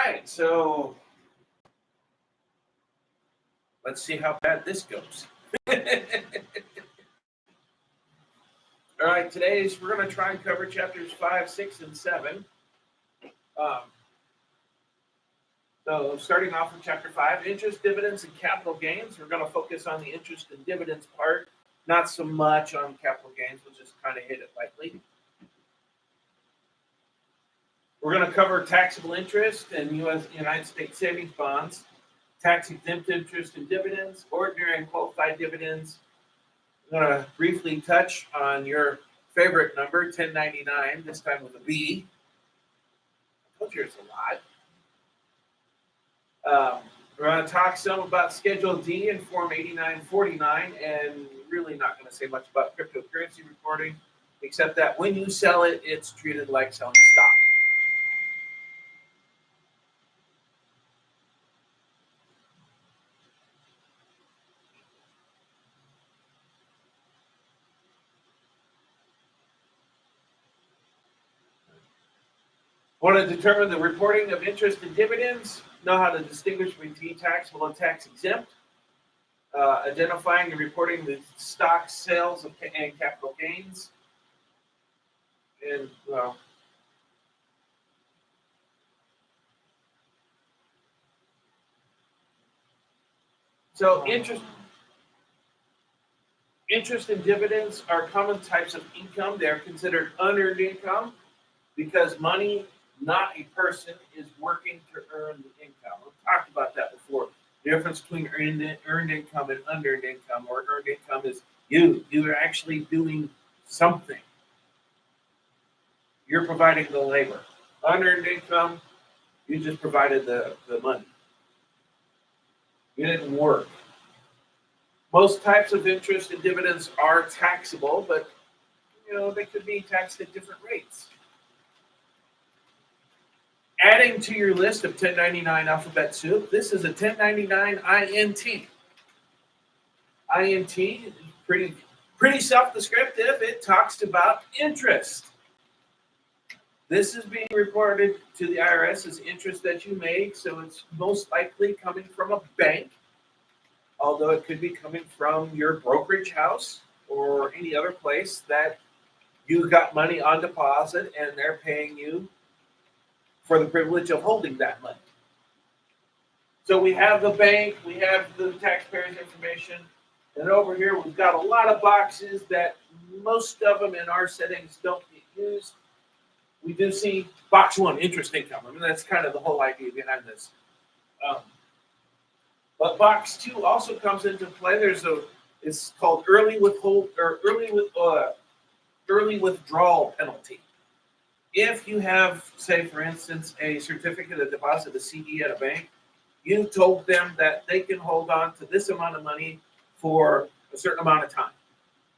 right, so let's see how bad this goes. All right, we're going to try and cover chapters 5, 6, and 7. So starting off with chapter 5, interest, dividends, and capital gains. We're going to focus on the interest and dividends part, not so much on capital gains. We'll just kind of hit it lightly. We're going to cover taxable interest and United States savings bonds, tax-exempt interest and dividends, ordinary and qualified dividends. I'm going to briefly touch on your favorite number, 1099, this time with a B. I told you it's a lot. We're going to talk some about Schedule D and Form 8949, and really not going to say much about cryptocurrency reporting, except that when you sell it, it's treated like selling stock. Want to determine the reporting of interest and dividends, know how to distinguish between taxable and tax exempt, identifying and reporting the stock sales and capital gains, and so interest and dividends are common types of income. They are considered unearned income because money, not a person, is working to earn the income. We've talked about that before. The difference between earned income and unearned income, or earned income is you are actually doing something. You're providing the labor. Unearned income, you just provided the money. You didn't work. Most types of interest and dividends are taxable, but they could be taxed at different rates. Adding to your list of 1099 alphabet soup, this is a 1099 INT. INT is pretty self-descriptive. It talks about interest. This is being reported to the IRS as interest that you made, so it's most likely coming from a bank, although it could be coming from your brokerage house or any other place that you got money on deposit and they're paying you for the privilege of holding that money. So we have the bank, we have the taxpayer's information, and over here we've got a lot of boxes that most of them in our settings don't get used. We do see box 1, interest income. I mean, that's kind of the whole idea behind this. But box 2 also comes into play. It's called early withdrawal penalty. If you have, say, for instance, a certificate of deposit, a CD at a bank, you told them that they can hold on to this amount of money for a certain amount of time.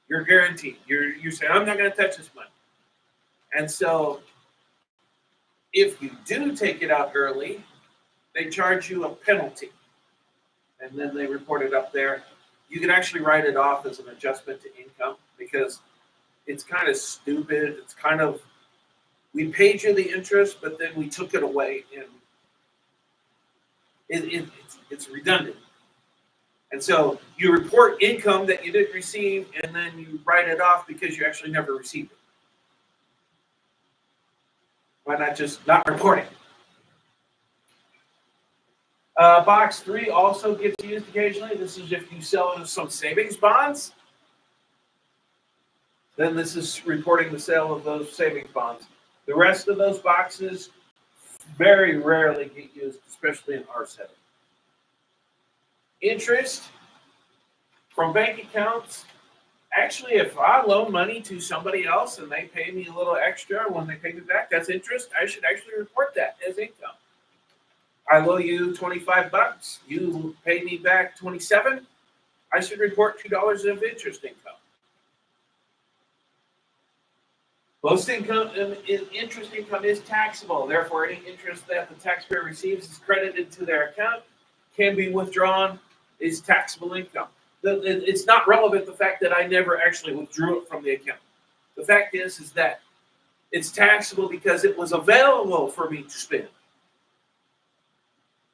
You're guaranteed. You're saying, I'm not going to touch this money. And so if you do take it out early, they charge you a penalty. And then they report it up there. You can actually write it off as an adjustment to income because it's kind of stupid. It's kind of, we paid you the interest, but then we took it away, and it's redundant. And so you report income that you didn't receive, and then you write it off because you actually never received it. Why not just not report it? Box 3 also gets used occasionally. This is if you sell some savings bonds. Then this is reporting the sale of those savings bonds. The rest of those boxes very rarely get used, especially in our setting. Interest from bank accounts. Actually, if I loan money to somebody else and they pay me a little extra when they pay me back, that's interest. I should actually report that as income. I owe you $25. You pay me back $27. I should report $2 of interest income. Most interest income is taxable. Therefore, any interest that the taxpayer receives is credited to their account, can be withdrawn, is taxable income. It's not relevant the fact that I never actually withdrew it from the account. The fact is that it's taxable because it was available for me to spend.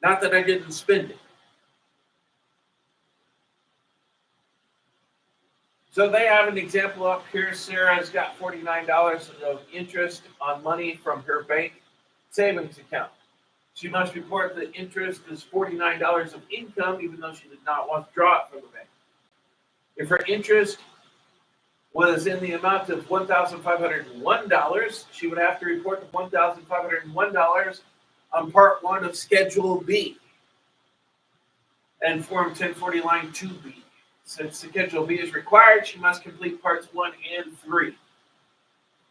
Not that I didn't spend it. So they have an example up here. Sarah's got $49 of interest on money from her bank savings account. She must report the interest is $49 of income, even though she did not withdraw it from the bank. If her interest was in the amount of $1,501, she would have to report the $1,501 on Part 1 of Schedule B and Form 1040 Line 2B. Since Schedule B is required, she must complete Parts 1 and 3.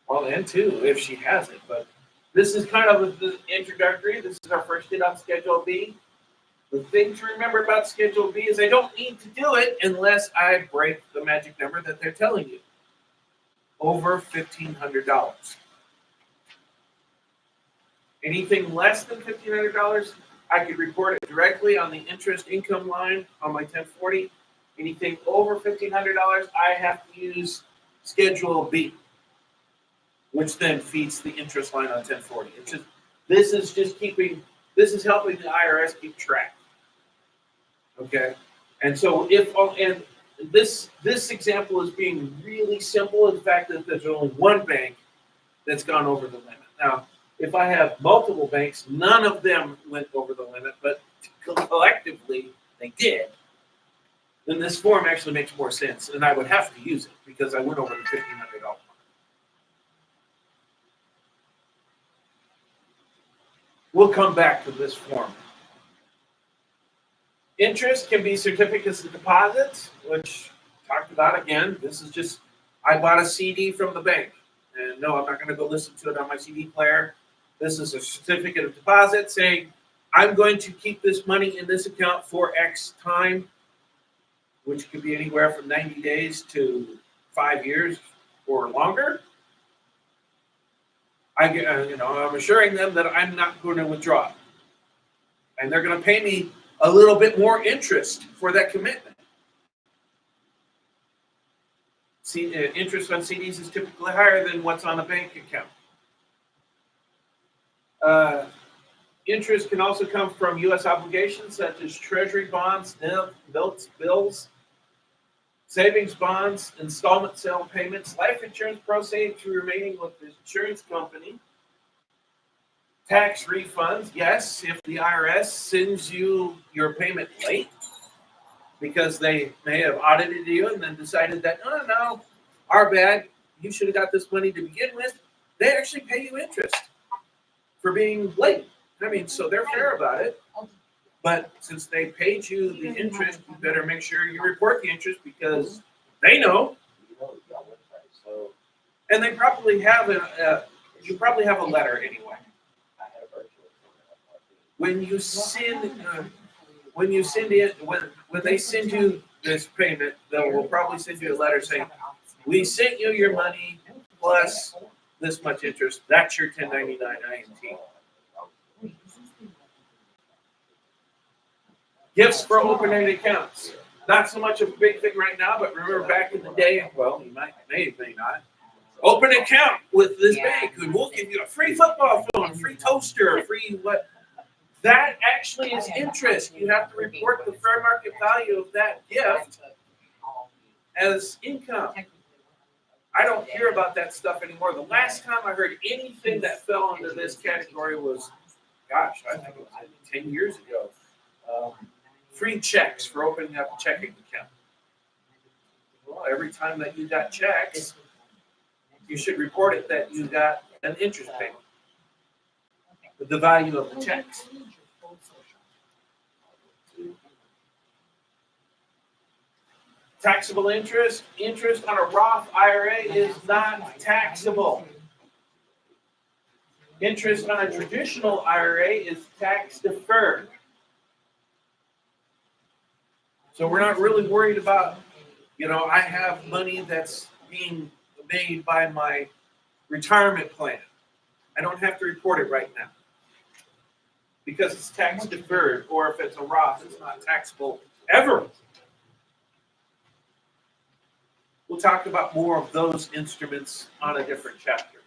Well, and 2 if she has it, but this is kind of the introductory. This is our first hit on Schedule B. The thing to remember about Schedule B is I don't need to do it unless I break the magic number that they're telling you. Over $1,500. Anything less than $1,500, I could report it directly on the interest income line on my 1040. Anything over $1,500, I have to use Schedule B, which then feeds the interest line on 1040. This is helping the IRS keep track. Okay, and so this example is being really simple. In fact, that there's only one bank that's gone over the limit. Now, if I have multiple banks, none of them went over the limit, but collectively they did. Then this form actually makes more sense, and I would have to use it because I went over the $1,500. We'll come back to this form. Interest can be certificates of deposit, which talked about again. This is just, I bought a CD from the bank. And no, I'm not going to go listen to it on my CD player. This is a certificate of deposit saying, I'm going to keep this money in this account for X time, which could be anywhere from 90 days to 5 years or longer. I'm assuring them that I'm not going to withdraw it. And they're going to pay me a little bit more interest for that commitment. Interest on CDs is typically higher than what's on a bank account. Interest can also come from U.S. obligations such as treasury bonds, notes, bills, savings bonds, installment sale payments, life insurance proceeds remaining with the insurance company, tax refunds. Yes, if the IRS sends you your payment late because they may have audited you and then decided that, oh, no, our bad, you should have got this money to begin with, they actually pay you interest for being late. I mean, so they're fair about it. But since they paid you the interest, you better make sure you report the interest because they know. And they probably have you probably have a letter anyway. When they send you this payment, they will probably send you a letter saying, we sent you your money plus this much interest. That's your 1099 INT. Gifts for open-ended accounts. Not so much of a big thing right now, but remember back in the day, well, you may not. Open an account with this bank, and we'll give you a free football phone, a free toaster, a free what. That actually is interest. You have to report the fair market value of that gift as income. I don't hear about that stuff anymore. The last time I heard anything that fell under this category was, gosh, I think it was 10 years ago. Free checks for opening up a checking account. Well, every time that you got checks, you should report it that you got an interest payment. The value of the checks. Taxable interest. Interest on a Roth IRA is not taxable. Interest on a traditional IRA is tax deferred. So we're not really worried about, I have money that's being made by my retirement plan. I don't have to report it right now because it's tax deferred, or if it's a Roth, it's not taxable ever. We'll talk about more of those instruments on a different chapter.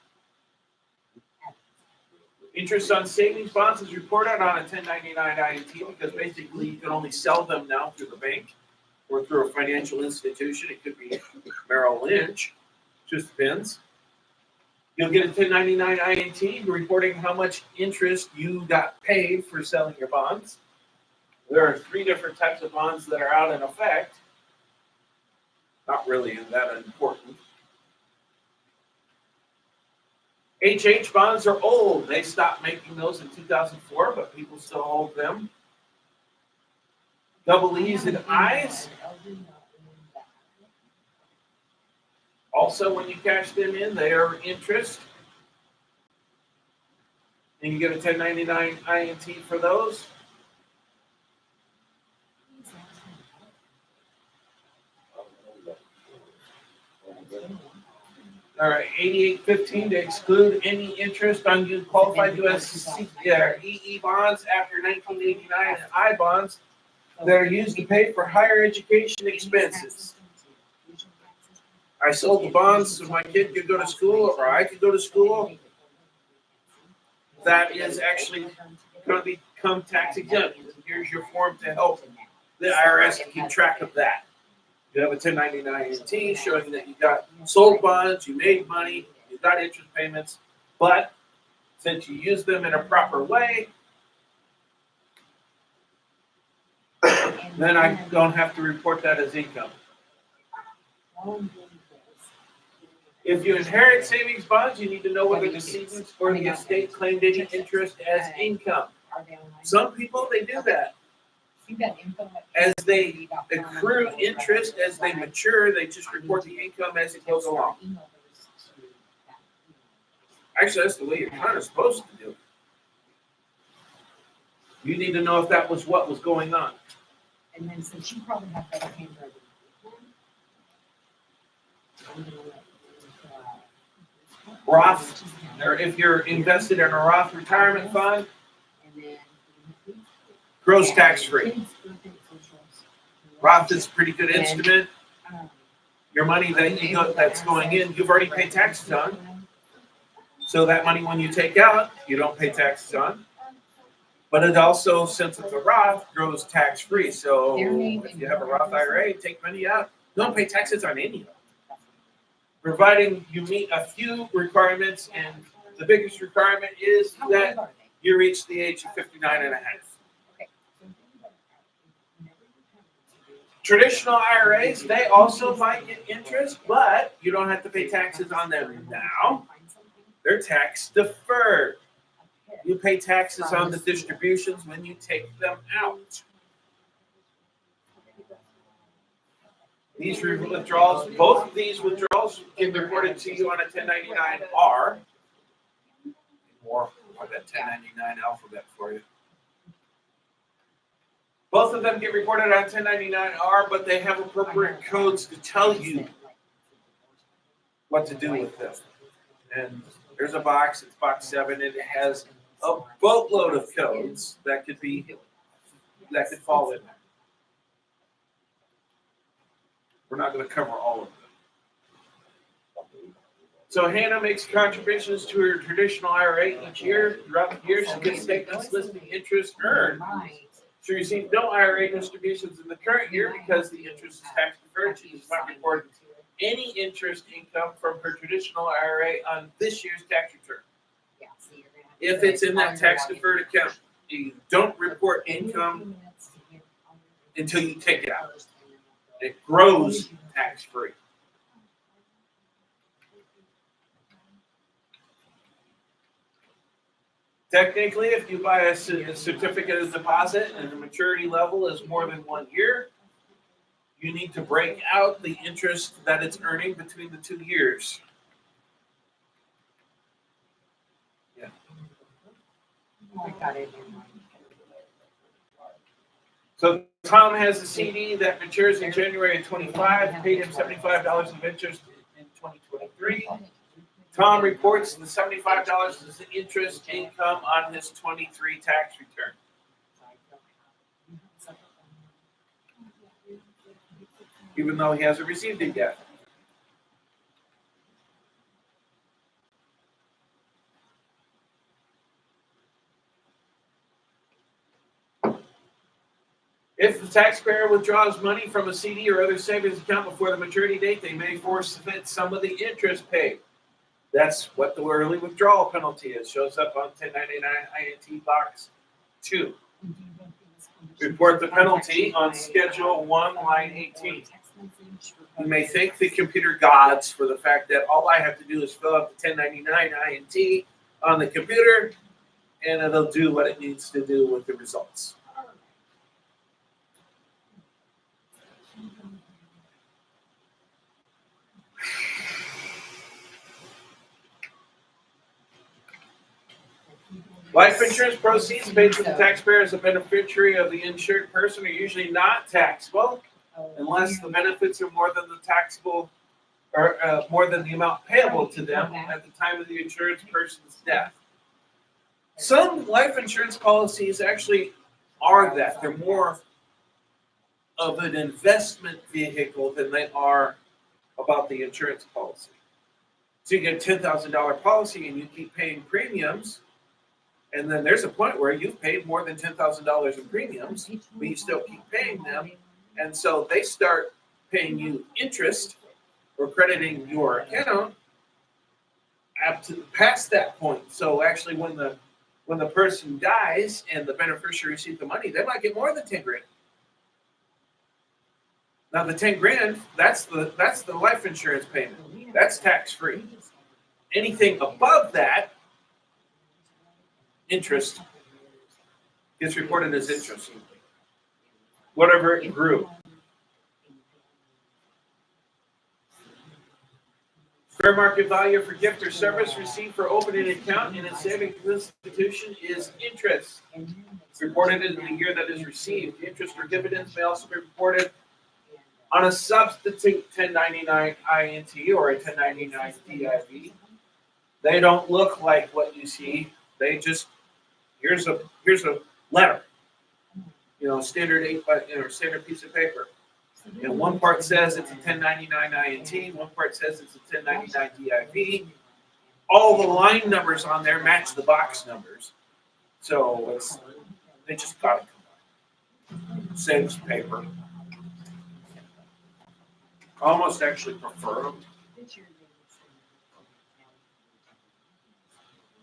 Interest on savings bonds is reported on a 1099 INT because basically you can only sell them now through the bank or through a financial institution. It could be Merrill Lynch, just depends. You'll get a 1099 INT reporting how much interest you got paid for selling your bonds. There are 3 different types of bonds that are out in effect. Not really that important. HH bonds are old. They stopped making those in 2004, but people still hold them. Double E's and I's. Also, when you cash them in, they are interest. And you get a 1099 INT for those. All right, 8815 to exclude any interest on you qualified U.S. EE bonds after 1989 and I bonds that are used to pay for higher education expenses. I sold the bonds so my kid could go to school or I could go to school. That is actually going to become tax exempt. Here's your form to help the IRS keep track of that. You have a 1099 INT showing that you got sold bonds, you made money, you got interest payments, but since you use them in a proper way, then I don't have to report that as income. If you inherit savings bonds, you need to know whether the decedents or the estate claimed any interest as income. Some people, they do that. As they accrue interest, as they mature, they just report the income as it goes along. Actually, that's the way you're kind of supposed to do it. You need to know if that was what was going on. And then since you probably have better handwriting, Roth, or if you're invested in a Roth retirement fund, gross tax free. Roth is a pretty good instrument. Your money that's going in, you've already paid taxes on. So that money when you take out, you don't pay taxes on. But it also, since it's a Roth, grows tax free. So if you have a Roth IRA, take money out, you don't pay taxes on any of it. Providing you meet a few requirements, and the biggest requirement is that you reach the age of 59 and a half. Traditional IRAs, they also might get interest, but you don't have to pay taxes on them now. They're tax deferred. You pay taxes on the distributions when you take them out. These withdrawals, both of these withdrawals get reported to you on a 1099-R. More of that 1099 alphabet for you. Both of them get reported on 1099-R, but they have appropriate codes to tell you what to do with them. And there's a box, it's box 7, and it has a boatload of codes that could fall in there. We're not going to cover all of them. So Hannah makes contributions to her traditional IRA each year. Throughout the year, she gets statements listing interest earned. She received no IRA distributions in the current year because the interest is tax deferred. She does not report any interest income from her traditional IRA on this year's tax return. If it's in that tax deferred account, you don't report income until you take it out. It grows tax free. Technically, if you buy a certificate of deposit and the maturity level is more than 1 year, you need to break out the interest that it's earning between the 2 years. Yeah. So Tom has a CD that matures in January of 25, paid him $75 of interest in 2023. Tom reports the $75 as interest income on his 23 tax return. Even though he hasn't received it yet. If the taxpayer withdraws money from a CD or other savings account before the maturity date, they may forfeit some of the interest paid. That's what the early withdrawal penalty is. Shows up on 1099 INT box 2. Report the penalty on Schedule 1, line 18. You may thank the computer gods for the fact that all I have to do is fill out the 1099 INT on the computer, and it'll do what it needs to do with the results. Life insurance proceeds paid to the taxpayer as a beneficiary of the insured person are usually not taxable unless the benefits are more than the taxable or more than the amount payable to them at the time of the insurance person's death. Some life insurance policies actually are that. They're more of an investment vehicle than they are about the insurance policy. So you get a $10,000 policy and you keep paying premiums, and then there's a point where you've paid more than $10,000 in premiums, but you still keep paying them, and so they start paying you interest or crediting your account up to past that point. So actually, when the person dies and the beneficiary receives the money, they might get more than 10 grand. Now the 10 grand, that's the life insurance payment. That's tax free. Anything above that, interest, gets reported as interest. Whatever it grew. Fair market value for gift or service received for opening an account in a savings institution is interest. Reported in the year that is received. Interest or dividends may also be reported on a substitute 1099 INT or a 1099 DIV. They don't look like what you see. They just, here's a letter, standard 8 standard piece of paper. And one part says it's a 1099 INT, one part says it's a 1099 DIV. All the line numbers on there match the box numbers. So they just got it combined. Saves paper. I almost actually prefer them.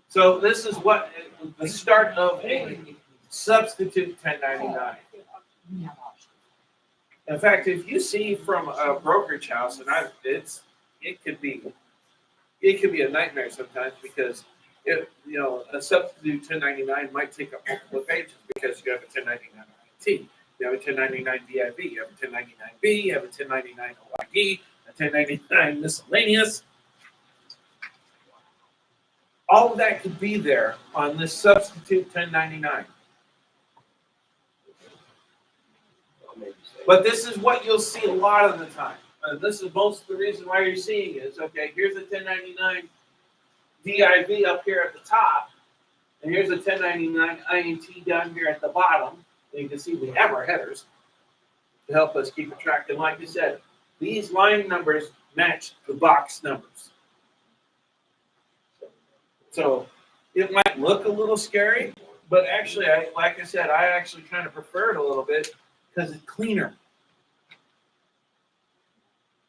So this is what the start of a substitute 1099. In fact, if you see from a brokerage house, and it could be a nightmare sometimes because a substitute 1099 might take up multiple pages because you have a 1099 INT, you have a 1099 DIV, you have a 1099B, you have a 1099 OID, a 1099 miscellaneous. All of that could be there on this substitute 1099. But this is what you'll see a lot of the time. This is most of the reason why you're seeing is, okay, here's a 1099 DIV up here at the top, and here's a 1099 INT down here at the bottom. And you can see we have our headers to help us keep track. And like you said, these line numbers match the box numbers. So it might look a little scary, but actually, like I said, I actually kind of prefer it a little bit because it's cleaner.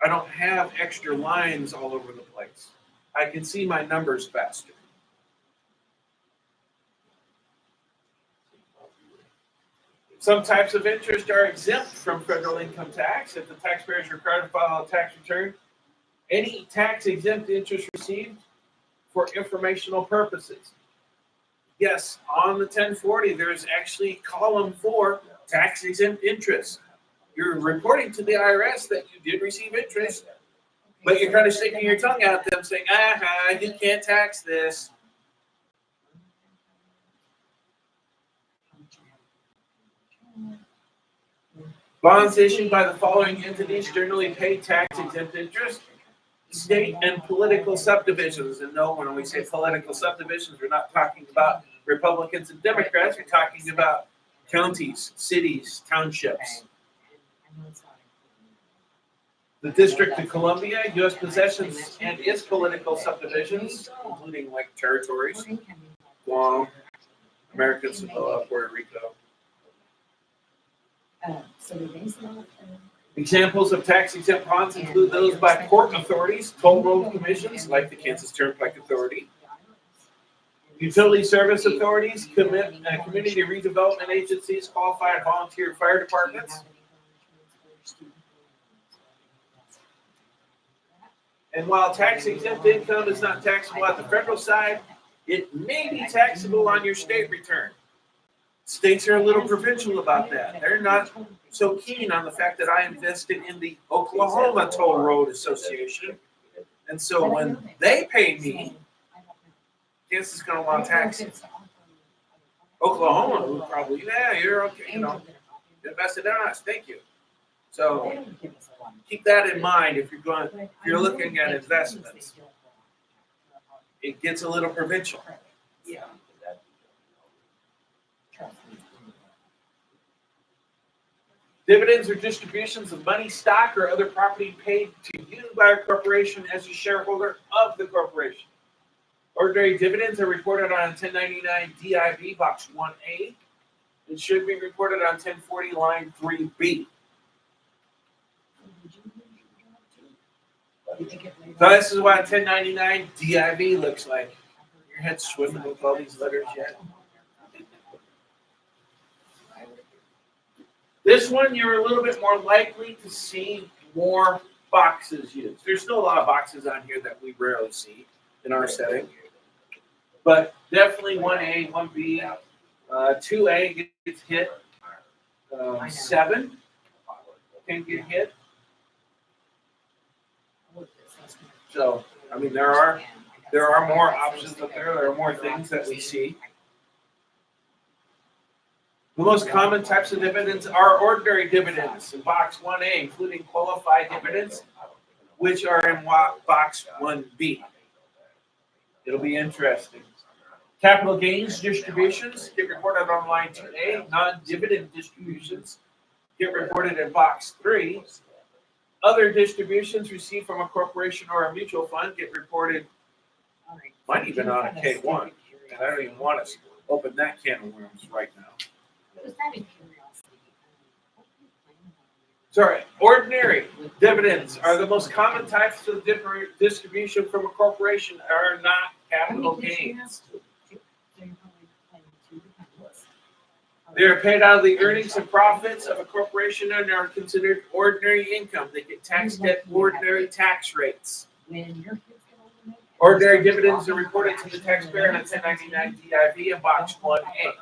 I don't have extra lines all over the place. I can see my numbers faster. Some types of interest are exempt from federal income tax if the taxpayer is required to file a tax return. Any tax-exempt interest received for informational purposes. Yes, on the 1040, there's actually column 4, tax-exempt interest. You're reporting to the IRS that you did receive interest, but you're kind of sticking your tongue out at them saying, you can't tax this. Bonds issued by the following entities generally pay tax-exempt interest. State and political subdivisions. And no, when we say political subdivisions, we're not talking about Republicans and Democrats. We're talking about counties, cities, townships. The District of Columbia, U.S. possessions and its political subdivisions, including like territories, Guam, American Samoa, Puerto Rico. So we base it off Examples of tax exempt bonds include those by port authorities, toll road commissions, like the Kansas Turnpike Authority, utility service authorities, community redevelopment agencies, qualified volunteer fire departments. And while tax exempt income is not taxable at the federal side, it may be taxable on your state return. States are a little provincial about that. They're not so keen on the fact that I invested in the Oklahoma Toll Road Association. And so when they pay me, Kansas is going to want taxes. Oklahoma will probably, yeah, you're okay, invested in us, thank you. So keep that in mind if you're looking at investments. It gets a little provincial. Yeah. Dividends or distributions of money, stock, or other property paid to you by a corporation as a shareholder of the corporation. Ordinary dividends are reported on 1099 DIV Box 1A. It should be reported on 1040 Line 3B. So this is what 1099 DIV looks like. Your head's swimming with all these letters yet. This one, you're a little bit more likely to see more boxes used. There's still a lot of boxes on here that we rarely see in our setting. But definitely 1A, 1B, 2A gets hit. 7 can get hit. So, I mean, there are more options up there. There are more things that we see. The most common types of dividends are ordinary dividends in Box 1A, including qualified dividends, which are in Box 1B. It'll be interesting. Capital gains distributions get reported on line 2A. Non-dividend distributions get reported in Box 3. Other distributions received from a corporation or a mutual fund get reported, might even on a K1. And I don't even want to open that can of worms right now. Sorry, ordinary dividends are the most common types of distribution from a corporation are not capital gains. They are paid out of the earnings and profits of a corporation and are considered ordinary income. They get taxed at ordinary tax rates. Ordinary dividends are reported to the taxpayer in a 1099 DIV in Box 1A.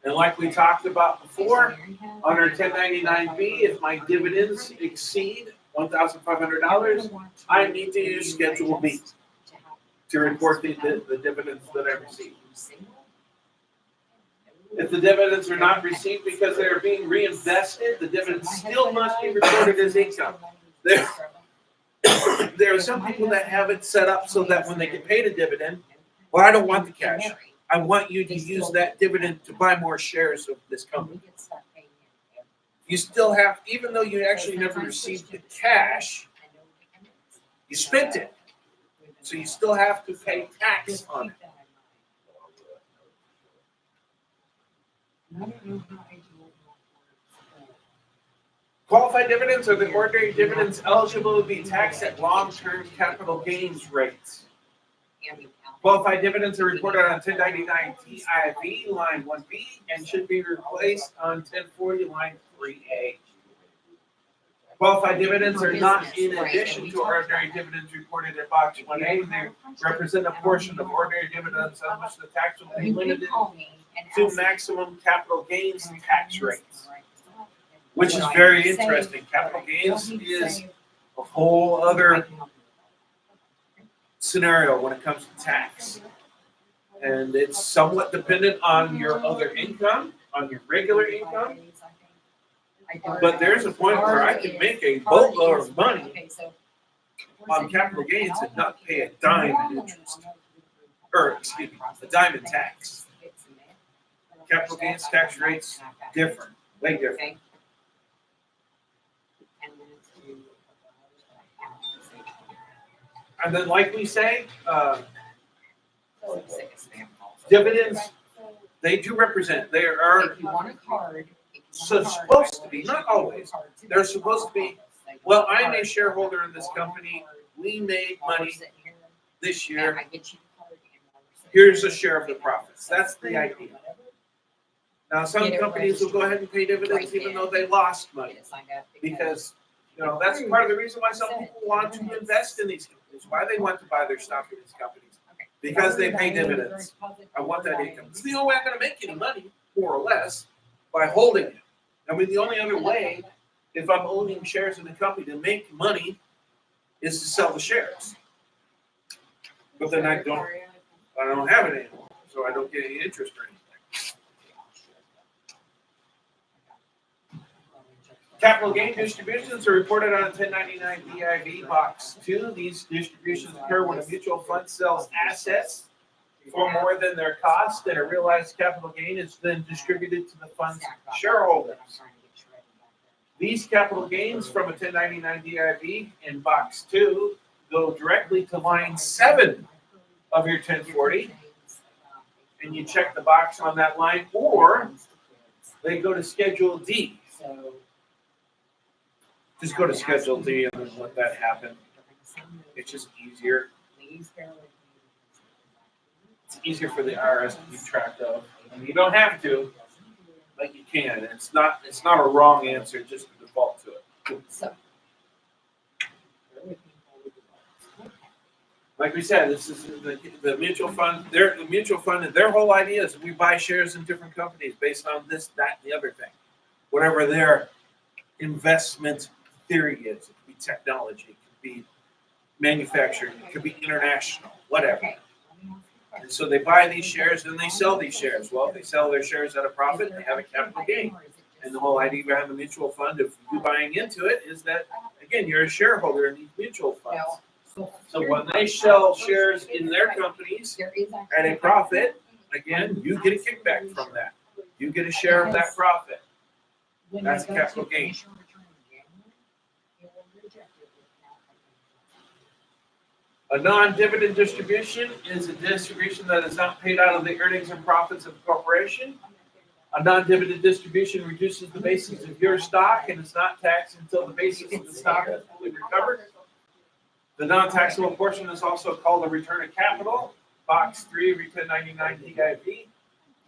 And like we talked about before, under 1099B, if my dividends exceed $1,500, I need to use Schedule B to report the dividends that I received. If the dividends are not received because they are being reinvested, the dividends still must be reported as income. There are some people that have it set up so that when they get paid a dividend, well, I don't want the cash. I want you to use that dividend to buy more shares of this company. You still have, even though you actually never received the cash, you spent it. So you still have to pay tax on it. Qualified dividends are the ordinary dividends eligible to be taxed at long-term capital gains rates. Qualified dividends are reported on 1099 TIV line 1B and should be replaced on 1040 line 3A. Qualified dividends are not in addition to ordinary dividends reported in Box 1A. They represent a portion of ordinary dividends on which the tax will be limited to maximum capital gains tax rates, which is very interesting. Capital gains is a whole other scenario when it comes to tax. And it's somewhat dependent on your other income, on your regular income. But there's a point where I can make a boatload of money on capital gains and not pay a dime in interest. Or, excuse me, a dime in tax. Capital gains tax rates different, way different. And then, like we say, dividends, they do represent. There are supposed to be, not always, they're supposed to be, well, I'm a shareholder in this company, we made money this year, here's a share of the profits. That's the idea. Now, some companies will go ahead and pay dividends even though they lost money. Because, that's part of the reason why some people want to invest in these companies, why they want to buy their stock in these companies. Because they pay dividends. I want that income. It's the only way I'm going to make any money, more or less, by holding it. I mean, the only other way, if I'm owning shares in the company to make money, is to sell the shares. But then I don't have it anymore, so I don't get any interest or anything. Capital gain distributions are reported on 1099 DIV Box 2. These distributions occur when a mutual fund sells assets for more than their cost, and a realized capital gain is then distributed to the fund's shareholders. These capital gains from a 1099 DIV in Box 2 go directly to line 7 of your 1040, and you check the box on that line, or they go to Schedule D. Just go to Schedule D and then let that happen. It's just easier. It's easier for the IRS to keep track of. I mean, you don't have to, but you can. It's not a wrong answer, just to default to it. Like we said, this is the mutual fund. The mutual fund, and their whole idea is we buy shares in different companies based on this, that, and the other thing. Whatever their investment theory is. It could be technology, it could be manufacturing, it could be international, whatever. And so they buy these shares and they sell these shares. Well, if they sell their shares at a profit, they have a capital gain. And the whole idea behind the mutual fund, if you're buying into it, is that, again, you're a shareholder in these mutual funds. So when they sell shares in their companies at a profit, again, you get a kickback from that. You get a share of that profit. That's a capital gain. A non-dividend distribution is a distribution that is not paid out of the earnings and profits of the corporation. A non-dividend distribution reduces the basis of your stock and is not taxed until the basis of the stock is fully recovered. The non-taxable portion is also called a return of capital. Box 3 of your 1099 DIV.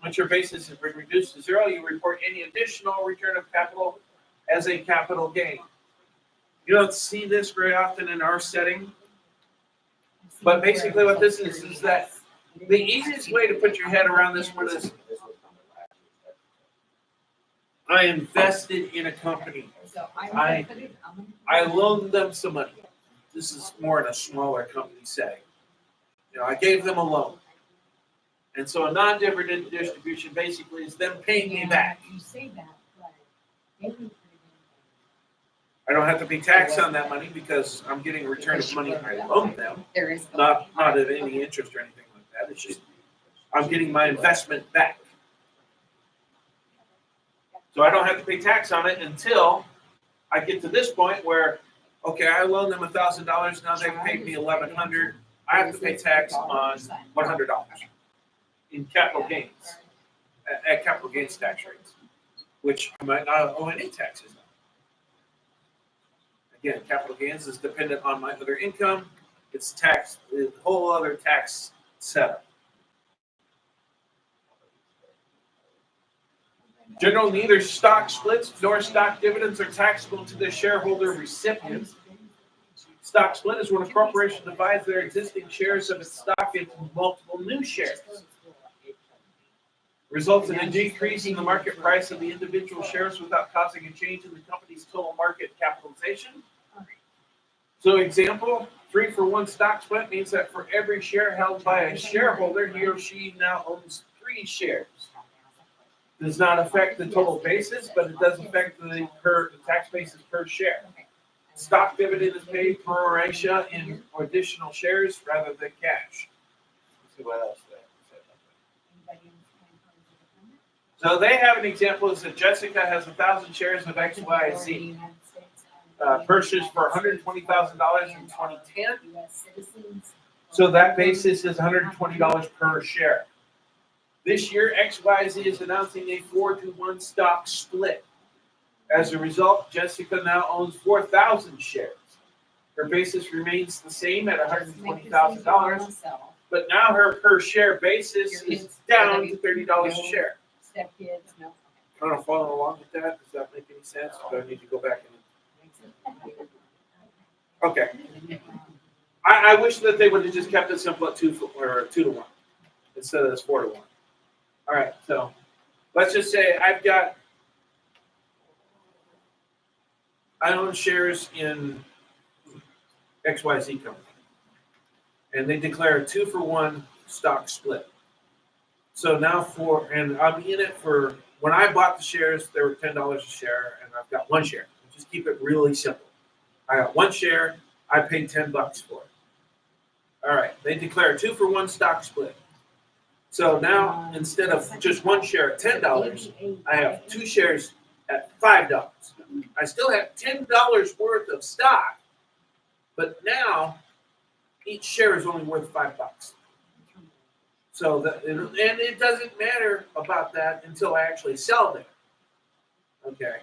Once your basis has been reduced to zero, you report any additional return of capital as a capital gain. You don't see this very often in our setting. But basically what this is that the easiest way to put your head around this one is I invested in a company. I loaned them some money. This is more in a smaller company setting. I gave them a loan. And so a non-dividend distribution basically is them paying me back. I don't have to pay tax on that money because I'm getting a return of money I loaned them. Not at any interest or anything like that. It's just I'm getting my investment back. So I don't have to pay tax on it until I get to this point where, okay, I loaned them $1,000. Now they've paid me $1,100. I have to pay tax on $100 in capital gains, at capital gains tax rates, which I might not owe any taxes on. Again, capital gains is dependent on my other income. It's taxed, a whole other tax setup. General, neither stock splits nor stock dividends are taxable to the shareholder recipient. Stock split is when a corporation divides their existing shares of its stock into multiple new shares. Results in a decrease in the market price of the individual shares without causing a change in the company's total market capitalization. So example, 3-for-1 stock split means that for every share held by a shareholder, he or she now owns 3 shares. Does not affect the total basis, but it does affect the tax basis per share. Stock dividend is paid pro rata in additional shares rather than cash. Let's see what else they have. So they have an example is that Jessica has 1,000 shares of XYZ, purchased for $120,000 in 2010. So that basis is $120 per share. This year, XYZ is announcing a 4-to-1 stock split. As a result, Jessica now owns 4,000 shares. Her basis remains the same at $120,000, but now her per share basis is down to $30 a share. Step kids, no. I don't know, following along with that, does that make any sense? Do I need to go back and? Okay. I wish that they would have just kept it simple at 2 to 1 instead of this 4 to 1. All right, so let's just say I own shares in XYZ company, and they declare a 2-for-1 stock split. So now and I'm in it for, when I bought the shares, they were $10 a share, and I've got 1 share. Just keep it really simple. I got 1 share, I paid $10 for it. All right, they declare a 2-for-1 stock split. So now, instead of just 1 share at $10, I have 2 shares at $5. I still have $10 worth of stock, but now each share is only worth $5. So and it doesn't matter about that until I actually sell them. Okay.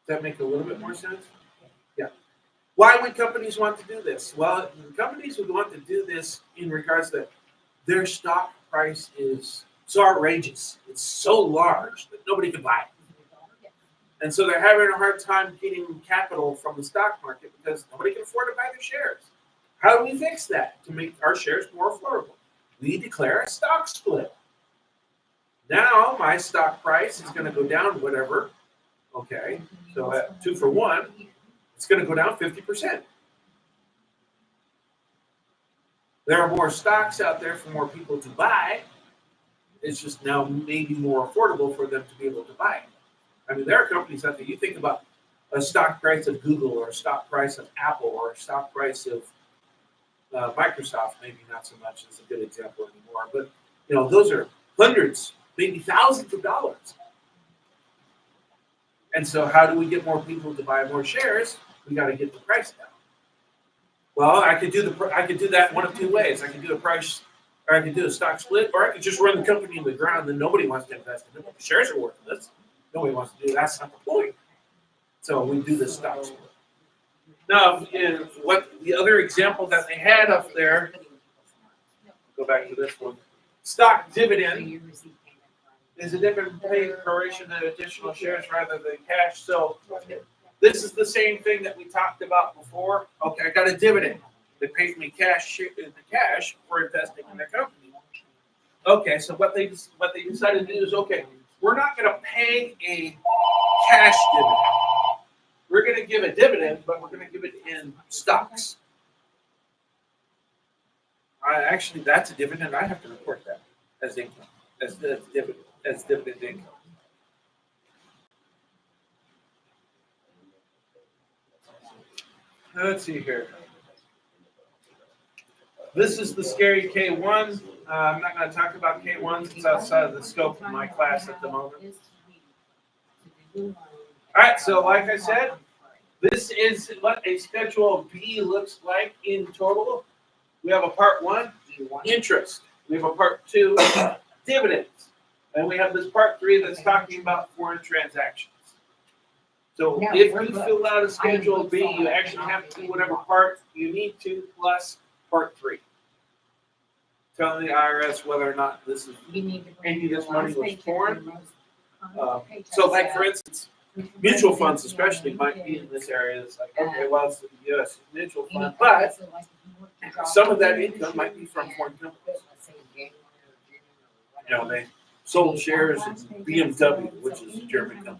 Does that make a little bit more sense? Yeah. Why would companies want to do this? Well, companies would want to do this in regards to their stock price is so outrageous. It's so large that nobody can buy it. And so they're having a hard time getting capital from the stock market because nobody can afford to buy their shares. How do we fix that to make our shares more affordable? We declare a stock split. Now my stock price is going to go down whatever. Okay, so at 2-for-1, it's going to go down 50%. There are more stocks out there for more people to buy. It's just now maybe more affordable for them to be able to buy it. I mean, there are companies out there. You think about a stock price of Google or a stock price of Apple or a stock price of Microsoft, maybe not so much as a good example anymore. But, those are hundreds, maybe thousands of dollars. And so how do we get more people to buy more shares? We got to get the price down. Well, I could do that one of 2 ways. I could do a price, or I could do a stock split, or I could just run the company in the ground and nobody wants to invest in it. The shares are worthless. Nobody wants to do that. That's not the point. So we do the stock split. Now, what the other example that they had up there, go back to this one. Stock dividend is a dividend paid proration of additional shares rather than cash. So this is the same thing that we talked about before. Okay, I got a dividend. They paid me cash for investing in their company. Okay, so what they decided to do is, okay, we're not going to pay a cash dividend. We're going to give a dividend, but we're going to give it in stocks. Actually, that's a dividend. I have to report that as income, as dividend income. Let's see here. This is the scary K1. I'm not going to talk about K1s. It's outside of the scope of my class at the moment. All right, so like I said, this is what a Schedule B looks like in total. We have a Part 1, interest. We have a Part 2, dividends. And we have this Part 3 that's talking about foreign transactions. So if you fill out a Schedule B, you actually have to do whatever part you need to plus Part 3. Telling the IRS whether or not this is any of this money was foreign. So like for instance, mutual funds especially might be in this area. It's like, okay, well, it's the U.S. mutual fund, but some of that income might be from foreign companies. They sold shares in BMW, which is a German company.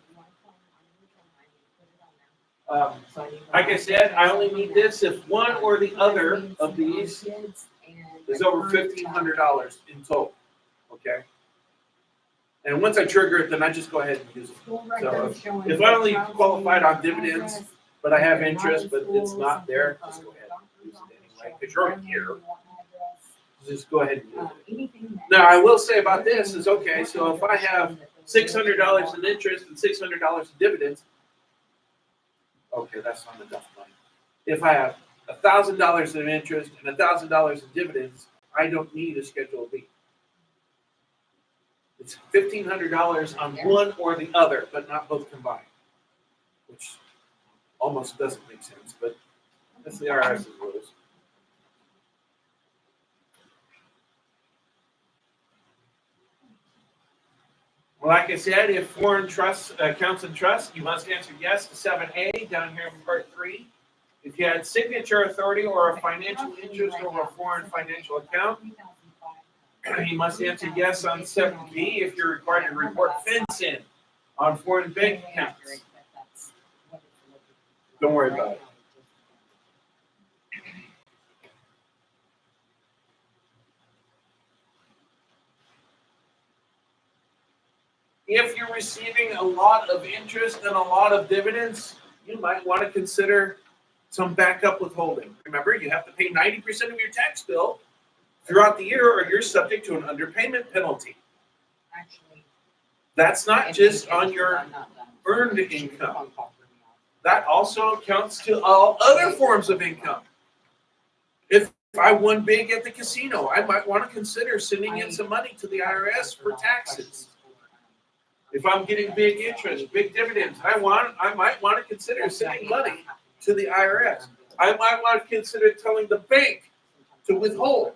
Like I said, I only need this if one or the other of these is over $1,500 in total. Okay. And once I trigger it, then I just go ahead and use it. So if I only qualified on dividends, but I have interest, but it's not there, just go ahead and use it anyway. Because you're already here. Just go ahead and use it. Now, I will say about this is, okay, so if I have $600 in interest and $600 in dividends, okay, that's not enough money. If I have $1,000 in interest and $1,000 in dividends, I don't need a Schedule B. it's $1,500 on one or the other, but not both combined, which almost doesn't make sense, but that's the IRS's rules. Well, like I said, if foreign trusts, accounts and trusts, you must answer yes to 7A down here in part 3. If you had signature authority or a financial interest over a foreign financial account, you must answer yes on 7B if you're required to report FinCEN on foreign bank accounts. Don't worry about it. If you're receiving a lot of interest and a lot of dividends, you might want to consider some backup withholding. Remember, you have to pay 90% of your tax bill throughout the year, or you're subject to an underpayment penalty. Actually, That's not just on your earned income. That also counts to all other forms of income. If I won big at the casino, I might want to consider sending in some money to the IRS for taxes. If I'm getting big interest, big dividends, I might want to consider sending money to the IRS. I might want to consider telling the bank to withhold.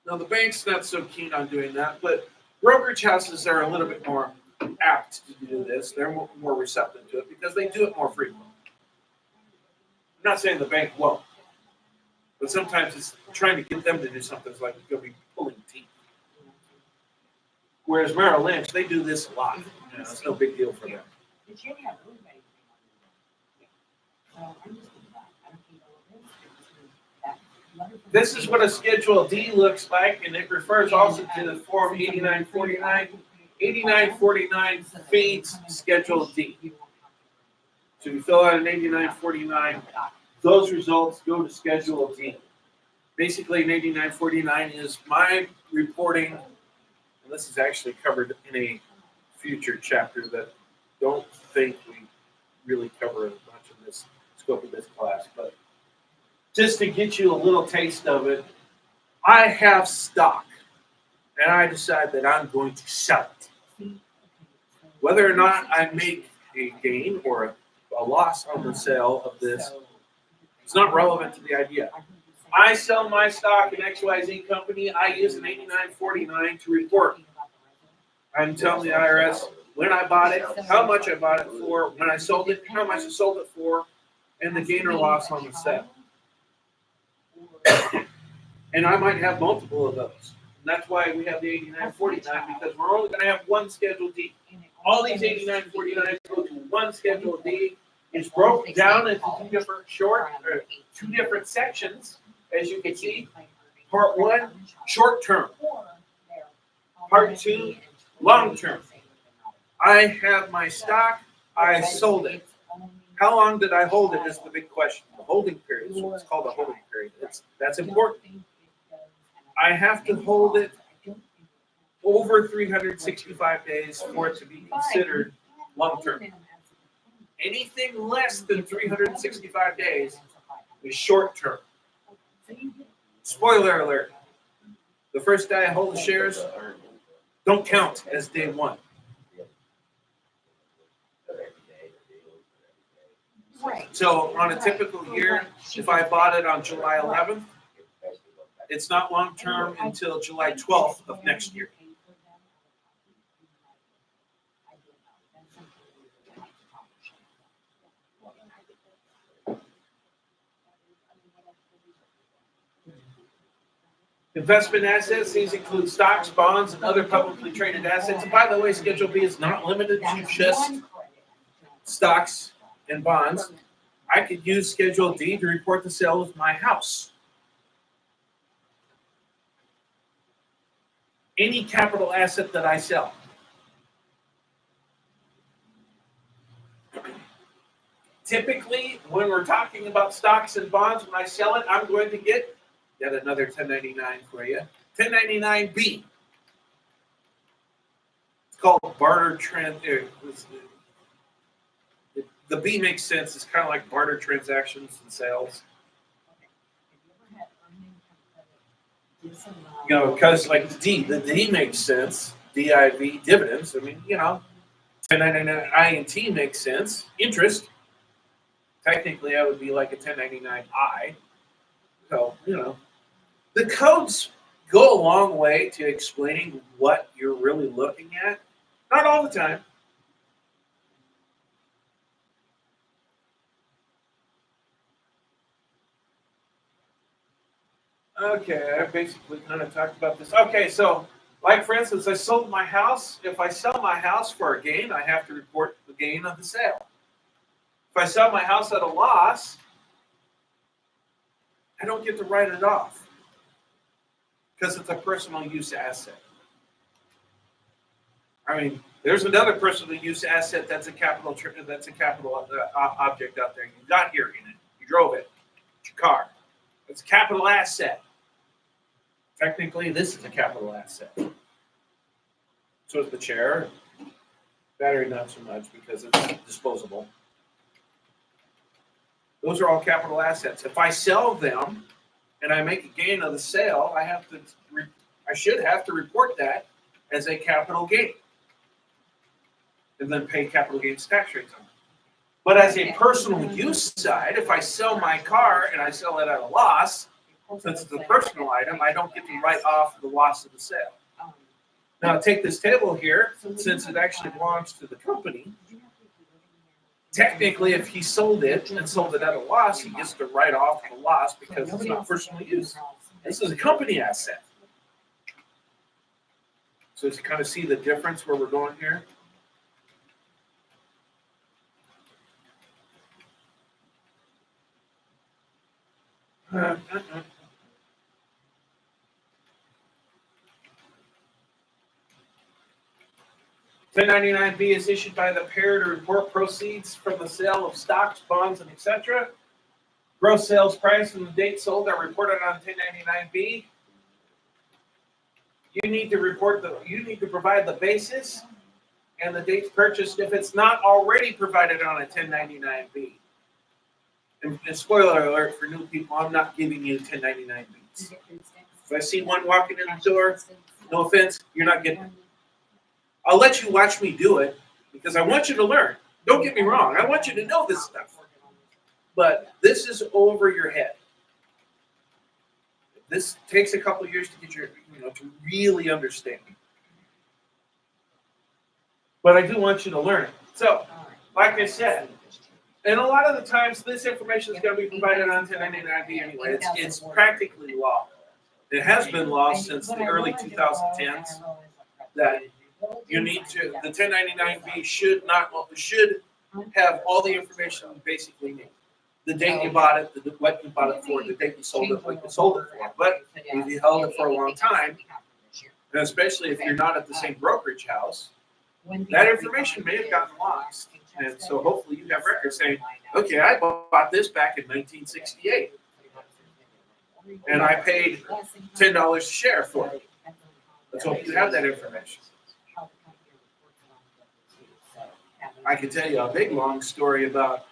Now, the bank's not so keen on doing that, but brokerage houses are a little bit more apt to do this. They're more receptive to it because they do it more frequently. I'm not saying the bank won't, but sometimes it's trying to get them to do something. It's like you'll be pulling teeth. Whereas Merrill Lynch, they do this a lot. It's no big deal for them. This is what a Schedule D looks like, and it refers also to the Form 8949. 8949 feeds Schedule D. So you fill out an 8949, those results go to Schedule D. Basically, an 8949 is my reporting, and this is actually covered in a future chapter that don't think we really cover as much in this scope of this class, but just to get you a little taste of it, I have stock, and I decide that I'm going to sell it. Whether or not I make a gain or a loss on the sale of this, it's not relevant to the idea. I sell my stock in XYZ company. I use an 8949 to report. I'm telling the IRS when I bought it, how much I bought it for, when I sold it, how much I sold it for, and the gain or loss on the sale. And I might have multiple of those. And that's why we have the 8949, because we're only going to have one Schedule D. All these 8949s go to one Schedule D. It's broken down into two different sections, as you can see. Part 1, short term. Part 2, long term. I have my stock. I sold it. How long did I hold it is the big question. The holding period is what's called a holding period. That's important. I have to hold it over 365 days for it to be considered long term. Anything less than 365 days is short term. Spoiler alert. The first day I hold the shares don't count as day one. So on a typical year, if I bought it on July 11th, it's not long term until July 12th of next year. Investment assets, these include stocks, bonds, and other publicly traded assets. And by the way, Schedule B is not limited to just stocks and bonds. I could use Schedule D to report the sale of my house. Any capital asset that I sell. Typically, when we're talking about stocks and bonds, when I sell it, I'm going to get yet another 1099 for you. 1099B. It's called barter transaction. The B makes sense. It's kind of like barter transactions and sales. You know, because like the D makes sense, DIV, dividends. I mean, you know, 1099 I and T makes sense. Interest, technically, that would be like a 1099I. So, you know, the codes go a long way to explaining what you're really looking at. Not all the time. Okay, I basically kind of talked about this. Okay, so like for instance, I sold my house. If I sell my house for a gain, I have to report the gain of the sale. If I sell my house at a loss, I don't get to write it off because it's a personal use asset. I mean, there's another personal use asset that's a capital object out there. You got here in it. You drove it. It's your car. It's a capital asset. Technically, this is a capital asset. So is the chair. Battery, not so much because it's disposable. Those are all capital assets. If I sell them and I make a gain of the sale, I should have to report that as a capital gain, and then pay capital gains tax rates on it. But as a personal use side, if I sell my car and I sell it at a loss, since it's a personal item, I don't get to write off the loss of the sale. Now take this table here, since it actually belongs to the company. Technically, if he sold it and sold it at a loss, he gets to write off the loss because it's not personal use. This is a company asset. So to kind of see the difference where we're going here. Uh, 1099-B is issued by the payer to report proceeds from the sale of stocks, bonds, and etc. Gross sales price and the date sold are reported on 1099-B. You need to provide the basis and the dates purchased if it's not already provided on a 1099-B. And spoiler alert for new people, I'm not giving you 1099-Bs. If I see one walking in the door, no offense, you're not getting it. I'll let you watch me do it because I want you to learn. Don't get me wrong. I want you to know this stuff. But this is over your head. This takes a couple of years to get to really understand. But I do want you to learn it. So, like I said, and a lot of the times this information is going to be provided on 1099-B anyway. It's practically law. It has been law since the early 2010s that you need to, the 1099-B should have all the information you basically need. The date you bought it, what you bought it for, the date you sold it, what you sold it for. But if you held it for a long time, and especially if you're not at the same brokerage house, that information may have gotten lost. And so hopefully you have records saying, okay, I bought this back in 1968. And I paid $10 a share for it. Let's hope you have that information. I can tell you a big long story about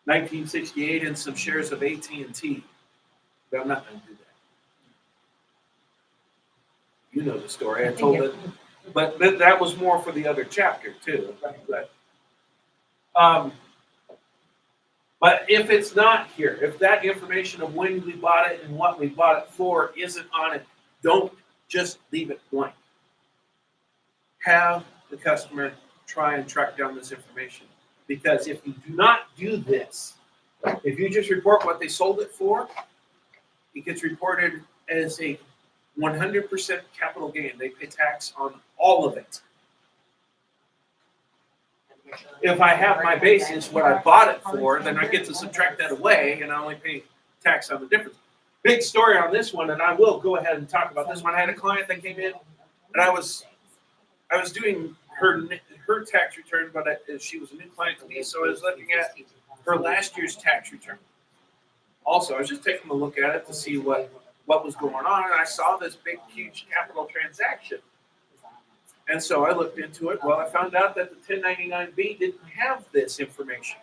1968 and some shares of AT&T, but I'm not going to do that. You know the story. I told it, but that was more for the other chapter too. But if it's not here, if that information of when we bought it and what we bought it for isn't on it, don't just leave it blank. Have the customer try and track down this information. Because if you do not do this, if you just report what they sold it for, it gets reported as a 100% capital gain. They pay tax on all of it. If I have my basis, what I bought it for, then I get to subtract that away and I only pay tax on the difference. Big story on this one, and I will go ahead and talk about this one. I had a client that came in, and I was doing her tax return, but she was a new client to me, so I was looking at her last year's tax return. Also, I was just taking a look at it to see what was going on, and I saw this big, huge capital transaction. And so I looked into it. Well, I found out that the 1099-B didn't have this information.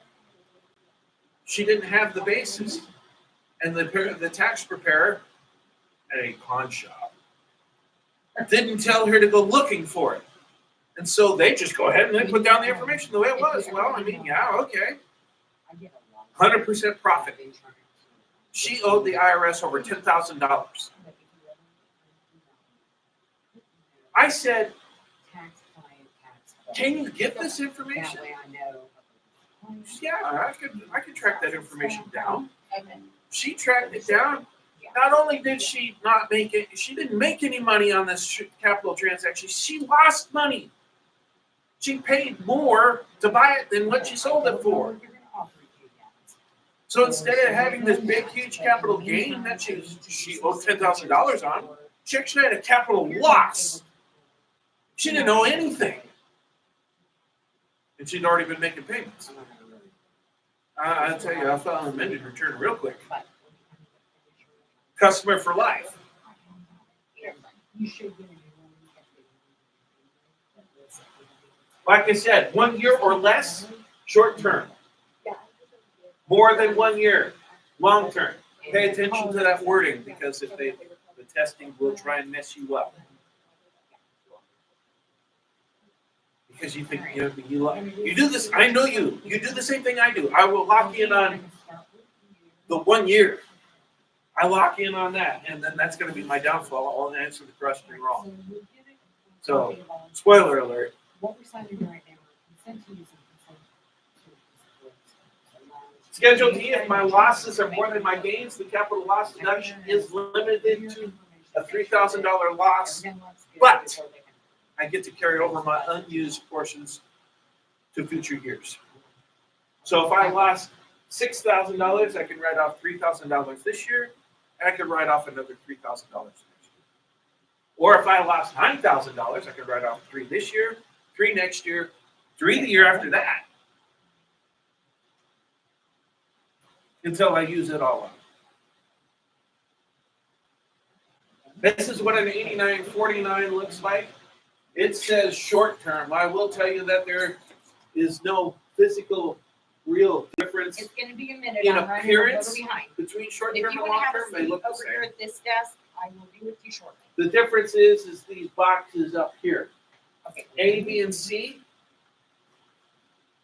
She didn't have the basis. And the tax preparer at a pawn shop. Didn't tell her to go looking for it. And so they just go ahead and they put down the information the way it was. Well, I mean, yeah, okay. 100% profit. She owed the IRS over $10,000. I said, can you get this information? Yeah, I could track that information down. She tracked it down. Not only did she not make it, she didn't make any money on this capital transaction. She lost money. She paid more to buy it than what she sold it for. So instead of having this big, huge capital gain that she owed $10,000 on, she actually had a capital loss. She didn't owe anything. And she'd already been making payments. I'll tell you, I filed an amended return real quick. Customer for life. Like I said, 1 year or less, short term. More than 1 year, long term. Pay attention to that wording because if the testing will try and mess you up. Because you think you do this. I know you. You do the same thing I do. I will lock in on the 1 year. I lock in on that, and then that's going to be my downfall. I'll answer the question wrong. So, spoiler alert. What we're signing right now, consent to use and consent to Schedule D, if my losses are more than my gains, the capital loss deduction is limited to a $3,000 loss, but I get to carry over my unused portions to future years. So if I lost $6,000, I can write off $3,000 this year, and I can write off another $3,000 next year. Or if I lost $9,000, I can write off $3 this year, $3 next year, $3 the year after that, until I use it all up. This is what an 8949 looks like. It says short term. I will tell you that there is no physical, real difference It's gonna be a minute. in I'm running a little appearance behind. between short If term you and wanna long have term. a They seat look the over here same. at this desk, I will be with you shortly. The difference is these boxes up here, Okay. A, B, and C.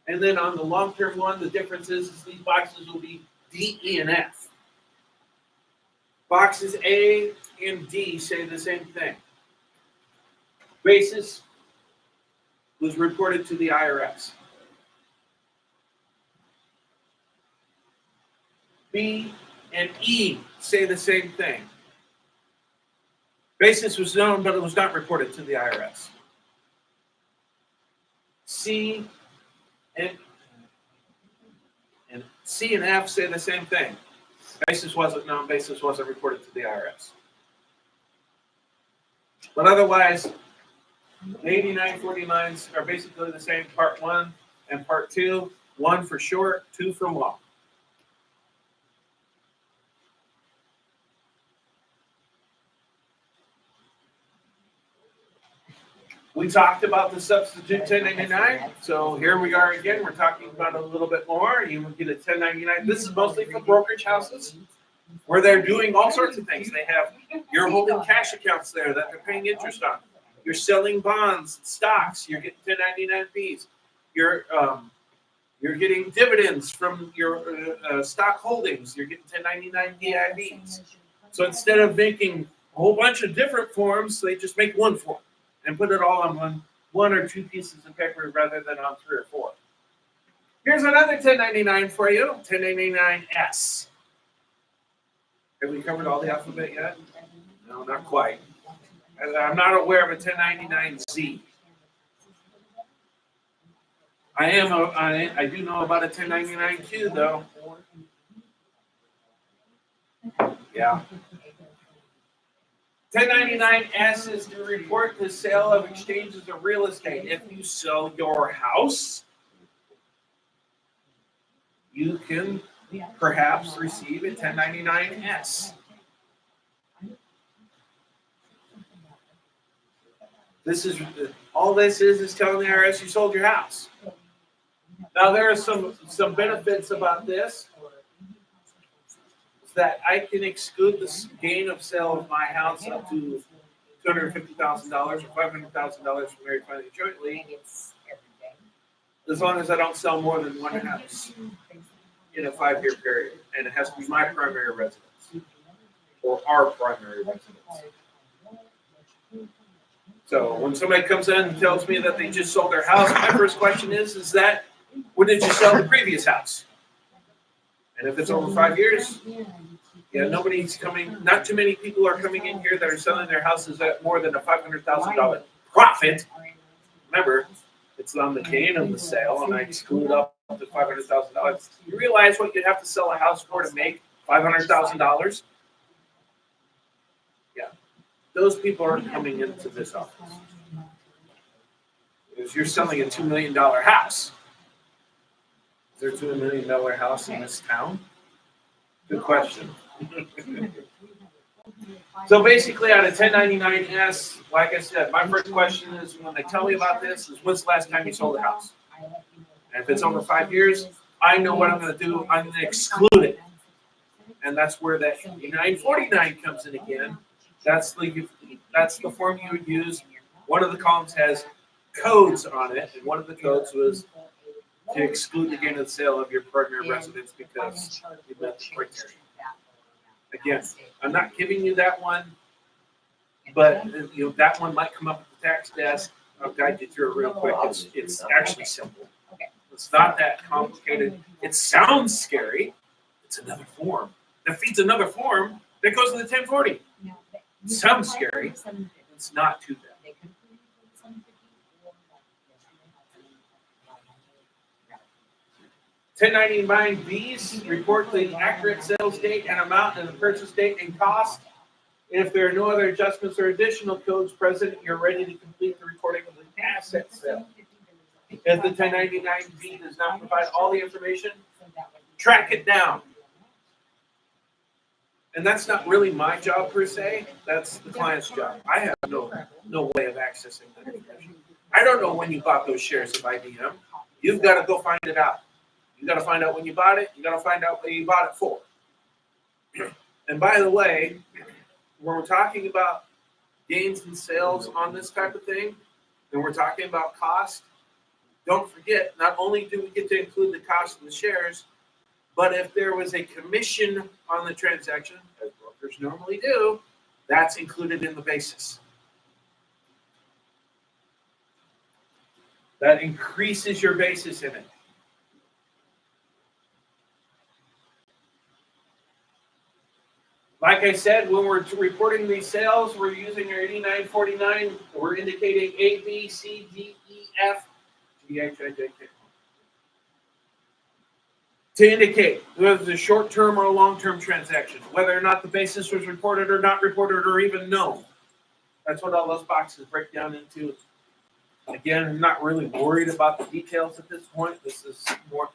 And then on the long term one, the difference is these boxes will be D, E, and F. Boxes A and D say the same thing. Basis was reported to the IRS. B and E say the same thing. Basis was known, but it was not reported to the IRS. C and C and F say the same thing. Basis wasn't known, basis wasn't reported to the IRS. But otherwise, the 8949s are basically the same, part 1 and part 2. 1 for short, 2 for long. We talked about the substitute 1099, so here we are again. We're talking about it a little bit more. You will get a 1099. This is mostly for brokerage houses where they're doing all sorts of things. They have, you're holding cash accounts there that they're paying interest on. You're selling bonds, stocks. You're getting 1099 fees. You're getting dividends from your stock holdings. You're getting 1099 DIVs. So instead of making a whole bunch of different forms, they just make one form and put it all on one or two pieces of paper rather than on 3 or 4. Here's another 1099 for you, 1099S. Have we covered all the alphabet yet? No, not quite. I'm not aware of a 1099Z. I do know about a 1099Q though. Yeah. 1099S is to report the sale of exchanges of real estate. If you sell your house, you can perhaps receive a 1099S. This is all this is telling the IRS you sold your house. Now there are some benefits about this. that I can exclude the gain of sale of my house up to $250,000 or $500,000 from married filing jointly, as long as I don't sell more than one house in a 5-year period, and it has to be my primary residence or our primary residence. So when somebody comes in and tells me that they just sold their house, my first question is that when did you sell the previous house? And if it's over 5 years, yeah, nobody's coming. Not too many people are coming in here that are selling their houses at more than a $500,000 profit. Remember, it's on the gain of the sale, and I exclude up to $500,000. You realize what you'd have to sell a house for to make $500,000? Yeah, those people aren't coming into this office because you're selling a $2 million house. Is there a $2 million house in this town? Good question. So basically, on a 1099-S, like I said, my first question is when they tell me about this is when's the last time you sold a house? And if it's over 5 years, I know what I'm going to do. I'm going to exclude it. And that's where that 949 comes in again. That's the form you would use. One of the columns has codes on it, and one of the codes was to exclude the gain of the sale of your primary residence because you met the criteria. Again, I'm not giving you that one, but that one might come up at the tax desk. I'll guide you through it real quick. It's actually simple. It's not that complicated. It sounds scary. It's another form that feeds another form that goes to the 1040. It sounds scary. It's not too bad. 1099Bs report the accurate sales date and amount and the purchase date and cost. If there are no other adjustments or additional codes present, you're ready to complete the recording of the asset sale. If the 1099B does not provide all the information, track it down. And that's not really my job per se. That's the client's job. I have no way of accessing that information. I don't know when you bought those shares of IBM. You've got to go find it out. You got to find out when you bought it. You got to find out what you bought it for. And by the way, when we're talking about gains and sales on this type of thing, and we're talking about cost, don't forget, not only do we get to include the cost of the shares, but if there was a commission on the transaction, as brokers normally do, that's included in the basis. That increases your basis in it. Like I said, when we're reporting these sales, we're using our 8949. We're indicating A, B, C, D, E, F, G, H, I, J, K. To indicate whether it's a short-term or a long-term transaction, whether or not the basis was reported or not reported or even known. That's what all those boxes break down into. Again, I'm not really worried about the details at this point. This is more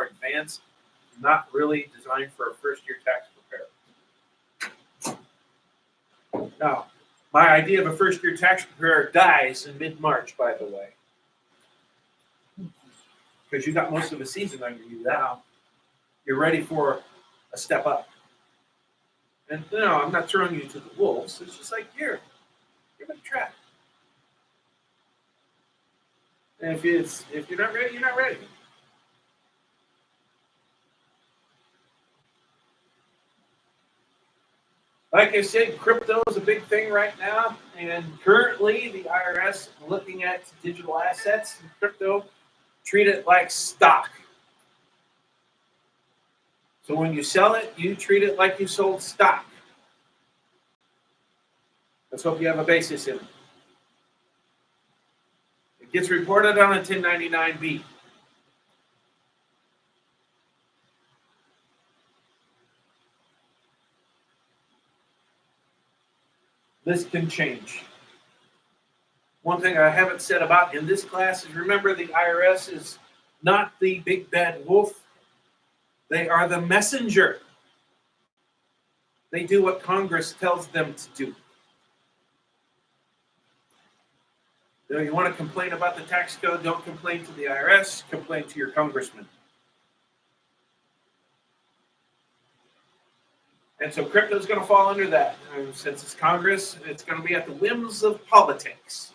advanced, not really designed for a first-year tax preparer. Now, my idea of a first-year tax preparer dies in mid-March, by the way, because you got most of the season under you now. You're ready for a step up. And no, I'm not throwing you to the wolves. It's just like, here, give it a try. And if you're not ready, you're not ready. Like I said, crypto is a big thing right now, and currently the IRS looking at digital assets and crypto, treat it like stock. So when you sell it, you treat it like you sold stock. Let's hope you have a basis in it. It gets reported on a 1099B. This can change. One thing I haven't said about in this class is remember the IRS is not the big bad wolf. They are the messenger. They do what Congress tells them to do. You want to complain about the tax code, don't complain to the IRS, complain to your congressman. And so crypto is going to fall under that. And since it's Congress, it's going to be at the whims of politics,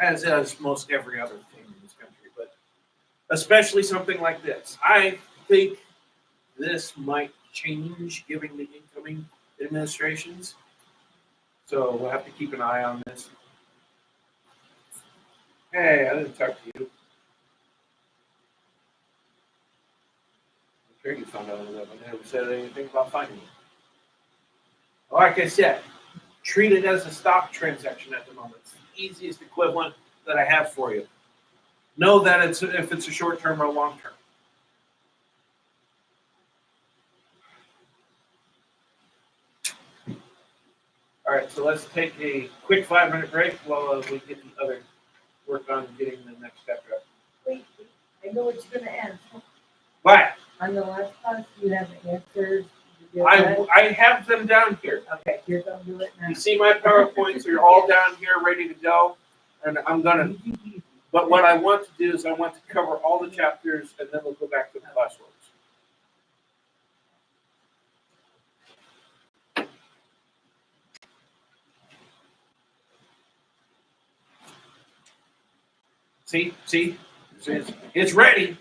as is most every other thing in this country. But especially something like this. I think this might change given the incoming administrations. So we'll have to keep an eye on this. Hey, I didn't talk to you. I'm sure you found out that I never said anything about finding it. Like I said, treat it as a stock transaction at the moment. It's the easiest equivalent that I have for you. Know that it's if it's a short term or long term. All right, so let's take a quick 5-minute break while we get the other work on getting the next chapter up. Wait, I know what you're gonna ask. But On the last class, you have answers. You did that? I have them down here. Okay, you're gonna do it now. You see my PowerPoints are all down here ready to go. And I'm gonna, but what I want to do is I want to cover all the chapters and then we'll go back to the classrooms. See, it's ready.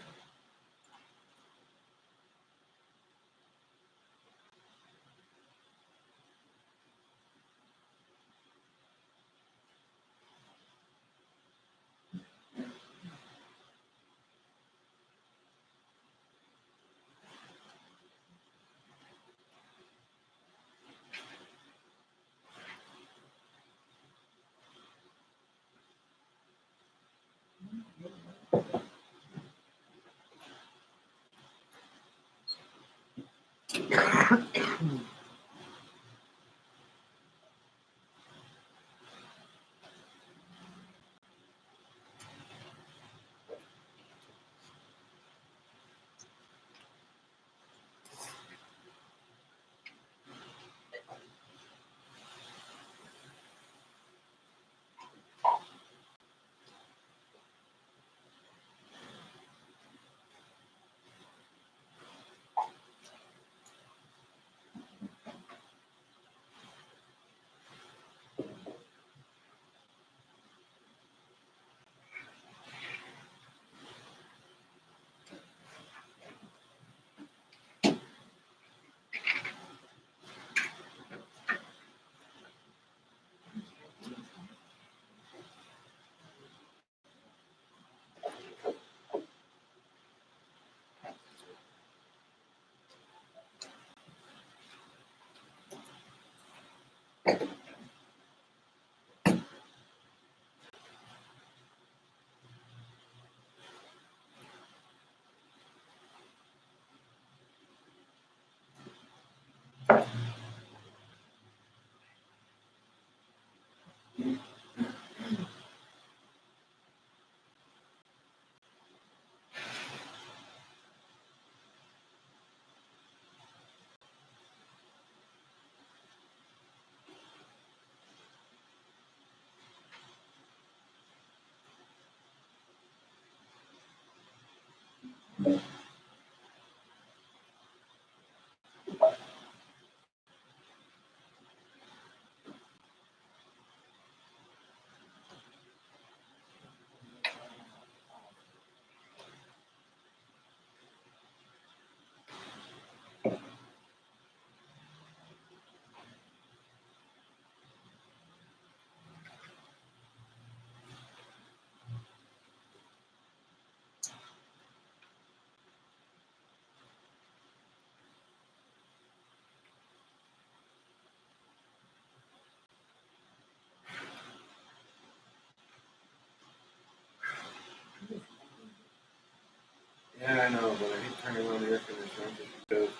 Yeah, I know, but I hate turning on the air conditioner because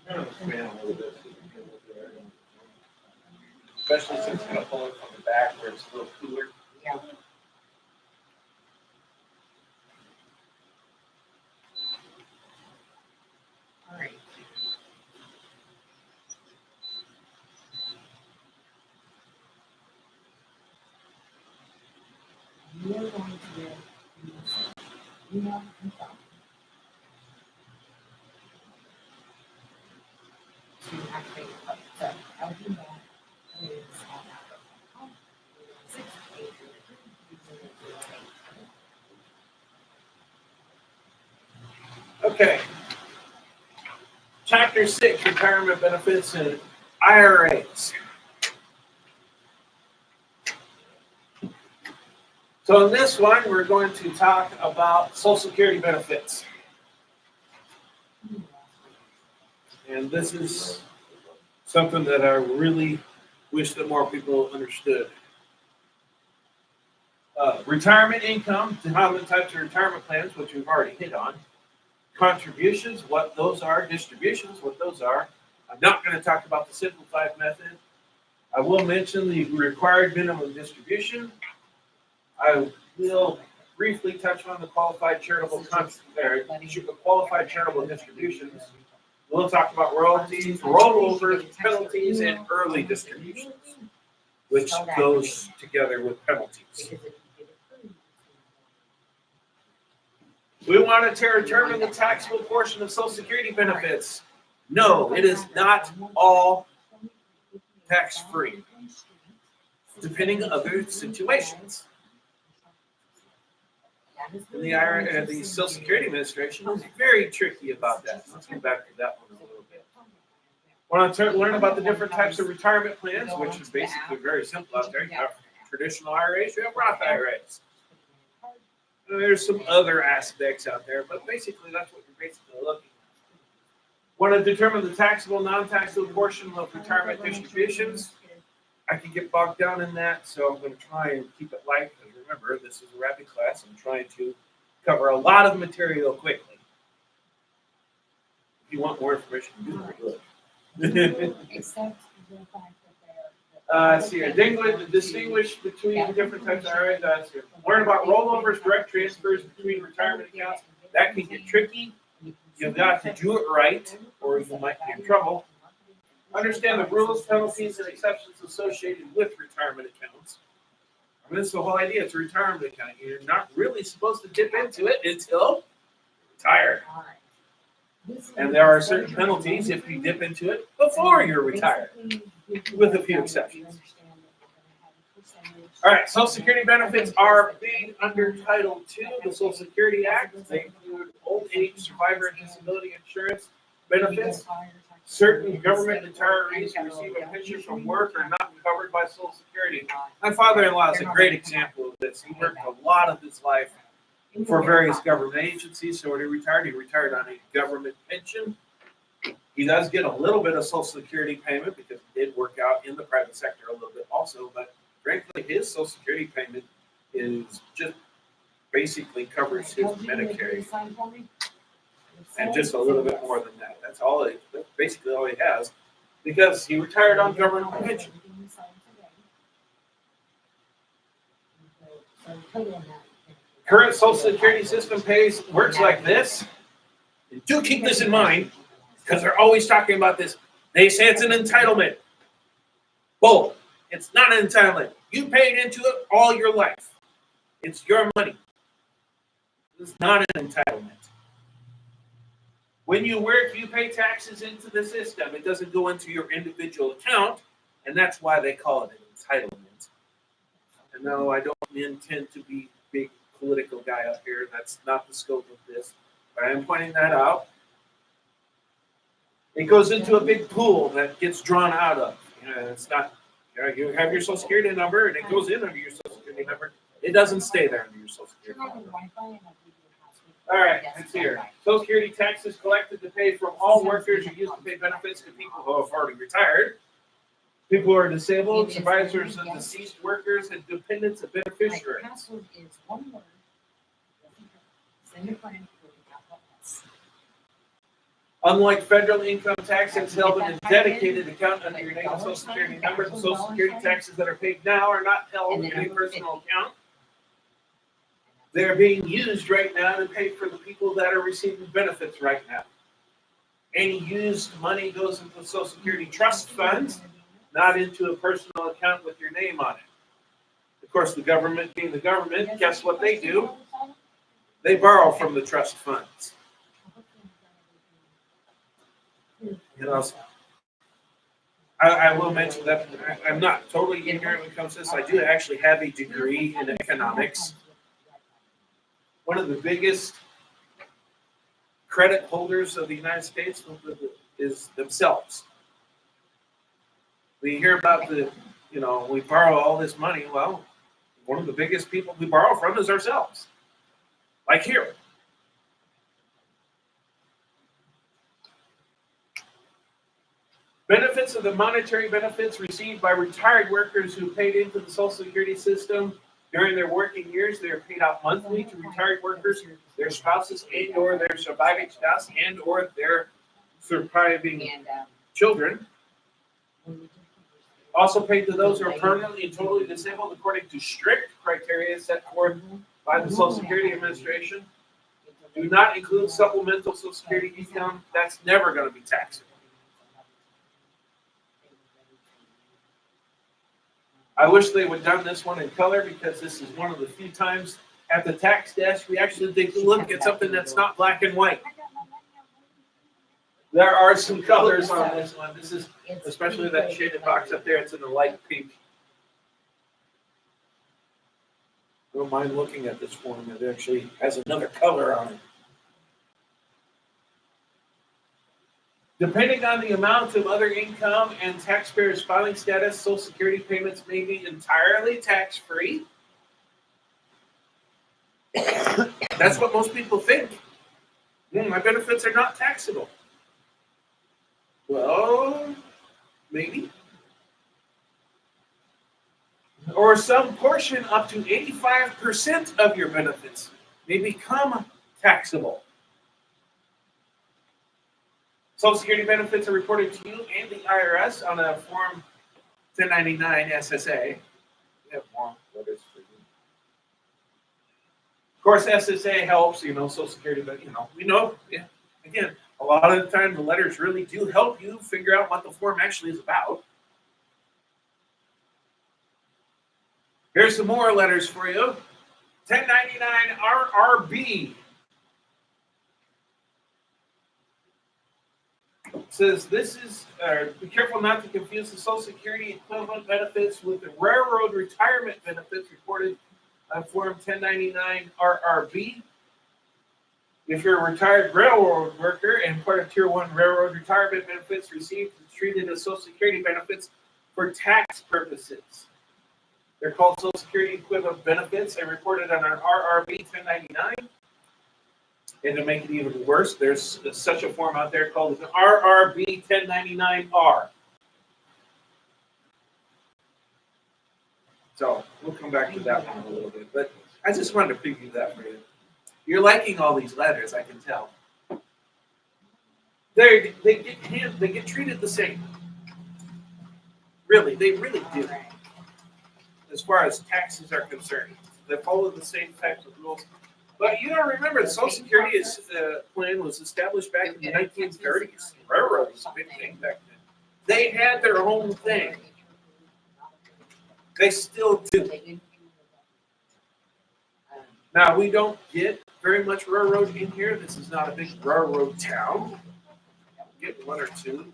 kind of a fan a little bit. Especially since it's gonna pull it from the back where it's a little cooler. Yeah. All right. You're going to get You know, I'm sorry. To actually, so I'll do that. Is on that. 6, 8, 8. Okay. Chapter 6, retirement benefits and IRAs. So in this one, we're going to talk about Social Security benefits. And this is something that I really wish that more people understood. Retirement income, common types of retirement plans, which we've already hit on. Contributions, what those are. Distributions, what those are. I'm not going to talk about the simplified method. I will mention the required minimum distribution. I will briefly touch on the qualified charitable distributions. We'll talk about royalties, rollovers, penalties, and early distributions, which goes together with penalties. We wanted to determine the taxable portion of Social Security benefits. No, it is not all tax-free, depending on other situations. And the Social Security Administration is very tricky about that. Let's get back to that one a little bit. Want to learn about the different types of retirement plans, which is basically very simple out there. You have traditional IRAs, you have Roth IRAs. There's some other aspects out there, but basically that's what you're basically looking at. Want to determine the taxable, non-taxable portion of retirement distributions. I can get bogged down in that, so I'm going to try and keep it light, because remember, this is a rapid class. I'm trying to cover a lot of material quickly. If you want more information, do look. See here, distinguish between different types of IRAs. Learn about rollovers, direct transfers between retirement accounts. That can get tricky. You've got to do it right, or you might be in trouble. Understand the rules, penalties, and exceptions associated with retirement accounts. I mean, that's the whole idea. It's a retirement account. You're not really supposed to dip into it until you retire. And there are certain penalties if you dip into it before you're retired, with a few exceptions. All right, Social Security benefits are paid under Title II of the Social Security Act. They include old age, survivor, and disability insurance benefits. Certain government retirees who receive a pension from work are not covered by Social Security. My father-in-law is a great example of this. He worked a lot of his life for various government agencies, so when he retired on a government pension. He does get a little bit of Social Security payment because he did work out in the private sector a little bit also, but frankly, his Social Security payment is just basically covers his Medicare and just a little bit more than that. That's basically all he has, because he retired on government pension. Current Social Security system works like this. And do keep this in mind, because they're always talking about this. They say it's an entitlement. Bull. It's not an entitlement. You paid into it all your life. It's your money. It's not an entitlement. When you work, you pay taxes into the system. It doesn't go into your individual account, and that's why they call it an entitlement. And no, I don't intend to be a big political guy up here. That's not the scope of this. But I am pointing that out. It goes into a big pool that gets drawn out of. It's not, you have your Social Security number, and it goes in under your Social Security number. It doesn't stay there under your Social Security number. All right, let's see here. Social Security taxes collected to pay from all workers who used to pay benefits to people who have already retired. People who are disabled, survivors of deceased workers, and dependents of beneficiaries. Unlike federal income tax, it's held in a dedicated account under your name and Social Security number. The Social Security taxes that are paid now are not held in a personal account. They're being used right now to pay for the people that are receiving benefits right now. Any used money goes into the Social Security trust funds, not into a personal account with your name on it. Of course, the government being the government, guess what they do? They borrow from the trust funds. You know, I will mention that I'm not totally ignorant when it comes to this. I do actually have a degree in economics. One of the biggest credit holders of the United States is themselves. We hear about we borrow all this money. Well, one of the biggest people we borrow from is ourselves. Like here. Benefits of the monetary benefits received by retired workers who paid into the Social Security system during their working years. They are paid out monthly to retired workers, their spouses and or their surviving spouse and or their surviving children. Also paid to those who are permanently and totally disabled according to strict criteria set forth by the Social Security Administration. Do not include supplemental Social Security income. That's never going to be taxable. I wish they would have done this one in color because this is one of the few times at the tax desk we actually take a look at something that's not black and white. There are some colors on this one. This is especially that shaded box up there. It's in the light pink. I don't mind looking at this form. It actually has another color on it. Depending on the amount of other income and taxpayers' filing status, Social Security payments may be entirely tax-free. That's what most people think. My benefits are not taxable. Well, maybe. Or some portion up to 85% of your benefits may become taxable. Social Security benefits are reported to you and the IRS on a Form 1099 SSA. We have more letters for you. Of course, SSA helps, Social Security, but, we know, again, a lot of the time the letters really do help you figure out what the form actually is about. Here's some more letters for you. 1099 RRB. It says this is, be careful not to confuse the Social Security equivalent benefits with the railroad retirement benefits reported on Form 1099 RRB. If you're a retired railroad worker and part of Tier 1 railroad retirement benefits received and treated as Social Security benefits for tax purposes. They're called Social Security equivalent benefits and reported on an RRB 1099. And to make it even worse, there's such a form out there called an RRB 1099-R. So we'll come back to that one in a little bit. But I just wanted to preview that for you. You're liking all these letters, I can tell. They get treated the same. Really, they really do. As far as taxes are concerned, they follow the same types of rules. But you don't remember, the Social Security plan was established back in the 1930s. Railroad was a big thing back then. They had their own thing. They still do. Now, we don't get very much railroad in here. This is not a big railroad town. We get one or two.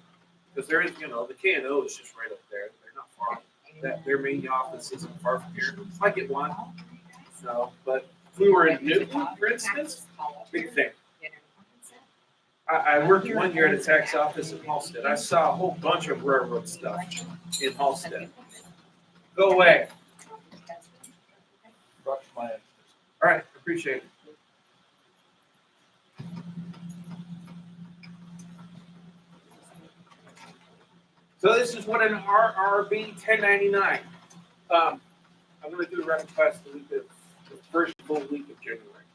Because there is, the K&O is just right up there. They're not far. Their main office isn't far from here. I get one. No, but if we were in Newton, for instance, big thing. I worked 1 year at a tax office in Halstead. I saw a whole bunch of railroad stuff in Halstead. Go away. All right, appreciate it. So this is what an RRB 1099. I'm going to do a rapid class the first full week of January.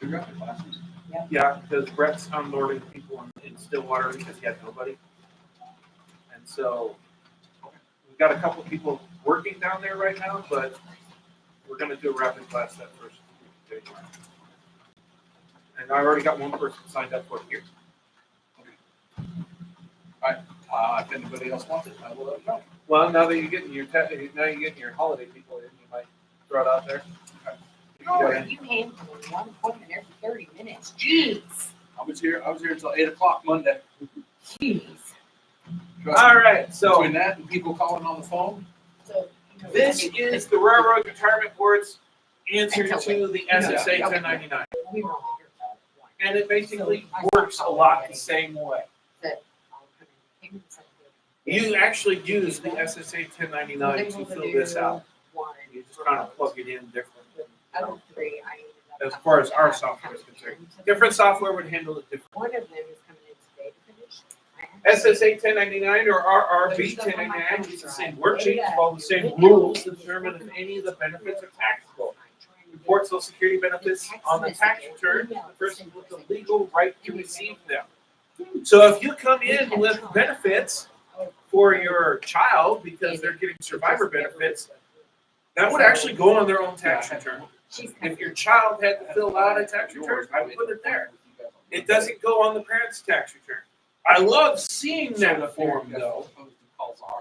You got the classes? Yeah, because Brett's unloading people in Stillwater because he had nobody. And so we've got a couple people working down there right now, but we're going to do a rapid class that first week of January. And I already got one person signed up for it here. All right. If anybody else wants it, I will let them know. Well, now that you're getting your holiday people in, you might throw it out there. Okay. Oh, you handle one appointment every 30 minutes. Jeez. I was here until 8 o'clock Monday. Jeez. Trust All me. right, so Between that and people calling on the phone, So, this is the Railroad Retirement Board's answer to the SSA 1099. We were only here till one. And it basically works a lot the same way. You actually use the SSA 1099 to fill this out. You just kind of plug it in different. As far as our software is concerned. Different software would handle it different. One of them is coming in today to finish. SSA 1099 or RRB 1099 use the same worksheets, follow the same rules to determine if any of the benefits are taxable. Report Social Security benefits on the tax return to the person with the legal right to receive them. So if you come in with benefits for your child because they're getting survivor benefits, that would actually go on their own tax return. If your child had to fill out a tax return, I would put it there. It doesn't go on the parent's tax return. I love seeing that form though,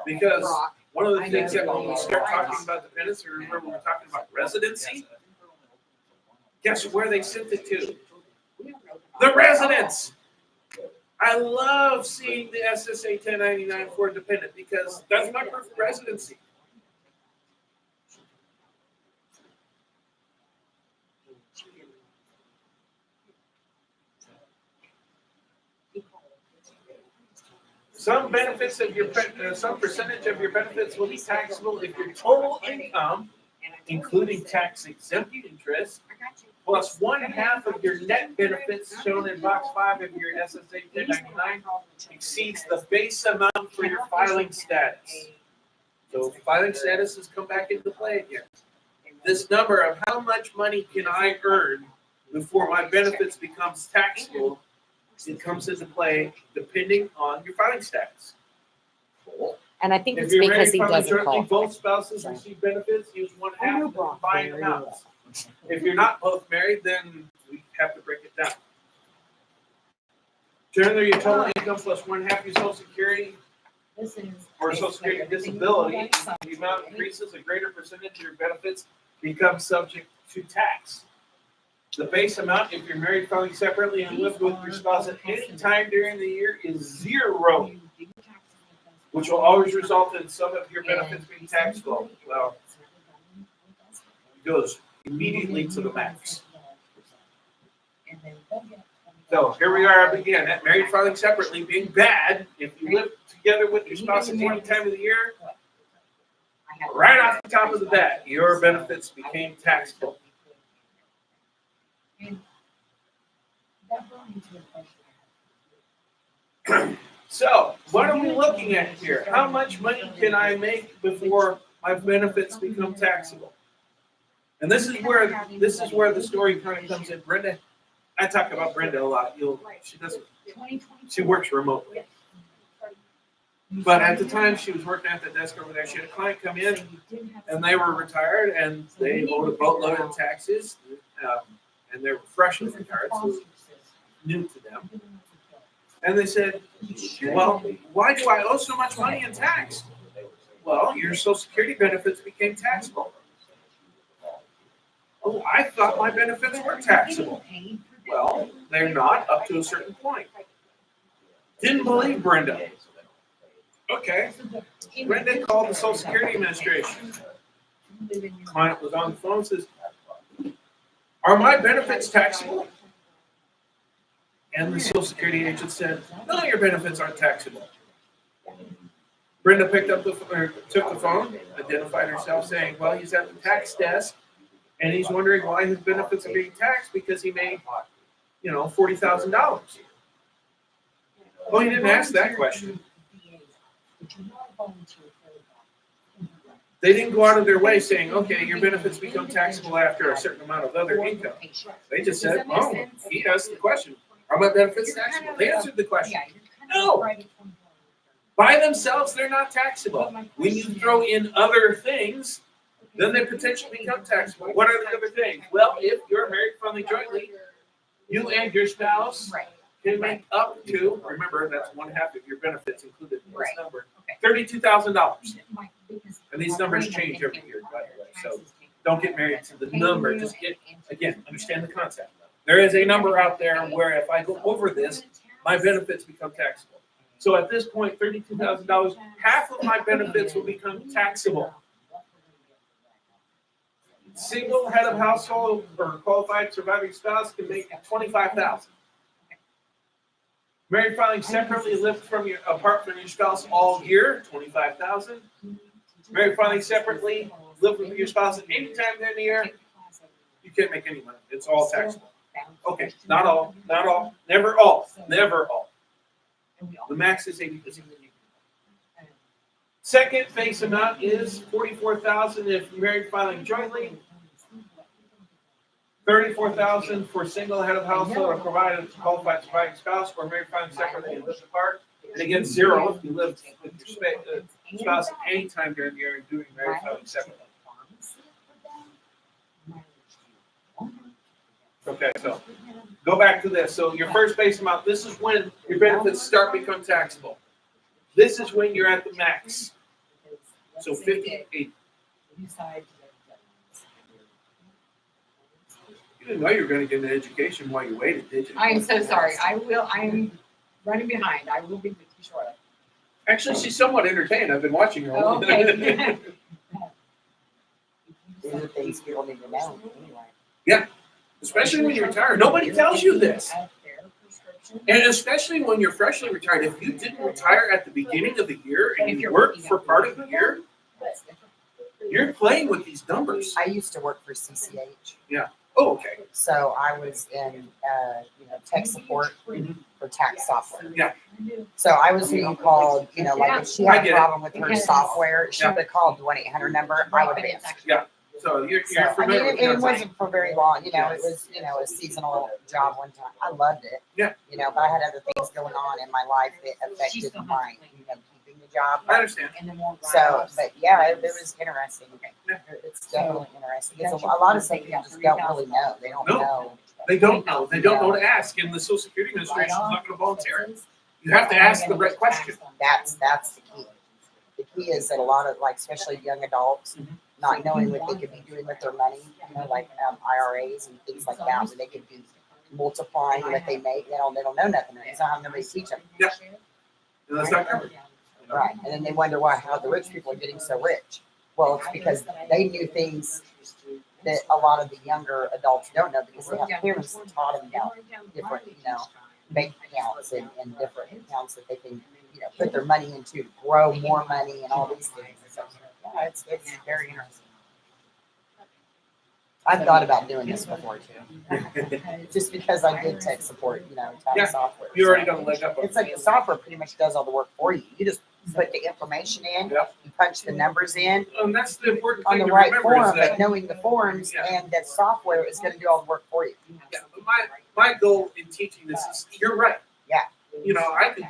because one of the things that when we start talking about dependents, or remember we were talking about residency, guess where they sent it to? The residents. I love seeing the SSA 1099 for a dependent because that's my proof of residency. Some benefits of your some percentage of your benefits will be taxable if your total income, including tax-exempt interest, plus 1/2 of your net benefits shown in box 5 of your SSA 1099 exceeds the base amount for your filing status. So filing status has come back into play again. This number of how much money can I earn before my benefits becomes taxable, it comes into play depending on your filing status. And I think If it's you're because married he filing doesn't jointly, call. both spouses receive benefits, use 1/2 of the combined amounts. If you're not both married, then we have to break it down. Generally, your total income plus 1/2 your Social Security or Social Security disability, the amount increases, a greater percentage of your benefits becomes subject to tax. The base amount, if you're married filing separately and live with your spouse at any time during the year, is 0, which will always result in some of your benefits being taxable. Well, it goes immediately to the max. So here we are again at married filing separately being bad. If you live together with your spouse at any time of the year, right off the top of the bat, your benefits became taxable. So what are we looking at here? How much money can I make before my benefits become taxable? And this is where the story kind of comes in. Brenda, I talk about Brenda a lot. She works remotely. But at the time she was working at the desk over there, she had a client come in and they were retired and they owed a boatload of taxes. And they were freshly retired, so it was new to them. And they said, well, why do I owe so much money in tax? Well, your Social Security benefits became taxable. Oh, I thought my benefits were taxable. Well, they're not up to a certain point. Didn't believe Brenda. Okay. Brenda called the Social Security Administration. The client was on the phone and says, are my benefits taxable? And the Social Security agent said, no, your benefits aren't taxable. Brenda took the phone, identified herself saying, well, he's at the tax desk and he's wondering why his benefits are being taxed because he made, $40,000. Well, he didn't ask that question. They didn't go out of their way saying, okay, your benefits become taxable after a certain amount of other income. They just said, oh, he asked the question, are my benefits taxable? They answered the question. No. By themselves, they're not taxable. When you throw in other things, then they potentially become taxable. What are the other things? Well, if you're married filing jointly, you and your spouse can make up to, remember, that's 1/2 of your benefits included in this number, $32,000. And these numbers change every year, by the way. So Don't get married to the number. Just get, again, understand the concept. There is a number out there where if I go over this, my benefits become taxable. So at this point, $32,000, half of my benefits will become taxable. Single head of household or qualified surviving spouse can make $25,000. Married filing separately, lived apart from your spouse all year, $25,000. Married filing separately, live with your spouse at any time during the year, you can't make any money. It's all taxable. Okay, not all, never all. The max is 80%. Second base amount is $44,000 if married filing jointly, $34,000 for single head of household or provided qualified surviving spouse, or married filing separately and lived apart. And again, zero if you live with your spouse at any time during the year and doing married filing separately. Okay, so go back to this. So your first base amount, this is when your benefits start to become taxable. This is when you're at the max. So 58. You didn't know you were going to get an education while you waited, did you? I am so sorry. I'm running behind. I will be with you shortly. Actually, she's somewhat entertained. I've been watching her. Oh, okay. These are things people need to know anyway. Yeah, especially when you retire. Nobody tells you this. And especially when you're freshly retired. If you didn't retire at the beginning of the year and you worked for part of the year, you're playing with these numbers. I used to work for CCH, Oh, okay. so I was in, tech support for tax software. Yeah. So I was who you called, like if she I had get a it. problem with her software, she would have called the 1-800 number. I would have answered. So you're So, I mean, familiar with it those. wasn't for very long, it was, a seasonal job one time. I loved it. Yeah. But I had other things going on in my life that affected my, keeping the job. I understand. So, but yeah, it was interesting. Yeah. It's definitely interesting. It's a lot of stuff people just don't really know. They don't No. know. They don't know. They don't know to ask, and the Social Security Administration is not going to volunteer it. You have to ask the right question. That's the key. The key is that a lot of, like, especially young adults, not knowing what they could be doing with their money, like IRAs and things like that, where they could be multiplying what they make. They don't know nothing. They don't have nobody to teach them. Yeah. And that's not covered. Right. And then they wonder how the rich people are getting so rich. Well, it's because they knew things that a lot of the younger adults don't know, because they have parents that taught them about different, bank accounts and different accounts that they can, put their money into, grow more money and all these things. So, yeah, it's very interesting. I've thought about doing this before too, just because I did tech support, tax Yeah, software. You already got a leg up. It's like the software pretty much does all the work for you. You just put the information in, Yep. you punch the numbers in And that's the important on thing the to right remember is form, that but knowing the forms Yeah. and that software is going to do all the work for you. yeah, my goal in teaching this is, you're right. Yeah. I could.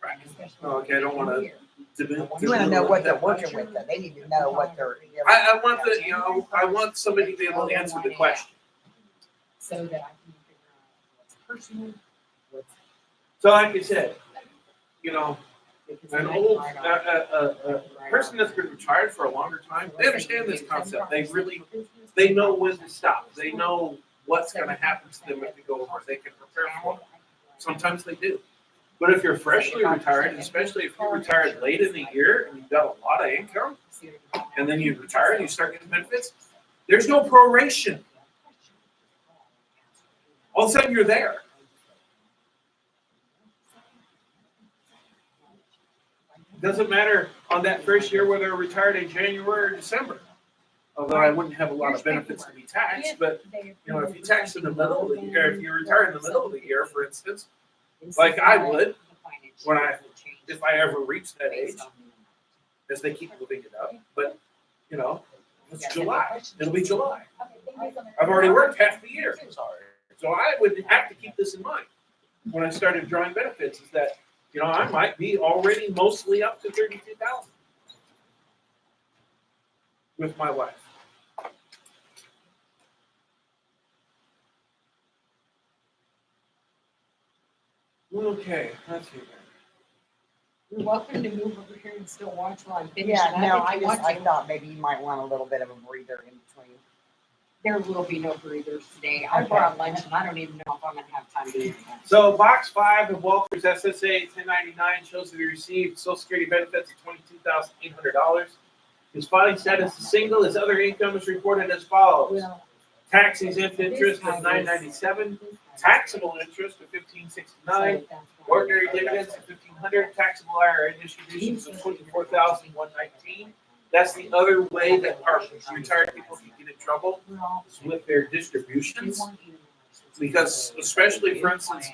Right. Okay, I don't want to. You want to know what they're working with, though. They need to know what they're. I want I want somebody to be able to answer the question. So that I can figure out what's personal, what's. So like I said, an old person that's been retired for a longer time, they understand this concept. They know when to stop. They know what's going to happen to them if they go over. They can prepare for it. Sometimes they do. But if you're freshly retired, and especially if you retired late in the year and you've got a lot of income, and then you retire and you start getting benefits, there's no proration. All of a sudden you're there. Doesn't matter on that first year whether they're retired in January or December. Although I wouldn't have a lot of benefits to be taxed, but if you tax in the middle of the year, if you retire in the middle of the year, for instance, like I would, if I ever reach that age, as they keep moving it up. But it's July. It'll be July. I've already worked half the year. So I would have to keep this in mind when I started drawing benefits. Is that I might be already mostly up to $32,000 with my wife. Okay, let's see here. You're welcome to move over here and still watch while I'm finishing. Yeah, no, I think I thought maybe you might want a little bit of a breather in between. there will be no breathers today. I brought lunch and I don't even know if I'm gonna have time to eat that. So box 5 of Walter's SSA 1099 shows that he received Social Security benefits of $22,800. His filing status is single. His other income is reported as follows: Well, tax exempt interest of $997, taxable interest of $1,569, ordinary dividends of $1,500, taxable IRA distributions of $24,119. That's the other way that our retired people can get in trouble, is with their distributions. Because especially, for instance,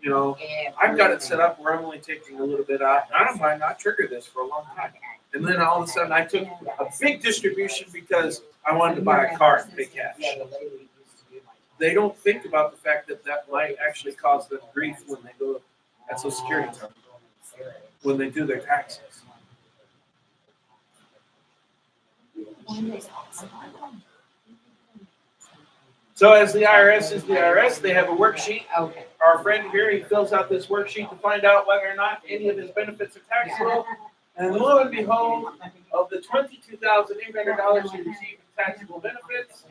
you know, I've got it set up where I'm only taking a little bit out. I don't mind not trigger this for a long time. And then all of a sudden I took a big distribution because I wanted to buy a car and pay cash. They don't think about the fact that that might actually cause them grief when they go at Social Security time, when they do their taxes. So as the IRS is the IRS, they have a worksheet. Okay. Our friend here, he fills out this worksheet to find out whether or not any of his benefits are taxable. And lo and behold, of the $22,800 he received in taxable benefits,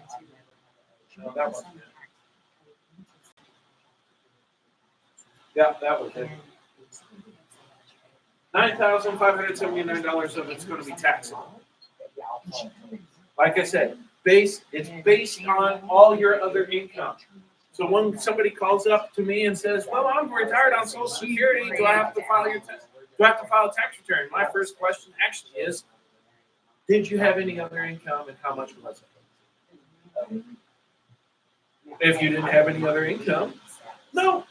no, that wasn't it. Yeah, that was it. $9,579 of it's going to be taxable. Like I said, it's based on all your other income. So when somebody calls up to me and says, "Well, I'm retired on Social Security. Do I have to file a tax return?" My first question actually is, did you have any other income and how much was it? If you didn't have any other income, no.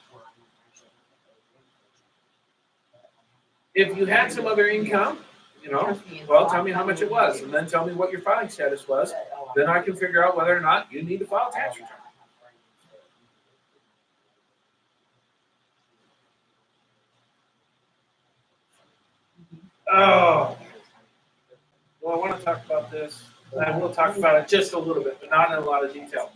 If you had some other income, you know, well, tell me how much it was, and then tell me what your filing status was. Then I can figure out whether or not you need to file a tax return. Oh, well, I want to talk about this. I will talk about it just a little bit, but not in a lot of detail.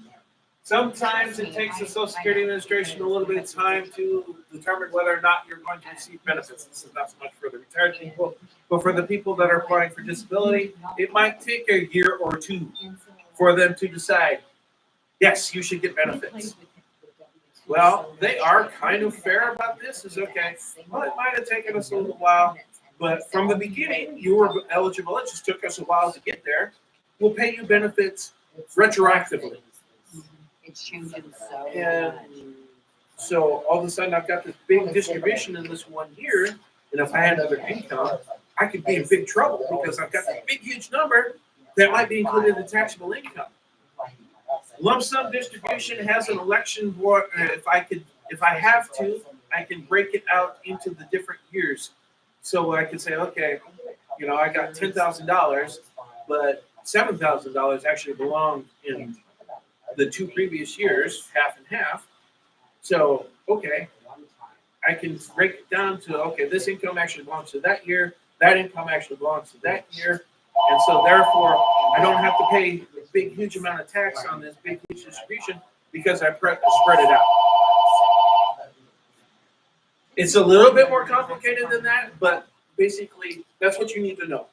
Sometimes it takes the Social Security Administration a little bit of time to determine whether or not you're going to receive benefits. This is not so much for the retired people, but for the people that are applying for disability, it might take a year or two for them to decide, yes, you should get benefits. Well, they are kind of fair about this. Is okay. Well, it might have taken us a little while, but from the beginning, you were eligible. It just took us a while to get there. We'll pay you benefits retroactively. It's changing so. And so all of a sudden, I've got this big distribution in this 1 year, and if I had other income, I could be in big trouble because I've got this big, huge number that might be included in taxable income. Lump sum distribution has an election board. If I have to, I can break it out into the different years. So I can say, okay, you know, I got $10,000, but $7,000 actually belonged in the 2 previous years, half and half. So, okay, I can break it down to, okay, this income actually belongs to that year, that income actually belongs to that year. And so therefore, I don't have to pay a big, huge amount of tax on this big, huge distribution because I spread it out. It's a little bit more complicated than that, but basically, that's what you need to know.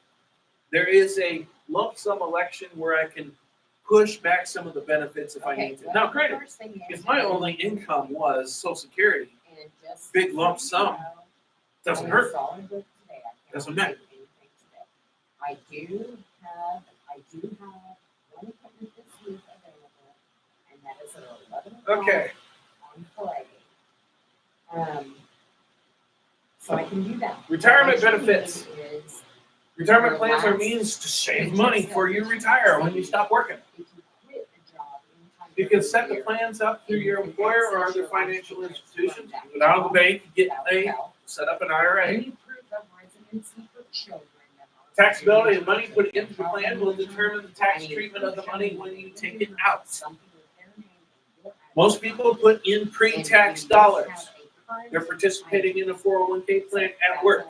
There is a lump sum election where I can push back some of the benefits if I need to. Now, granted, if my only income was Social Security, big lump sum doesn't hurt. Doesn't matter. I do have one appointment this week available, and that is at 11 o'clock Okay. on Friday. So I can do that. Retirement What I can benefits. do is, Retirement plans are means to save money before you retire when you stop working. if you quit a job anytime You can set the plans up through your employer or other financial institutions. Go down to the bank, get paid, set up an IRA. Any proof of residency for children. Taxability of money put into the plan will determine the tax treatment of the money when you take it out. Most people put in pre-tax dollars. They're participating in a 401k plan at work.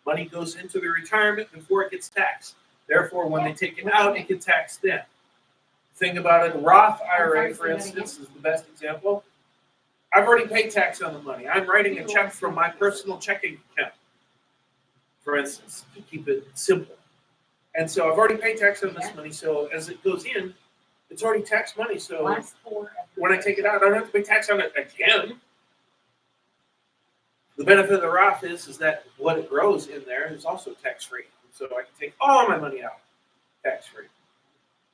Money goes into the retirement before it gets taxed. Therefore, when they take it out, it gets taxed then. Think about it, a Roth IRA, for instance, is the best example. I've already paid tax on the money. I'm writing a check from my personal checking account. for instance, to keep it simple. And so I've already paid tax on this money, so as it goes in, it's already tax money, so Last four of your- when I take it out, I don't have to pay tax on it again. The benefit of the Roth is that what it grows in there is also tax-free. So I can take all my money out tax-free.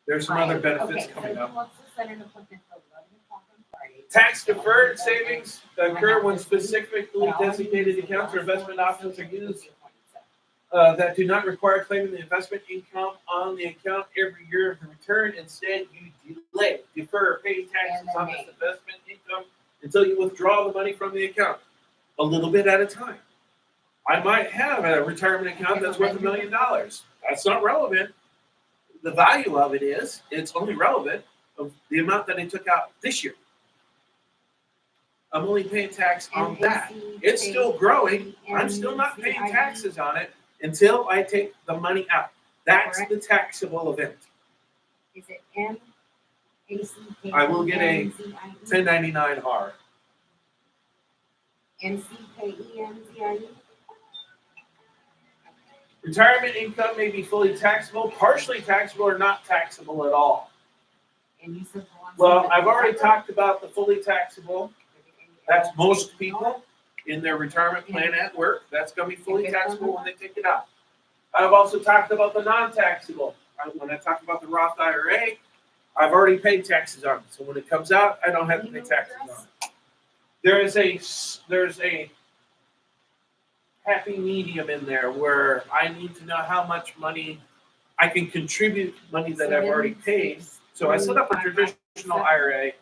There's some other Right. benefits Okay, coming so up. he wants to set an appointment for 11 o'clock on Friday. Tax-deferred savings occur when specifically designated accounts or investment options are used that do not require claiming the investment income on the account every year of the return. Instead, you delay, defer paying taxes on this investment income until you withdraw the money from the account, a little bit at a time. I might have a retirement account that's worth $1 million. That's not relevant. The value of it is, it's only relevant of the amount that I took out this year. I'm only paying tax on that. It's still growing. I'm still not paying taxes on it until I take the money out. That's the taxable event. Is it M-A-C-K? I will get a 1099-R. M-C-K-E-N-Z-I-E? Retirement income may be fully taxable, partially taxable, or not taxable at all. And you said the one- Well, I've already talked about the fully taxable. That's most people in their retirement plan at work. That's going to be fully taxable when they take it out. I've also talked about the non-taxable. When I talk about the Roth IRA, I've already paid taxes on it. So when it comes out, I don't have to pay taxes on it. There's a happy medium in there where I need to know how much money I can contribute, money that I've already paid. So I set up a traditional IRA,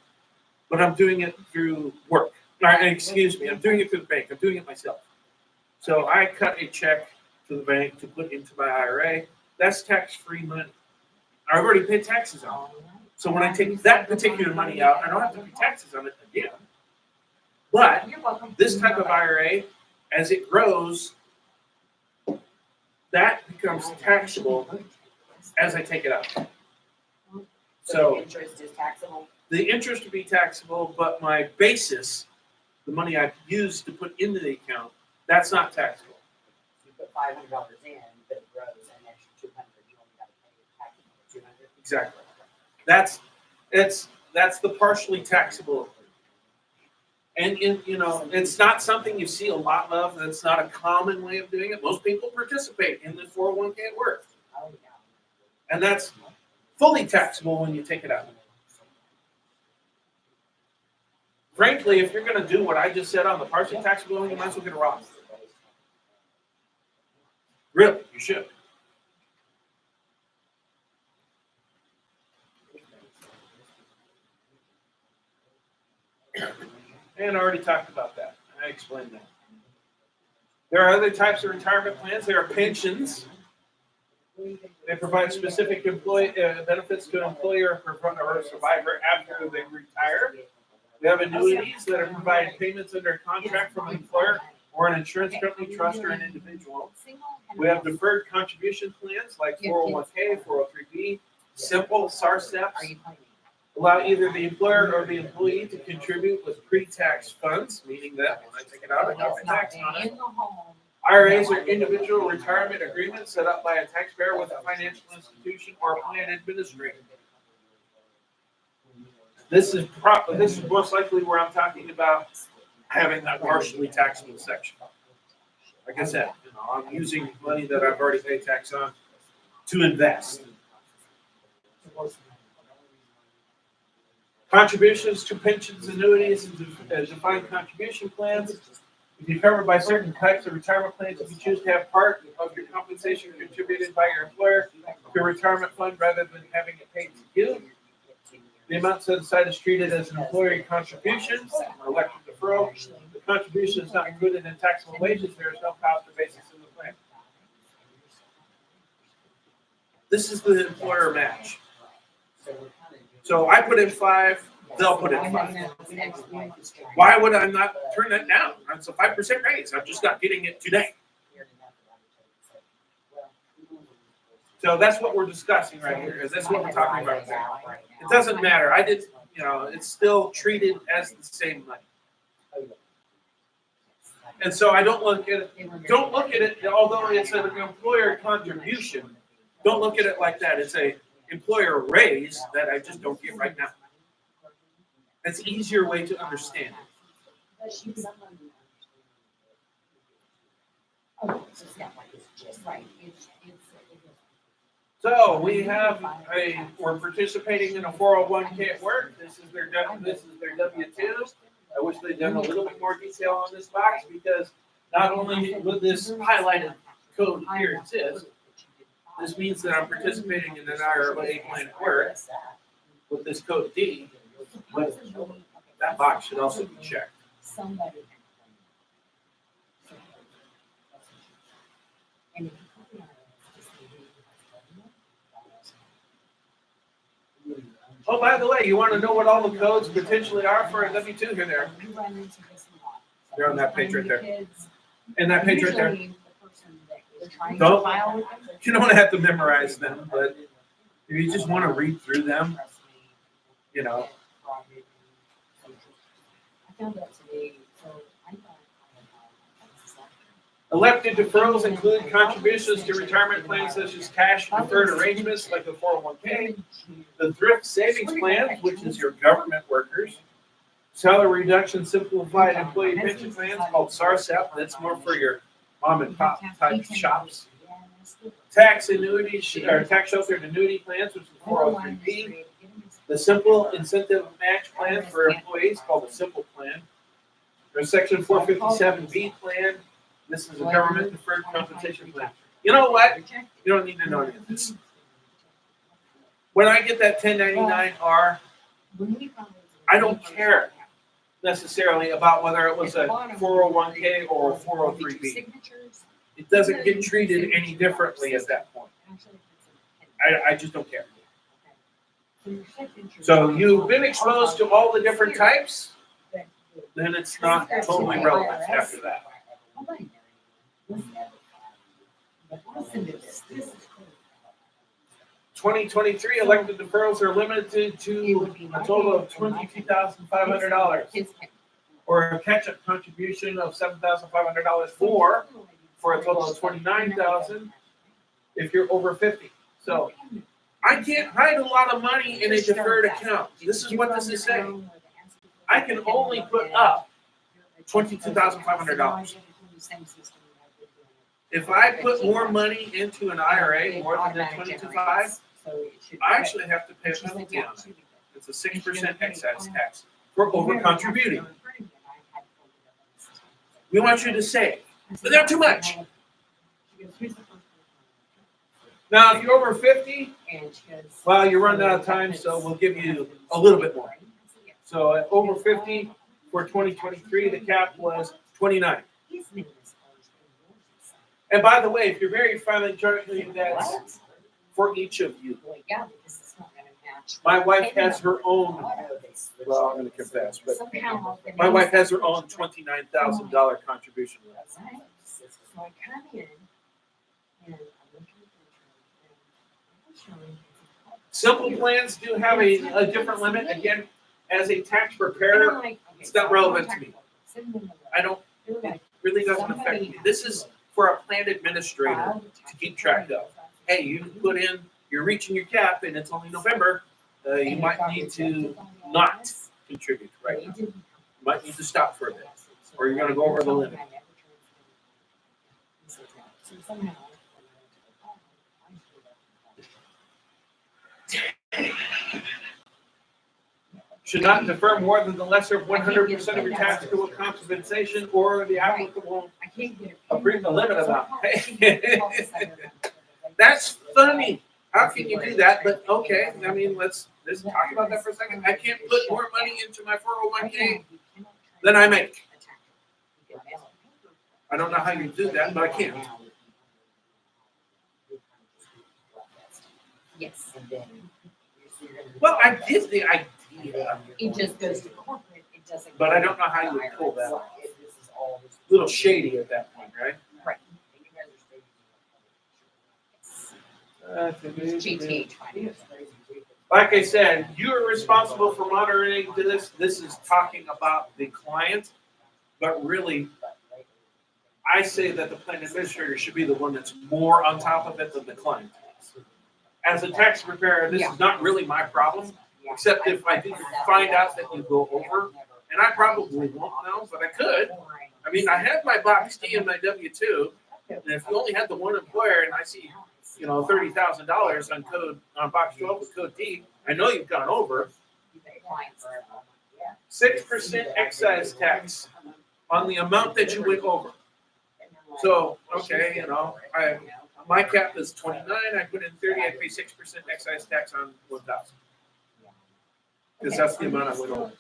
but I'm doing it through work. Excuse me, I'm doing it through the bank. I'm doing it myself. So I cut a check to the bank to put into my IRA. That's tax-free money. I've already paid taxes on it. So when I take that particular money out, I don't have to pay taxes on it again. But You're welcome. this type of IRA, as it grows, that becomes taxable as I take it out. So the interest is taxable. the interest would be taxable, but my basis, the money I've used to put into the account, that's not taxable. You put $500 in, but it grows an extra 200. You only got to pay tax on 200. Exactly. That's the partially taxable. And it's not something you see a lot of. That's not a common way of doing it. Most people participate in the 401k at work. Oh, yeah. And that's fully taxable when you take it out. Frankly, if you're going to do what I just said on the partially taxable, you might as well get a Roth. Really, you should. And I already talked about that. I explained that. There are other types of retirement plans. There are pensions. They provide specific employee benefits to an employer or a survivor after they retire. We have annuities that are providing payments under a contract from an employer or an insurance company, trust, or an individual. We have deferred contribution plans like 401k, 403b, simple SAR-SEPs. Are you planning? Allow either the employer or the employee to contribute with pre-tax funds, meaning that when I take it out, I got my tax on it. In the home. IRAs are individual retirement agreements set up by a taxpayer with a financial institution or a plan administrator. This is most likely where I'm talking about having that partially taxable section. Like I said, I'm using money that I've already paid tax on to invest. Contributions to pensions, annuities, and defined contribution plans. If you're covered by certain types of retirement plans, if you choose to have part of your compensation contributed by your employer to a retirement fund rather than having it paid to you, the amount set aside is treated as an employee contribution or elective deferral. The contribution is not included in taxable wages. There is no cost or basis in the plan. This is the employer match. So I put in 5, they'll put in 5. Why would I not turn that down? It's a 5% raise. I'm just not getting it today. So that's what we're discussing right here. Is that's what we're talking about today. It doesn't matter. It's still treated as the same money. And so I don't look at it, don't look at it, although it's an employer contribution, don't look at it like that. It's a employer raise that I just don't get right now. That's an easier way to understand it. Oh, so it's not like it's just right, it's. So we have we're participating in a 401k at work. This is their W-2. I wish they'd done a little bit more detail on this box because not only would this highlighted code here exist, this means that I'm participating in an IRA plan at work with this code D, but that box should also be checked. Somebody. And if you call the IRS, just say, Oh, by the way, you want to know what all the codes potentially are for a W-2? Here they are. you run into this a lot. They're on that page right there. Kids, And that page right there. usually the person that is trying to Don't- file with them, You don't have to memorize them, but if you just want to read through them, you know. I found out today, so I thought. Elected deferrals include contributions to retirement plans such as cash deferred arrangements like the 401k, the thrift savings plan, which is your government workers, salary reduction simplified employee pension plans called SARSEP, that's more for your mom and pop type shops, tax annuity, or tax sheltered annuity plans, which is the 403b, the simple incentive match plan for employees called the simple plan, there's section 457b plan. This is a government deferred compensation plan. You know what? You don't need to know any of this. When I get that 1099-R, I don't care necessarily about whether it was a 401k or a 403b. It doesn't get treated any differently at that point. I just don't care. So you've been exposed to all the different types, then it's not totally relevant after that. 2023 elected deferrals are limited to a total of $22,500 or a catch-up contribution of $7,500 for a total of $29,000 if you're over 50. So I can't hide a lot of money in a deferred account. This is what this is saying. I can only put up $22,500. If I put more money into an IRA, more than the $22,500, I actually have to pay a penalty on it. It's a 6% excise tax for over contributing. We want you to save, but they're too much. Now, if you're over 50, well, you're running out of time, so we'll give you a little bit more. So at over 50 for 2023, the cap was 29. And by the way, if you're very filing jointly, that's for each of you. My wife has her own, well, I'm going to confess, but my wife has her own $29,000 contribution. So I come in and I'm looking at Simple plans do have a different limit. Again, as a tax preparer, it's not relevant to me. I don't, it really doesn't affect me. This is for a plan administrator to keep track of. Hey, you put in, you're reaching your cap and it's only November, you might need to not contribute right now. You might need to stop for a bit, or you're gonna go over the limit. Should not defer more than the lesser of 100% of your taxable compensation or the applicable limit amount. That's funny. How can you do that? But okay, I mean, let's talk about that for a second. I can't put more money into my 401k than I make. I don't know how you do that, but I can. Yes. Well, I get the idea, It just goes to corporate, it doesn't. but I don't know how you would pull that off. A little shady at that point, right? Right. GTH finance. Like I said, you are responsible for monitoring this. This is talking about the client, but really, I say that the plan administrator should be the one that's more on top of it than the client. As a tax preparer, this is not really my problem, except if I do find out that you go over, and I probably won't know, but I could. I mean, I have my box D and my W-2, and if you only had the one employer and I see, $30,000 on box 12 with code D, I know you've gone over. 6% excise tax on the amount that you went over. So, okay, my cap is 29, I put in 30, I pay 6% excise tax on 1,000. Because that's the amount I went over.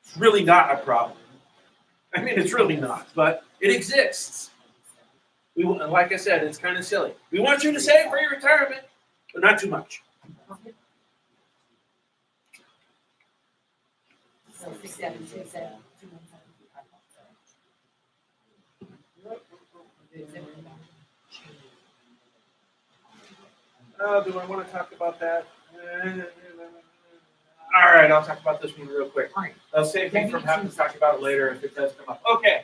It's really not a problem. I mean, it's really not, but it exists. And like I said, it's kind of silly. We want you to save for your retirement, but not too much. So 6727217. Do I want to talk about that? All right, I'll talk about this one real quick. I'll save me from having to talk about it later if it does come up. Okay,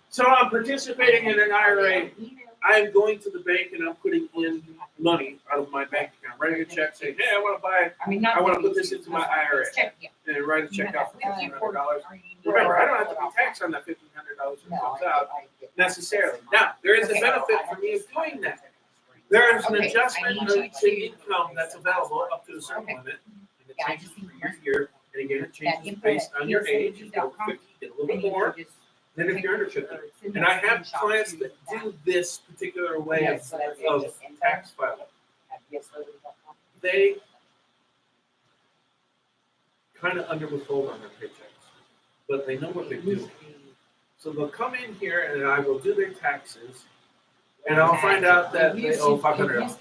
so I'm participating in an IRA. I'm going to the bank and I'm putting in money out of my bank account, writing a check saying, hey, I want to put this into my IRA. And write a check out for $1,500. Remember, I don't have to pay tax on that $1,500 when it comes out necessarily. Now, there is a benefit for me of doing that. There is an adjustment to income that's available up to a certain limit. And it changes from year to year. And again, it changes based on your age. If you're over 50, get a little bit more than if you're under 50. And I have clients that do this particular way of tax filing. They kind of under withhold on their paychecks, but they know what they're doing. So they'll come in here and I will do their taxes, and I'll find out that they owe $500.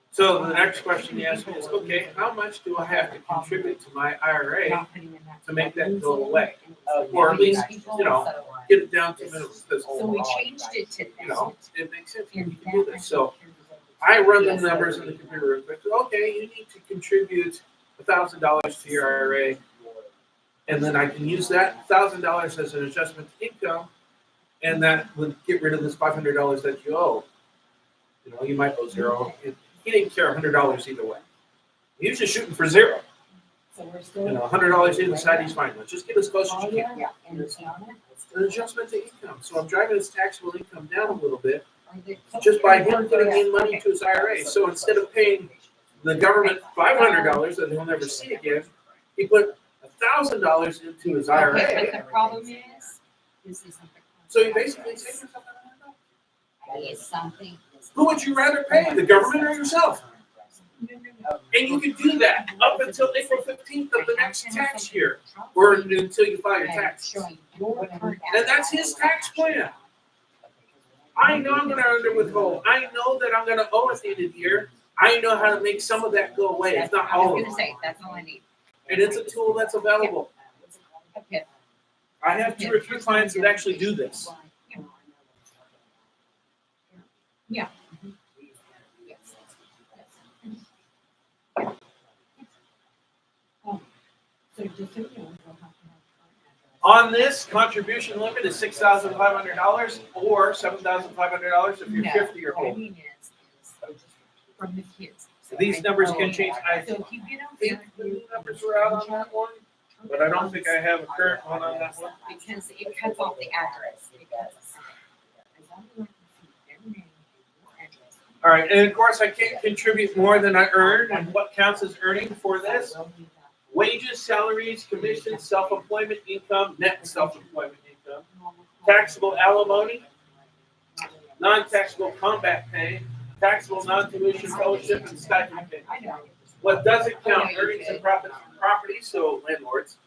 So the next question you ask me is, okay, how much do I have to contribute to my IRA to make that go away? Or at least, get it down to minimum. So we changed it to that. It makes sense. You can do this. So I run the numbers in the computer real quick. Okay, you need to contribute $1,000 to your IRA, and then I can use that $1,000 as an adjustment to income, and that would get rid of this $500 that you owe. You might owe zero. He didn't care $100 either way. He was just shooting for zero. So we're still. $100 either side, he's fine. Let's just get as close as you can. An adjustment to income. So I'm driving his taxable income down a little bit just by him putting in money to his IRA. So instead of paying the government $500 that he'll never see again, he put $1,000 into his IRA. Okay, but the problem is, this is something. So you basically saved yourself $100. It's something. Who would you rather pay, the government or yourself? And you can do that up until April 15th of the next tax year, or until you file your tax. And that's his tax plan. I know I'm going to under withhold. I know that I'm going to owe at the end of the year. I know how to make some of that go away, if not all of it. That's all I need. And it's a tool that's available. Okay. I have 2 or 3 clients that actually do this. Yeah. So just so you know, we'll have to have. On this, contribution limit is $6,500 or $7,500 if you're 50 or What I older. mean is from the kids. These numbers can change. I So if you get out think there. the new numbers were out on that one, but I don't think I have a current one on that one. Because it cuts off the address. All right, and of course, I can't contribute more than I earn, and what counts as earning for this? Wages, salaries, commissions, self-employment income, net self-employment income, taxable alimony, non-taxable combat pay, taxable non-tuition fellowship, and stipend pay. What doesn't count, earnings and profits from property, so landlords,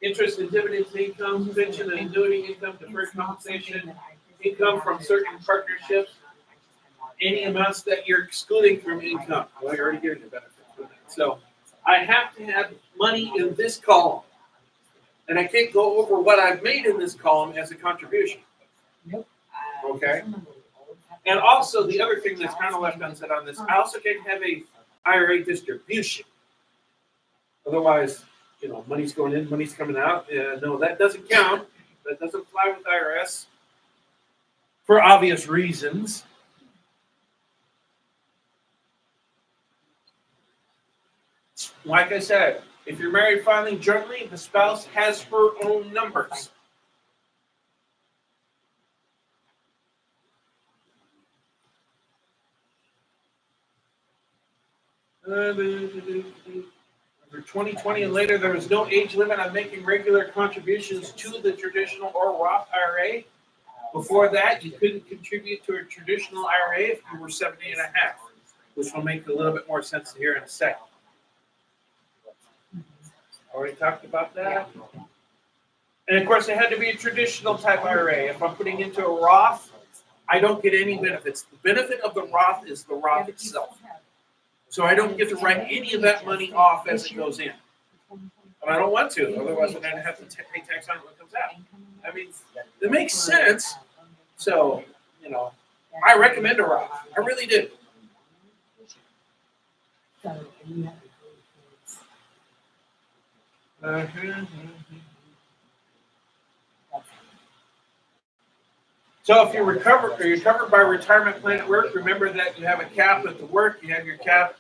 interest and dividends income, pension and annuity income, deferred compensation, income from certain partnerships, any amounts that you're excluding from income. Well, you're already getting the benefit from that. So I have to have money in this column. And I can't go over what I've made in this column as a contribution. Okay? And also, the other thing that's kind of left unsaid on this, I also can't have a IRA distribution. Otherwise, money's going in, money's coming out. No, that doesn't count. That doesn't fly with IRS for obvious reasons. Like I said, if you're married filing jointly, the spouse has her own numbers. For 2020 and later, there was no age limit on making regular contributions to the traditional or Roth IRA. Before that, you couldn't contribute to a traditional IRA if you were 70 and a half, which will make a little bit more sense here in a second. Already talked about that. And of course, it had to be a traditional type IRA. If I'm putting into a Roth, I don't get any benefits. The benefit of the Roth is the Roth itself. So I don't get to write any of that money off as it goes in. And I don't want to, otherwise I'm gonna have to pay tax on it when it comes out. I mean, it makes sense. So, I recommend a Roth. I really do. So if you're covered by retirement plan at work, remember that you have a cap at the work, you have your cap,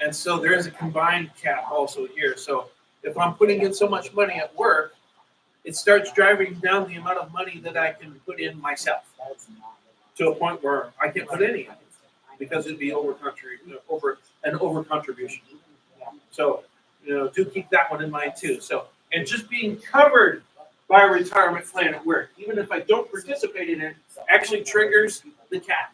and so there is a combined cap also here. So if I'm putting in so much money at work, it starts driving down the amount of money that I can put in myself to a point where I can't put any in because it'd be over contribution. So do keep that one in mind too. So, and just being covered by a retirement plan at work, even if I don't participate in it, actually triggers the cap.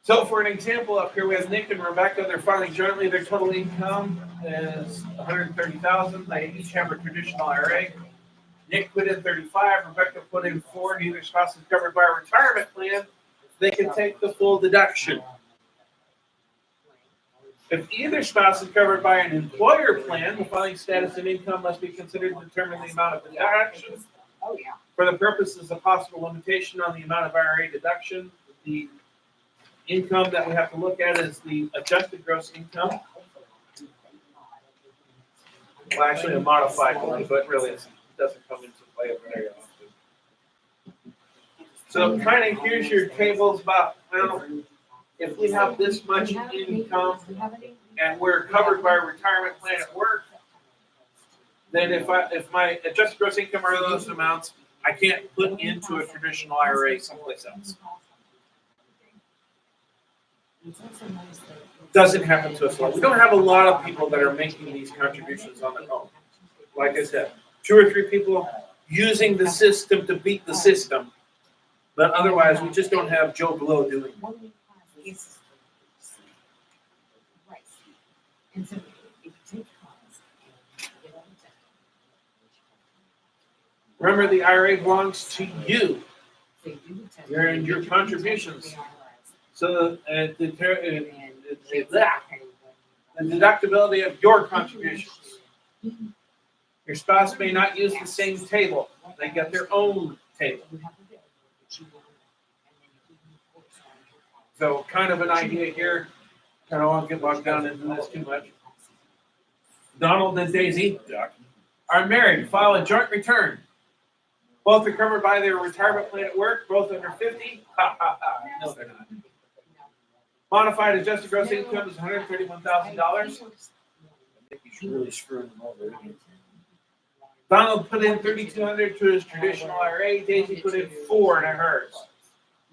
So for an example, up here we have Nick and Rebecca. They're filing jointly. Their total income is $130,000. They each have a traditional IRA. Nick put in 35. Rebecca put in 4. Neither spouse is covered by a retirement plan. They can take the full deduction. If either spouse is covered by an employer plan, the filing status and income must be considered to determine the amount of deduction. For the purposes of possible limitation on the amount of IRA deduction, the income that we have to look at is the adjusted gross income. Well, actually a modified one, but really it doesn't come into play very often. So kind of here's your tables about, if we have this much income and we're covered by a retirement plan at work, then if my adjusted gross income are those amounts, I can't put into a traditional IRA someplace else. Doesn't happen to us a lot. We don't have a lot of people that are making these contributions on their own. Like I said, 2 or 3 people using the system to beat the system. But otherwise, we just don't have Joe Blow doing it. Remember, the IRA belongs to you. You're in your contributions. So the deductibility of your contributions. Your spouse may not use the same table. They get their own table. So kind of an idea here. I don't want to get bogged down into this too much. Donald and Daisy are married. File a joint return. Both are covered by their retirement plan at work. Both under 50. Ha ha ha. No, they're not. Modified adjusted gross income is $131,000. I think he's really screwing them over. Donald put in $3,200 to his traditional IRA. Daisy put in 4 to hers.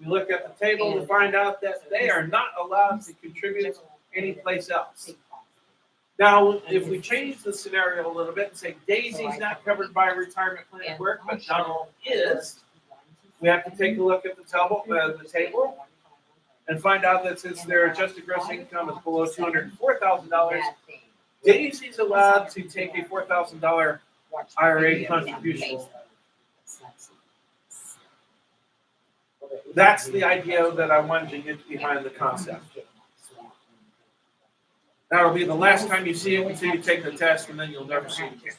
We look at the table to find out that they are not allowed to contribute anyplace else. Now, if we change the scenario a little bit and say Daisy's not covered by a retirement plan at work, but Donald is, we have to take a look at the table and find out that since their adjusted gross income is below $204,000, Daisy's allowed to take a $4,000 IRA contribution. That's the idea that I wanted to get behind the concept. That'll be the last time you see it until you take the test, and then you'll never see it again.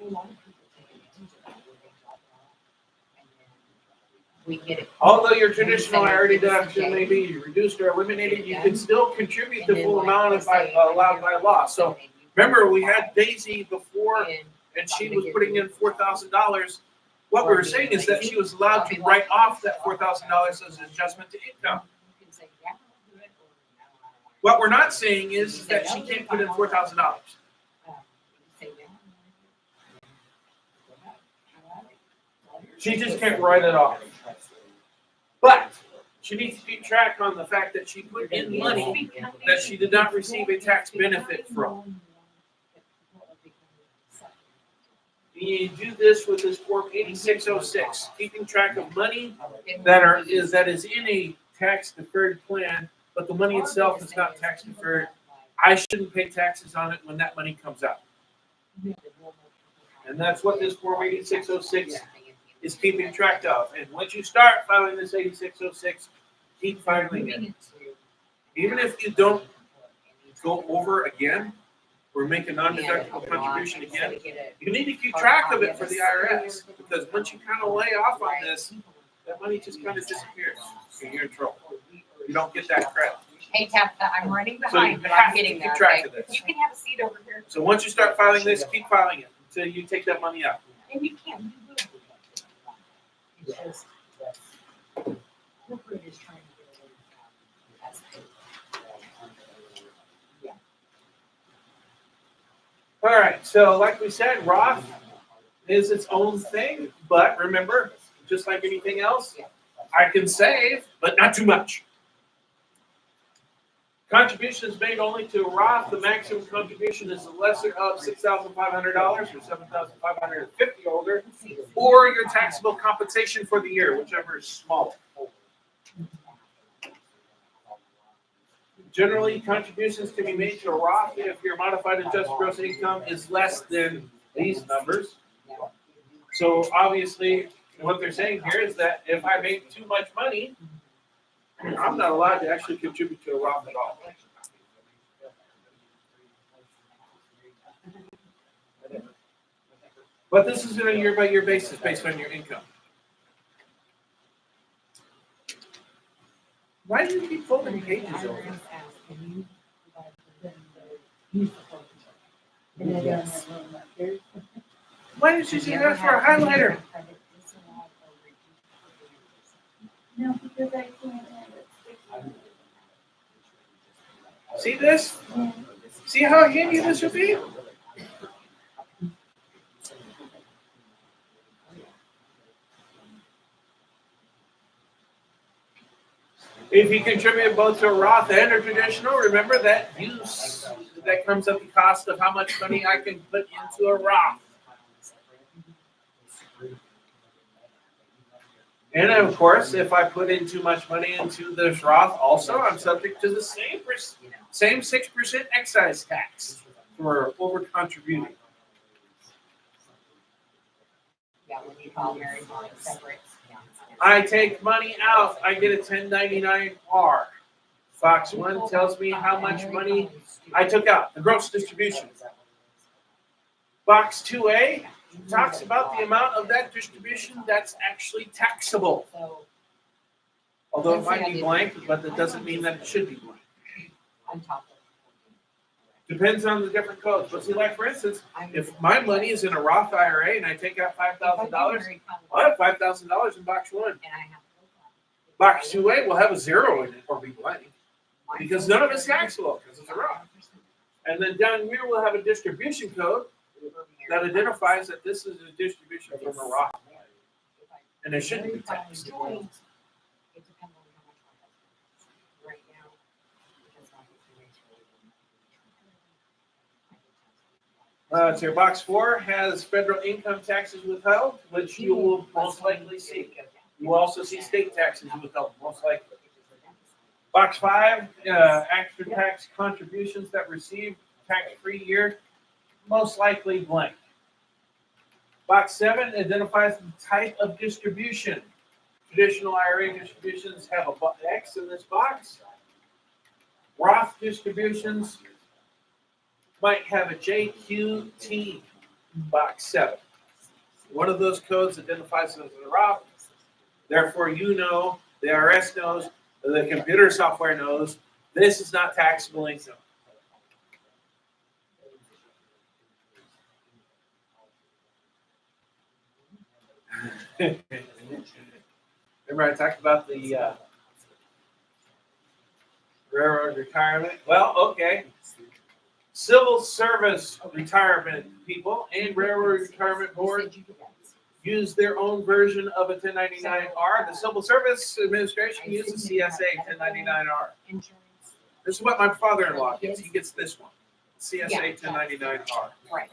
a lot of people take advantage of that where they drop it off. And then we get it. Although your traditional IRA deduction may be reduced or eliminated, you can still contribute the full amount allowed by law. So remember, we had Daisy before, and she was putting in $4,000. What we were saying is that she was allowed to write off that $4,000 as an adjustment to income. You can say, yeah, I'll do it, or no, I don't want to. What we're not saying is that she can't put in $4,000. You can say, yeah, She just can't write it off. But she needs to keep track on the fact that she put in money that she did not receive a tax benefit from. You do this with this form 8606, keeping track of money that is in a tax deferred plan, but the money itself is not tax deferred. I shouldn't pay taxes on it when that money comes out. And that's what this form 8606 is keeping track of. And once you start filing this 8606, keep filing it. Even if you don't go over again or make a non-deductible contribution again, you need to keep track of it for the IRS, because once you kind of lay off on this, that money just kind of disappears. So you're in trouble. You don't get that credit. Hey, Tabitha, I'm running So you behind, but have I'm to getting keep there. track Okay? of this. You can have a seat over here. So once you start filing this, keep filing it until you take that money out. And you can't. You will. It's just, corporate is trying to get away from that. Yeah. All right, so like we said, Roth is its own thing, but remember, just like anything else, I can save, but not too much. Contributions made only to Roth, the maximum contribution is the lesser of $6,500 or $7,550 older, or your taxable compensation for the year, whichever is smaller. Generally, contributions can be made to a Roth if your modified adjusted gross income is less than these numbers. So obviously, what they're saying here is that if I make too much money, I'm not allowed to actually contribute to a Roth at all. But this is on a year-by-year basis based on your income. Why do you keep folding pages over? Why did you say that for a highlighter? No, because I can't have it. See this? See how handy this would be? If you contribute both to a Roth and a traditional, remember that that comes at the cost of how much money I can put into a Roth. And of course, if I put in too much money into this Roth, also I'm subject to the same 6% excise tax for over contributing. Yeah, when you file married on separate. I take money out, I get a 1099-R. Fox 1 tells me how much money I took out, the gross distribution. Box 2A talks about the amount of that distribution that's actually taxable. Although it might be blank, but that doesn't mean that it should be blank. On top of. Depends on the different codes. But see, like for instance, if my money is in a Roth IRA and I take out $5,000, I have $5,000 in box 1. Box 2A will have a 0 in it or be blank because none of it's taxable because it's a Roth. And then down here we'll have a distribution code that identifies that this is a distribution from a Roth. And it shouldn't be taxed. So box 4 has federal income taxes withheld, which you will most likely see. You will also see state taxes withheld, most likely. Box 5, extra tax contributions that receive tax-free year, most likely blank. Box 7 identifies the type of distribution. Traditional IRA distributions have a X in this box. Roth distributions might have a JQT box 7. One of those codes identifies it as a ROP. Therefore, you know, the IRS knows, the computer software knows, this is not taxable income. Remember I talked about the railroad retirement? Well, okay. Civil service retirement people and railroad retirement board use their own version of a 1099-R. The Civil Service Administration uses CSA 1099-R. This is what my father-in-law gets. He gets this one, CSA 1099-R. Right.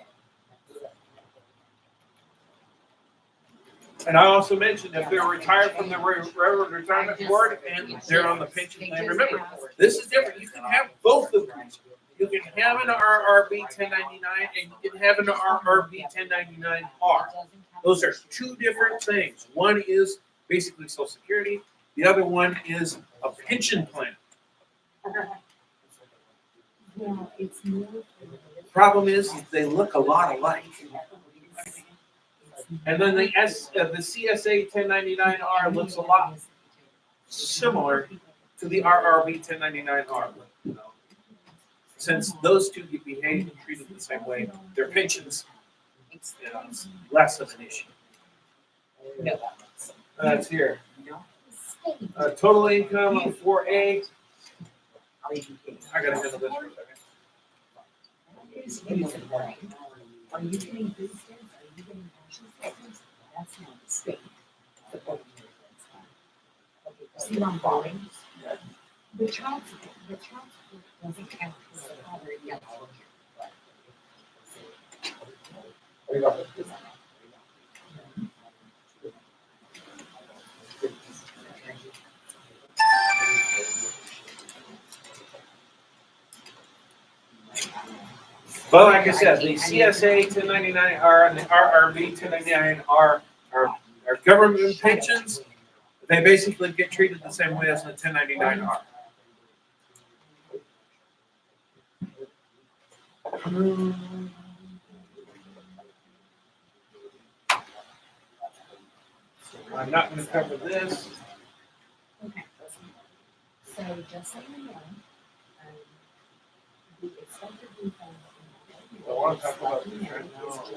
And I also mentioned if they're retired from the Railroad Retirement Board and they're on the pension plan, remember, this is different. You can have both of these. You can have an RRB 1099 and you can have an RRB 1099-R. Those are two different things. One is basically Social Security. The other one is a pension plan. Problem is they look a lot alike. And then the CSA 1099-R looks a lot similar to the RRB 1099-R. Since those two get behaved and treated the same way, their pensions, it's less of an issue. That's here. Total income of 4A. I gotta handle this for a second. Are you getting food stamps? Are you getting pension statements? That's not the state. Okay, see what I'm following? The child support doesn't count as the father yet. But like I said, the CSA 1099-R and the RRB 1099-R are government pensions. They basically get treated the same way as the 1099-R. I'm not going to cover this. Okay. So just so you know, the expected refund. I want to talk about this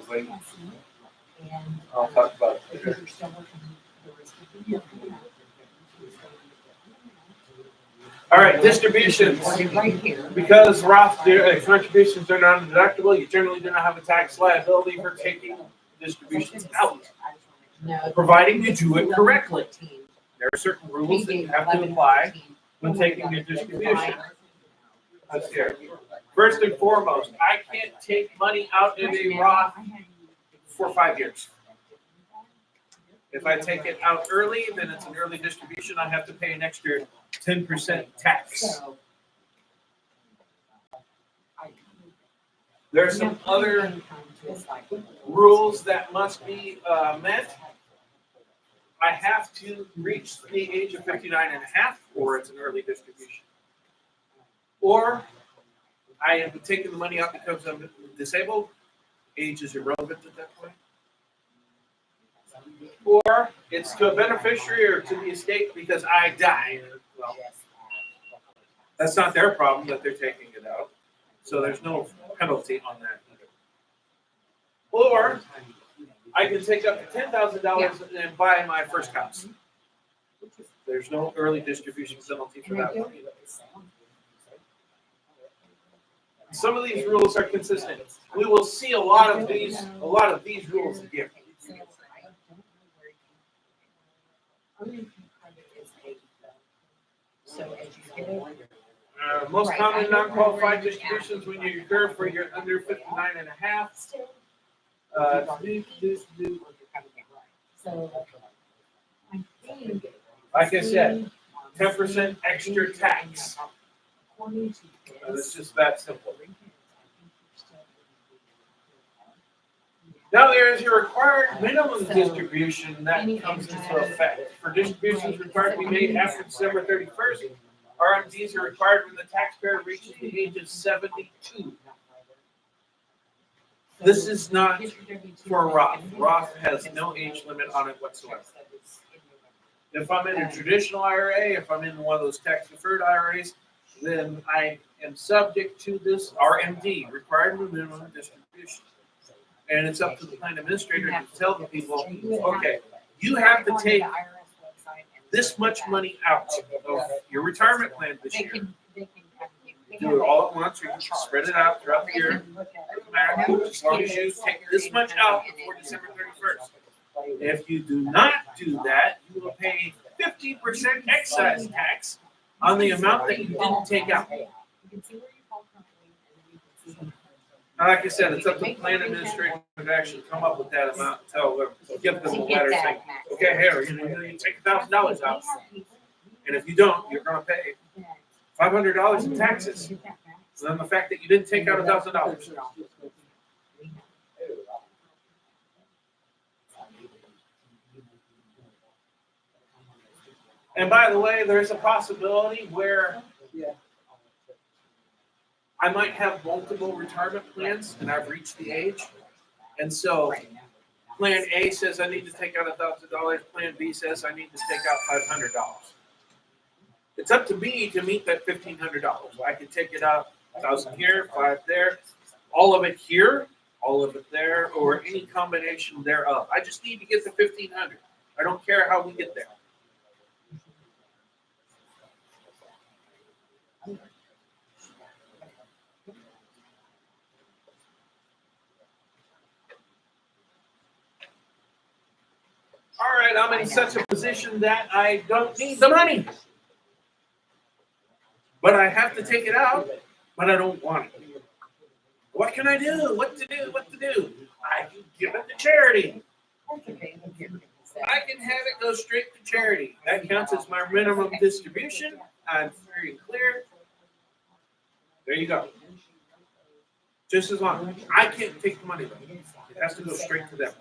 right now. Like, And. I'll talk about it Because later. you're still working the rest of the year. All right, distributions. Right here. Because Roth contributions are non-deductible, you generally do not have a tax liability for taking distributions out, No. providing you do it correctly. There are certain rules that you have to apply when taking your distribution. Let's hear it. First and foremost, I can't take money out in a Roth for 5 years. If I take it out early, then it's an early distribution. I have to pay an extra 10% tax. There are some other rules that must be met. I have to reach the age of 59 and a half, or it's an early distribution. Or I have taken the money out because I'm disabled. Age is irrelevant at that point. Or it's to a beneficiary or to the estate because I died. Well, that's not their problem that they're taking it out. So there's no penalty on that either. Or I can take up to $10,000 and buy my first house. There's no early distribution penalty for that one either. Some of these rules are consistent. We will see a lot of these rules again. Most common non-qualified distributions when you occur for your under 59 and a half. Like I said, 10% extra tax. It's just that simple. Now there is a required minimum distribution that comes into effect. For distributions required to be made after December 31st, RMDs are required when the taxpayer reaches the age of 72. This is not for Roth. Roth has no age limit on it whatsoever. If I'm in a traditional IRA, if I'm in one of those tax deferred IRAs, then I am subject to this RMD, required minimum distribution. And it's up to the plan administrator to tell the people, okay, you have to take this much money out of your retirement plan this year. Do it all at once, or you can spread it out throughout the year. Doesn't matter, as long as you take this much out before December 31st. If you do not do that, you will pay 50% excise tax on the amount that you didn't take out. Now, like I said, it's up to the plan administrator to actually come up with that amount, tell them, give them a letter saying, okay, here, you take $1,000 out. And if you don't, you're gonna pay $500 in taxes. So then the fact that you didn't take out $1,000. And by the way, there's a possibility where I might have multiple retirement plans and I've reached the age. And so plan A says I need to take out $1,000. Plan B says I need to take out $500. It's up to me to meet that $1,500. I can take it out 1,000 here, 5 there, all of it here, all of it there, or any combination thereof. I just need to get the 1,500. I don't care how we get there. All right, I'm in such a position that I don't need the money. But I have to take it out, but I don't want it. What can I do? What to do? What to do? I can give it to charity. I can have it go straight to charity. That counts as my minimum distribution. I'm very clear. There you go. Just as long. I can't take the money though. It has to go straight to them.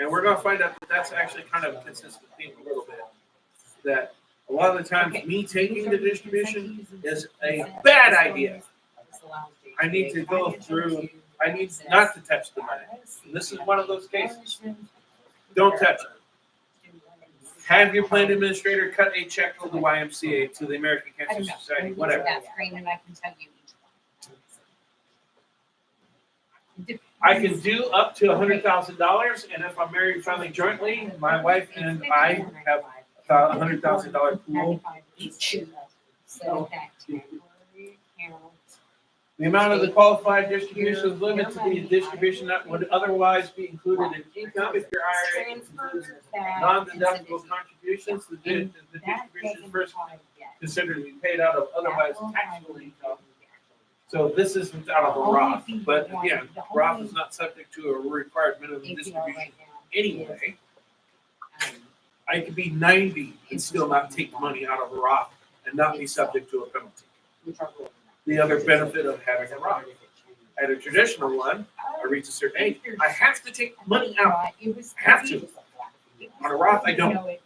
And we're going to find out that that's actually kind of a consistent theme a little bit. That a lot of the times me taking the distribution is a bad idea. I need to go through, I need not to touch the money. And this is one of those cases. Don't touch it. Have your plan administrator cut a check to the YMCA, to the American Cancer Society, whatever. I can do up to $100,000, and if I'm married filing jointly, my wife and I have a $100,000 pool each. The amount of the qualified distribution is limited to the distribution that would otherwise be included in income. If your IRA includes non-deductible contributions, the distribution is first considered to be paid out of otherwise taxable income. So this isn't out of a Roth, but again, Roth is not subject to a required minimum distribution anyway. I could be 90 and still not take money out of a Roth and not be subject to a penalty. The other benefit of having a Roth. At a traditional one, I reach a certain age, I have to take money out. I have to. On a Roth, I don't.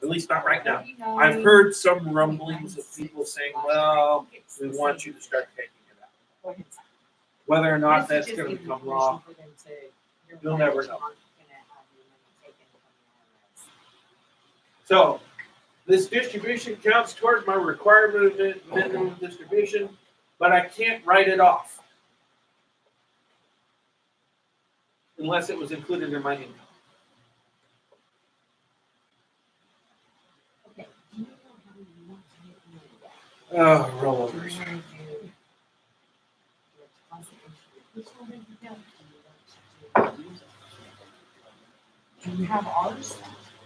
At least not right now. I've heard some rumblings of people saying, well, we want you to start taking it out. Whether or not that's going to become law, you'll never know. So, this distribution counts towards my required minimum distribution, but I can't write it off unless it was included in my income. Oh, rollovers. Do you have ours?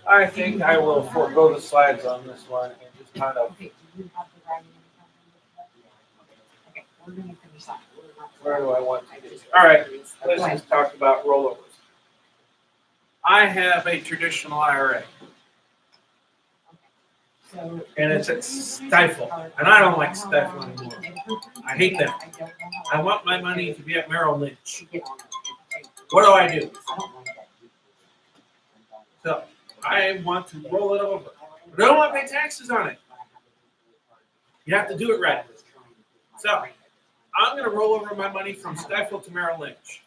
I think I will forego the slides on this one and just kind of, Okay, do you have the writing? Okay, we're gonna finish that. where do I want to get? All right, let's just talk about rollovers. I have a traditional IRA. And it's at Stifel, and I don't like Stifel anymore. I hate them. I want my money to be at Merrill Lynch. What do? So I want to roll it over. But I don't want to pay taxes on it. You have to do it right. So I'm gonna roll over my money from Stifel to Merrill Lynch.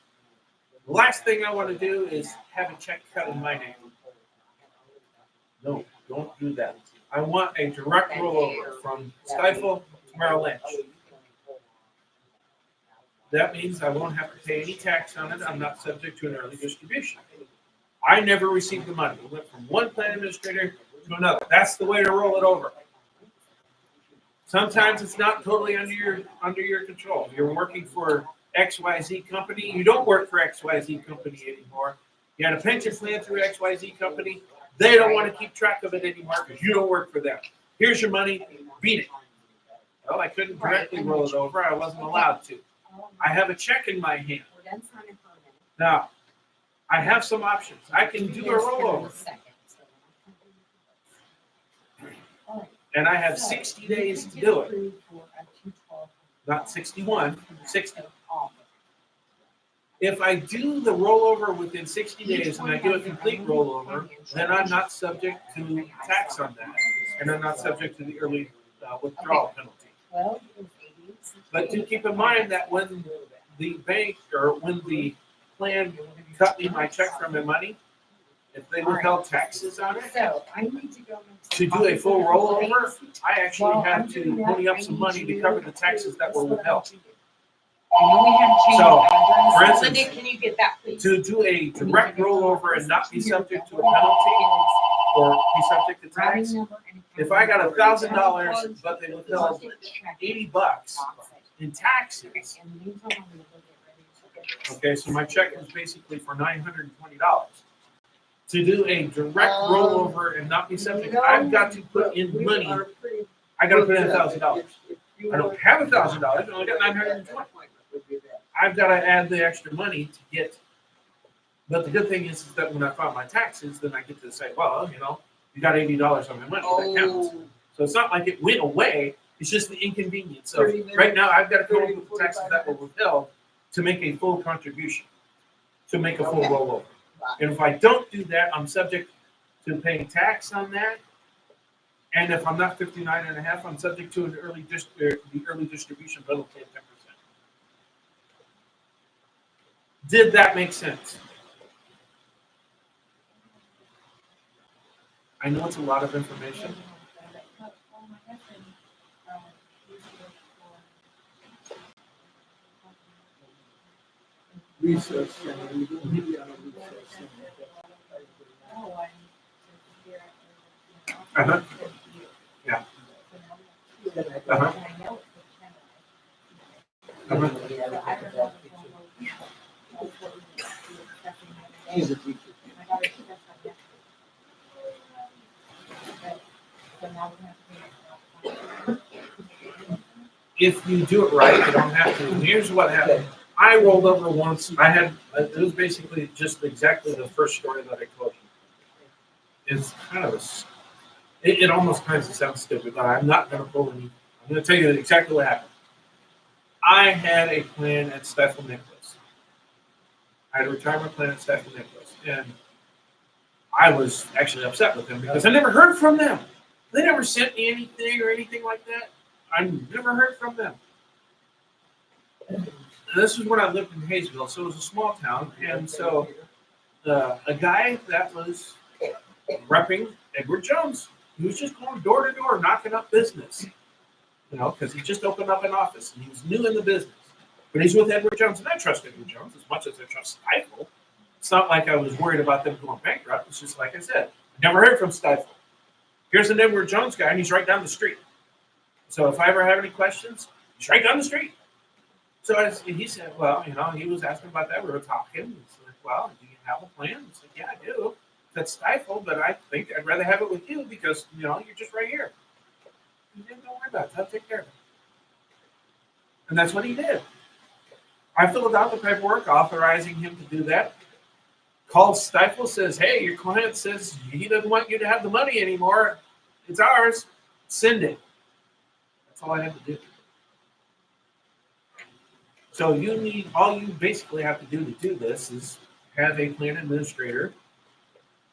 The last thing I wanna do is have a check cut in my name. No, don't do that. I want a direct rollover from Stifel to Merrill Lynch. That means I won't have to pay any tax on it. I'm not subject to an early distribution. I never received the money. It went from one plan administrator to another. That's the way to roll it over. Sometimes it's not totally under your control. You're working for XYZ company. You don't work for XYZ company anymore. You had a pension plan through XYZ company. They don't want to keep track of it anymore because you don't work for them. Here's your money. Beat it. Well, I couldn't directly roll it over. I wasn't allowed to. I have a check in my hand. We're done signing for a minute. Now, I have some options. I can do a rollover, and I have 60 days to do it. Not 61, 60. If I do the rollover within 60 days and I do a complete rollover, then I'm not subject to tax on that, and I'm not subject to the early withdrawal penalty. But do keep in mind that when the bank or when the plan cut me my check from my money, if they withheld taxes on it, So I need to go. to do a full rollover, I actually have to pony up some money to cover the taxes that were withheld. I know we had to change So, address. for instance, Linda, can you get that, please? To do a direct rollover and not be subject to a penalty or be subject to tax, if I got $1,000, but they withheld $80 in taxes, okay, so my check was basically for $920. To do a direct rollover and not be subject, I've got to put in money. I got to put in $1,000. I don't have $1,000. I only got $920. I've got to add the extra money to get. But the good thing is that when I file my taxes, then I get to say, well, you got $80 on my money. That counts. So it's not like it went away. It's just the inconvenience of right now. I've got to come up with the taxes that were withheld to make a full contribution, to make a full rollover. And if I don't do that, I'm subject to paying tax on that. And if I'm not 59 and a half, I'm subject to the early distribution penalty of 10%. Did that make sense? I know it's a lot of information. Recess. Uh-huh. Yeah. Uh-huh. Uh-huh. He's a teacher. If you do it right, you don't have to. Here's what happened. I rolled over once. It was basically just exactly the first story that I told you. It's kind of it almost kind of sounds stupid, but I'm not going to pull any. I'm going to tell you exactly what happened. I had a plan at Stifel Nicholas. I had a retirement plan at Stifel Nicholas, and I was actually upset with them because I never heard from them. They never sent me anything or anything like that. I never heard from them. And this was when I lived in Hayesville, so it was a small town, and so a guy that was repping Edward Jones, he was just going door to door, knocking up business, because he just opened up an office and he was new in the business. But he's with Edward Jones, and I trust Edward Jones as much as I trust Stifel. It's not like I was worried about them going bankrupt. It's just like I said, I never heard from Stifel. Here's an Edward Jones guy, and he's right down the street. So if I ever have any questions, he's right down the street. So he said, well, he was asking about that. We were talking. He's like, well, do you have a plan? I said, yeah, I do. That's Stifel, but I think I'd rather have it with you because, you're just right here. He said, don't worry about it. I'll take care of it. And that's what he did. I filled out the paperwork authorizing him to do that. Calls Stifel, says, hey, your client says he doesn't want you to have the money anymore. It's ours. Send it. That's all I had to do. So all you basically have to do this is have a plan administrator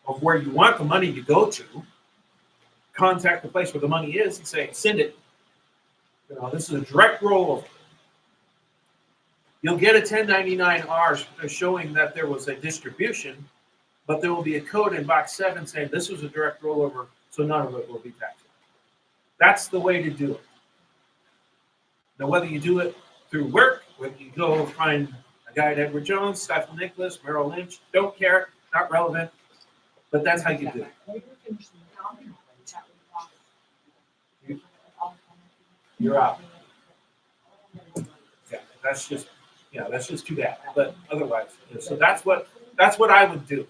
of where you want the money to go to, contact the place where the money is and say, send it. This is a direct rollover. You'll get a 1099-R showing that there was a distribution, but there will be a code in box 7 saying this was a direct rollover, so none of it will be taxable. That's the way to do it. Now, whether you do it through work, whether you go find a guy at Edward Jones, Stifel Nicholas, Merrill Lynch, don't care, not relevant, but that's how you do it. You're out. Yeah, that's just too bad. But otherwise, so that's what I would do.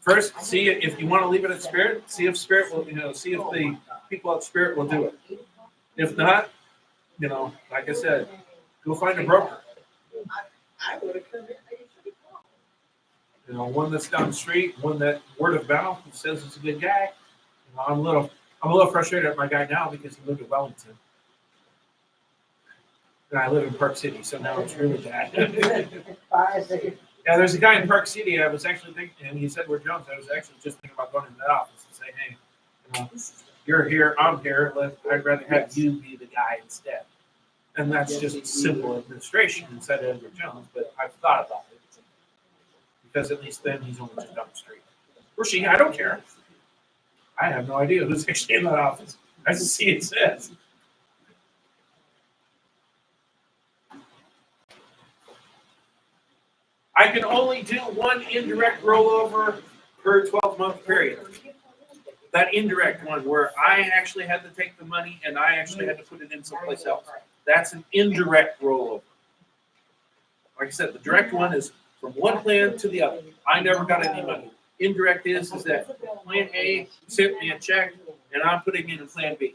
First, see if you want to leave it at Spirit. See if Spirit will, see if the people at Spirit will do it. If not, like I said, go find a broker. I would have come in. One that's down the street, one that word of mouth says he's a good guy. I'm a little frustrated at my guy now because he lived in Wellington. And I live in Park City, so now it's really bad. Yeah, there's a guy in Park City. I was actually thinking, and he said, "We're Jones." I was actually just thinking about going into that office and saying, "Hey, you're here, I'm here. I'd rather have you be the guy instead." And that's just simple administration instead of Edward Jones. But I've thought about it because at least then he's only just down the street. Or she, I don't care. I have no idea who's actually in that office. I just see it says. I can only do one indirect rollover per 12-month period. That indirect one where I actually had to take the money and I actually had to put it in someplace else. That's an indirect rollover. Like I said, the direct one is from one plan to the other. I never got any money. Indirect is that plan A sent me a check and I'm putting in plan B.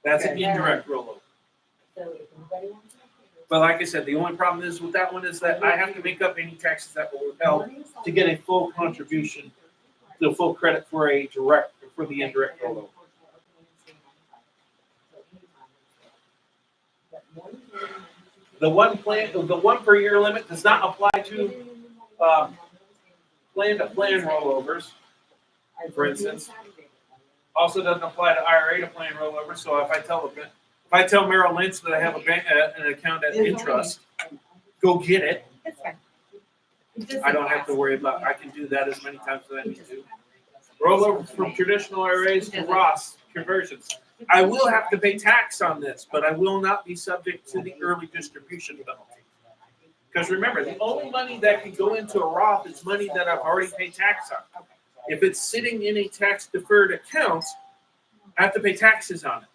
That's an indirect rollover. But like I said, the only problem is with that one is that I have to make up any taxes that were withheld to get a full contribution, the full credit for the indirect rollover. The one per year limit does not apply to plan-to-plan rollovers, for instance. Also doesn't apply to IRA to plan rollover. So if I tell Merrill Lynch that I have an account at Intrust, go get it. I don't have to worry about. I can do that as many times as I need to. Rollovers from traditional IRAs to Roth conversions. I will have to pay tax on this, but I will not be subject to the early distribution penalty. Because remember, the only money that can go into a Roth is money that I've already paid tax on. If it's sitting in a tax-deferred account, I have to pay taxes on it.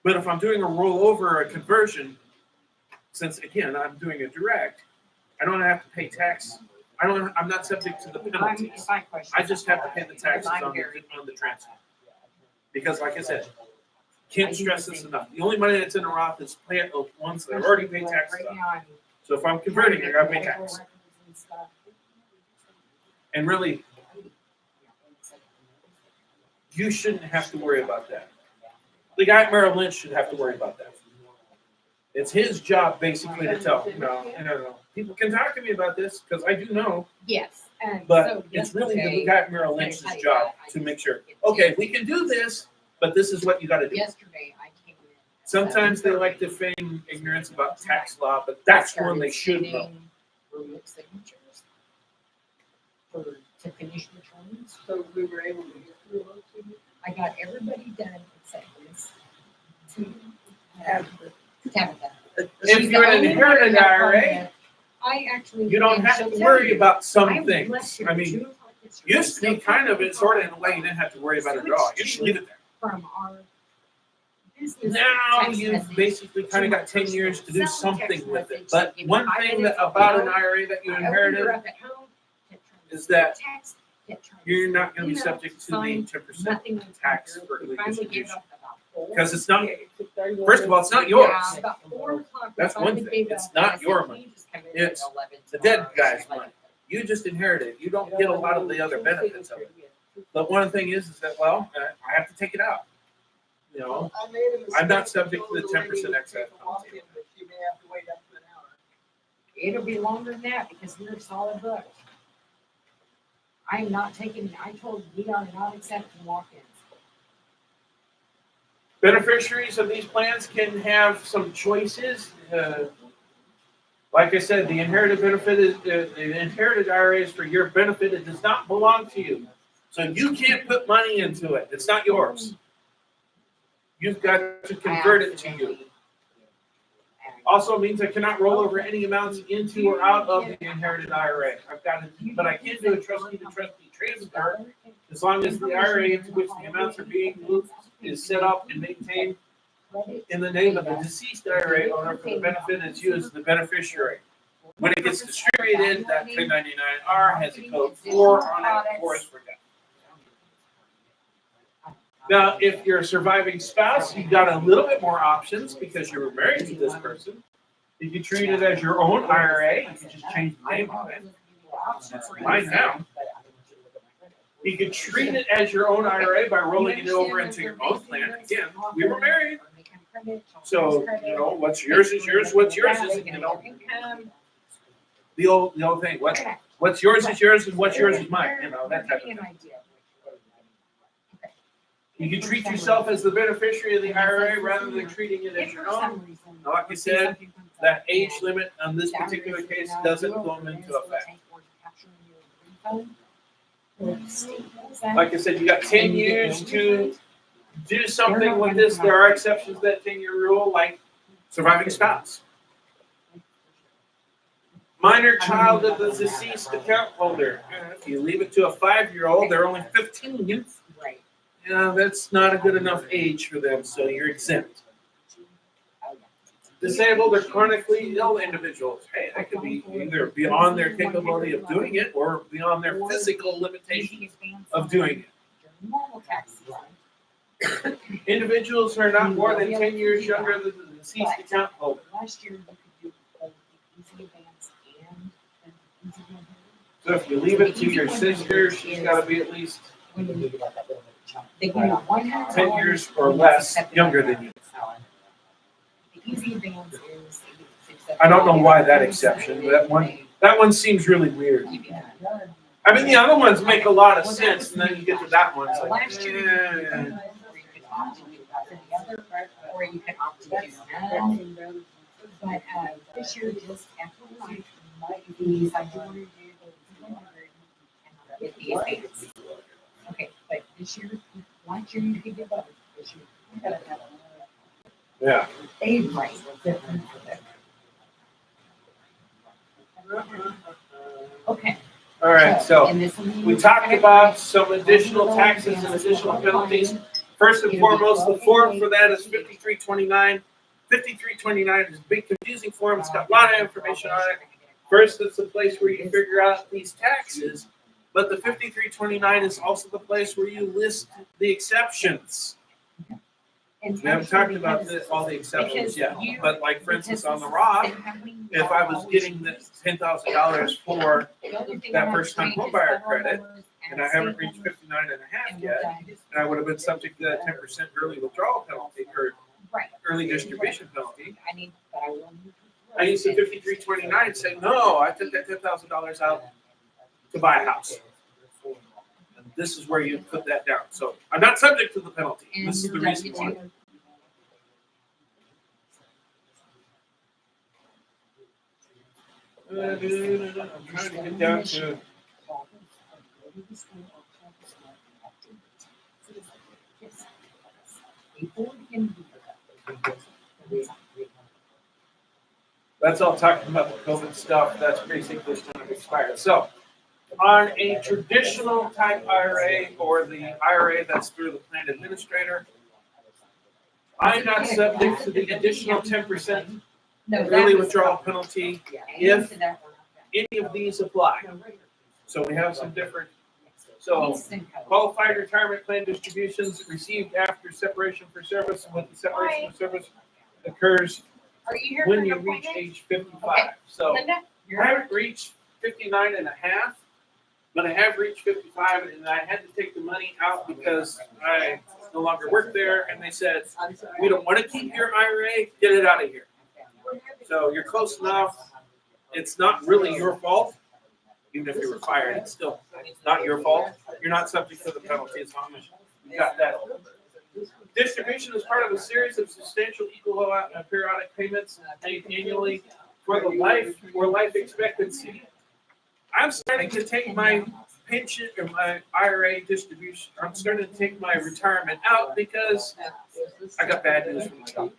But if I'm doing a rollover or a conversion, since again I'm doing a direct, I don't have to pay tax. I'm not subject to the penalties. I just have to pay the taxes on the transfer. Because like I said, can't stress this enough. The only money that's in a Roth is ones that I've already paid taxes on. So if I'm converting, I gotta pay tax. And really, you shouldn't have to worry about that. The guy at Merrill Lynch should have to worry about that. It's his job basically to tell. No. People can talk to me about this because I do know. Yes. But it's really the guy at Merrill Lynch's job to make sure. Okay, we can do this, but this is what you got to do. Yesterday I came in. Sometimes they like to feign ignorance about tax law, but that's one they should know. Signatures to finish returns. So we were able to get through those two. I got everybody done except this. Have Tabitha. If you're in an inherited IRA, I actually. you don't have to worry about some things. blessed you I mean, two o'clock used to be kind of sort of in a way you didn't have to worry about it at all. You just leave it there. From our business. Now text you've message basically kind of got 10 years to do something with it. But one thing about an IRA that you I opened her inherited up at home, kept trying to is that text, kept trying to you're not going to be email, subject to the sign, 10% nothing was tax coming for through. early We finally gave distribution. up about 4. Because it's not, it took 31 first of all, it's not minutes. yours. Yeah, about 4 o'clock. That's we one finally thing. gave It's up. not And I said, your "Can money. you just come in at It's 11 the dead tomorrow?" guy's She's like, money. You just inherited it. You don't get a lot of the other benefits of it. But one thing is that, well, I have to take it out. I made a mistake. I'm not subject to the Told lady 10% excess to walk in, but she may have to wait up to an hour. It'll be longer than that because we're solid book. I'm not taking, I told we are not accepting walk-ins. Beneficiaries of these plans can have some choices. Like I said, the inherited benefit is, the inherited IRA is for your benefit. It does not belong to you. So you can't put money into it. It's not yours. You've got to convert it to you. Also means I cannot roll over any amounts into or out of the inherited IRA. I've got to, but I can do a trustee to trustee transfer as long as the IRA into which the amounts are being moved is set up and maintained in the name of the deceased IRA owner for the benefit is you as the beneficiary. When it gets distributed, that 1099-R has a code 4 on it, 4 is for death. Now, if you're a surviving spouse, you've got a little bit more options because you were married to this person. You can treat it as your own IRA. You can just change the name on it. It's mine now. You can treat it as your own IRA by rolling it over into your own plan. Again, we were married. So, what's yours is yours, what's yours is, the old thing, what's yours is yours and what's yours is mine, that type of thing. You can treat yourself as the beneficiary of the IRA rather than treating it as your own. Like I said, that age limit on this particular case doesn't go into effect. Like I said, you got 10 years to do something with this. There are exceptions to that 10-year rule, like surviving spouse. Minor child of the deceased account holder. If you leave it to a 5-year-old, they're only 15. Right. That's not a good enough age for them, so you're exempt. Disabled or chronically ill individuals. Hey, that could be either beyond their capability of doing it or beyond their physical limitations of doing it. Individuals who are not more than 10 years younger than the deceased account holder. Last year, you could do both easy advance and easy advance. So if you leave it to your sister, she's got to be at least 10 years or less younger than you. The easy advance is. I don't know why that exception, but that one seems really weird. I mean, the other ones make a lot of sense, and then you get to that one, it's like, Last year, you could opt to do the other, or you could opt to do none. But this year, just FYI, these I do want to do the 100 and get the advance. Okay, but this year, last year you could get both. This year, you gotta have. yeah. They might. Okay. All right, so and this one- we talked about some additional taxes and additional penalties. First and foremost, the form for that is 5329. 5329 is a big confusing form. It's got a lot of information on it. First, it's the place where you figure out these taxes, but the 5329 is also the place where you list the exceptions. We haven't talked about all the exceptions yet, but like for instance on the Roth, if I was getting the $10,000 for that first time homebuyer credit, and I haven't reached 59 and a half yet, and I would have been subject to that 10% early withdrawal penalty or early distribution penalty. I used the 5329 and say, no, I took that $10,000 out to buy a house. And this is where you put that down. So I'm not subject to the penalty. This is the reason why. I'm trying to get down to. That's all talking about the COVID stuff. That's basically kind of expired. So on a traditional type IRA or the IRA that's through the plan administrator, I'm not subject to the additional 10% early withdrawal penalty if any of these apply. So we have some different, so qualified retirement plan distributions received after separation for service, and when the separation for service occurs when you reach age 55. So I haven't reached 59 and a half, but I have reached 55, and I had to take the money out because I no longer work there, and they said, we don't want to keep your IRA, get it out of here. So you're close enough. It's not really your fault. Even if you were fired, it's still not your fault. You're not subject to the penalty as long as you got that. Distribution is part of a series of substantial equal periodic payments made annually for the life or life expectancy. I'm starting to take my pension or my IRA distribution. I'm starting to take my retirement out because I got bad news from the doctor.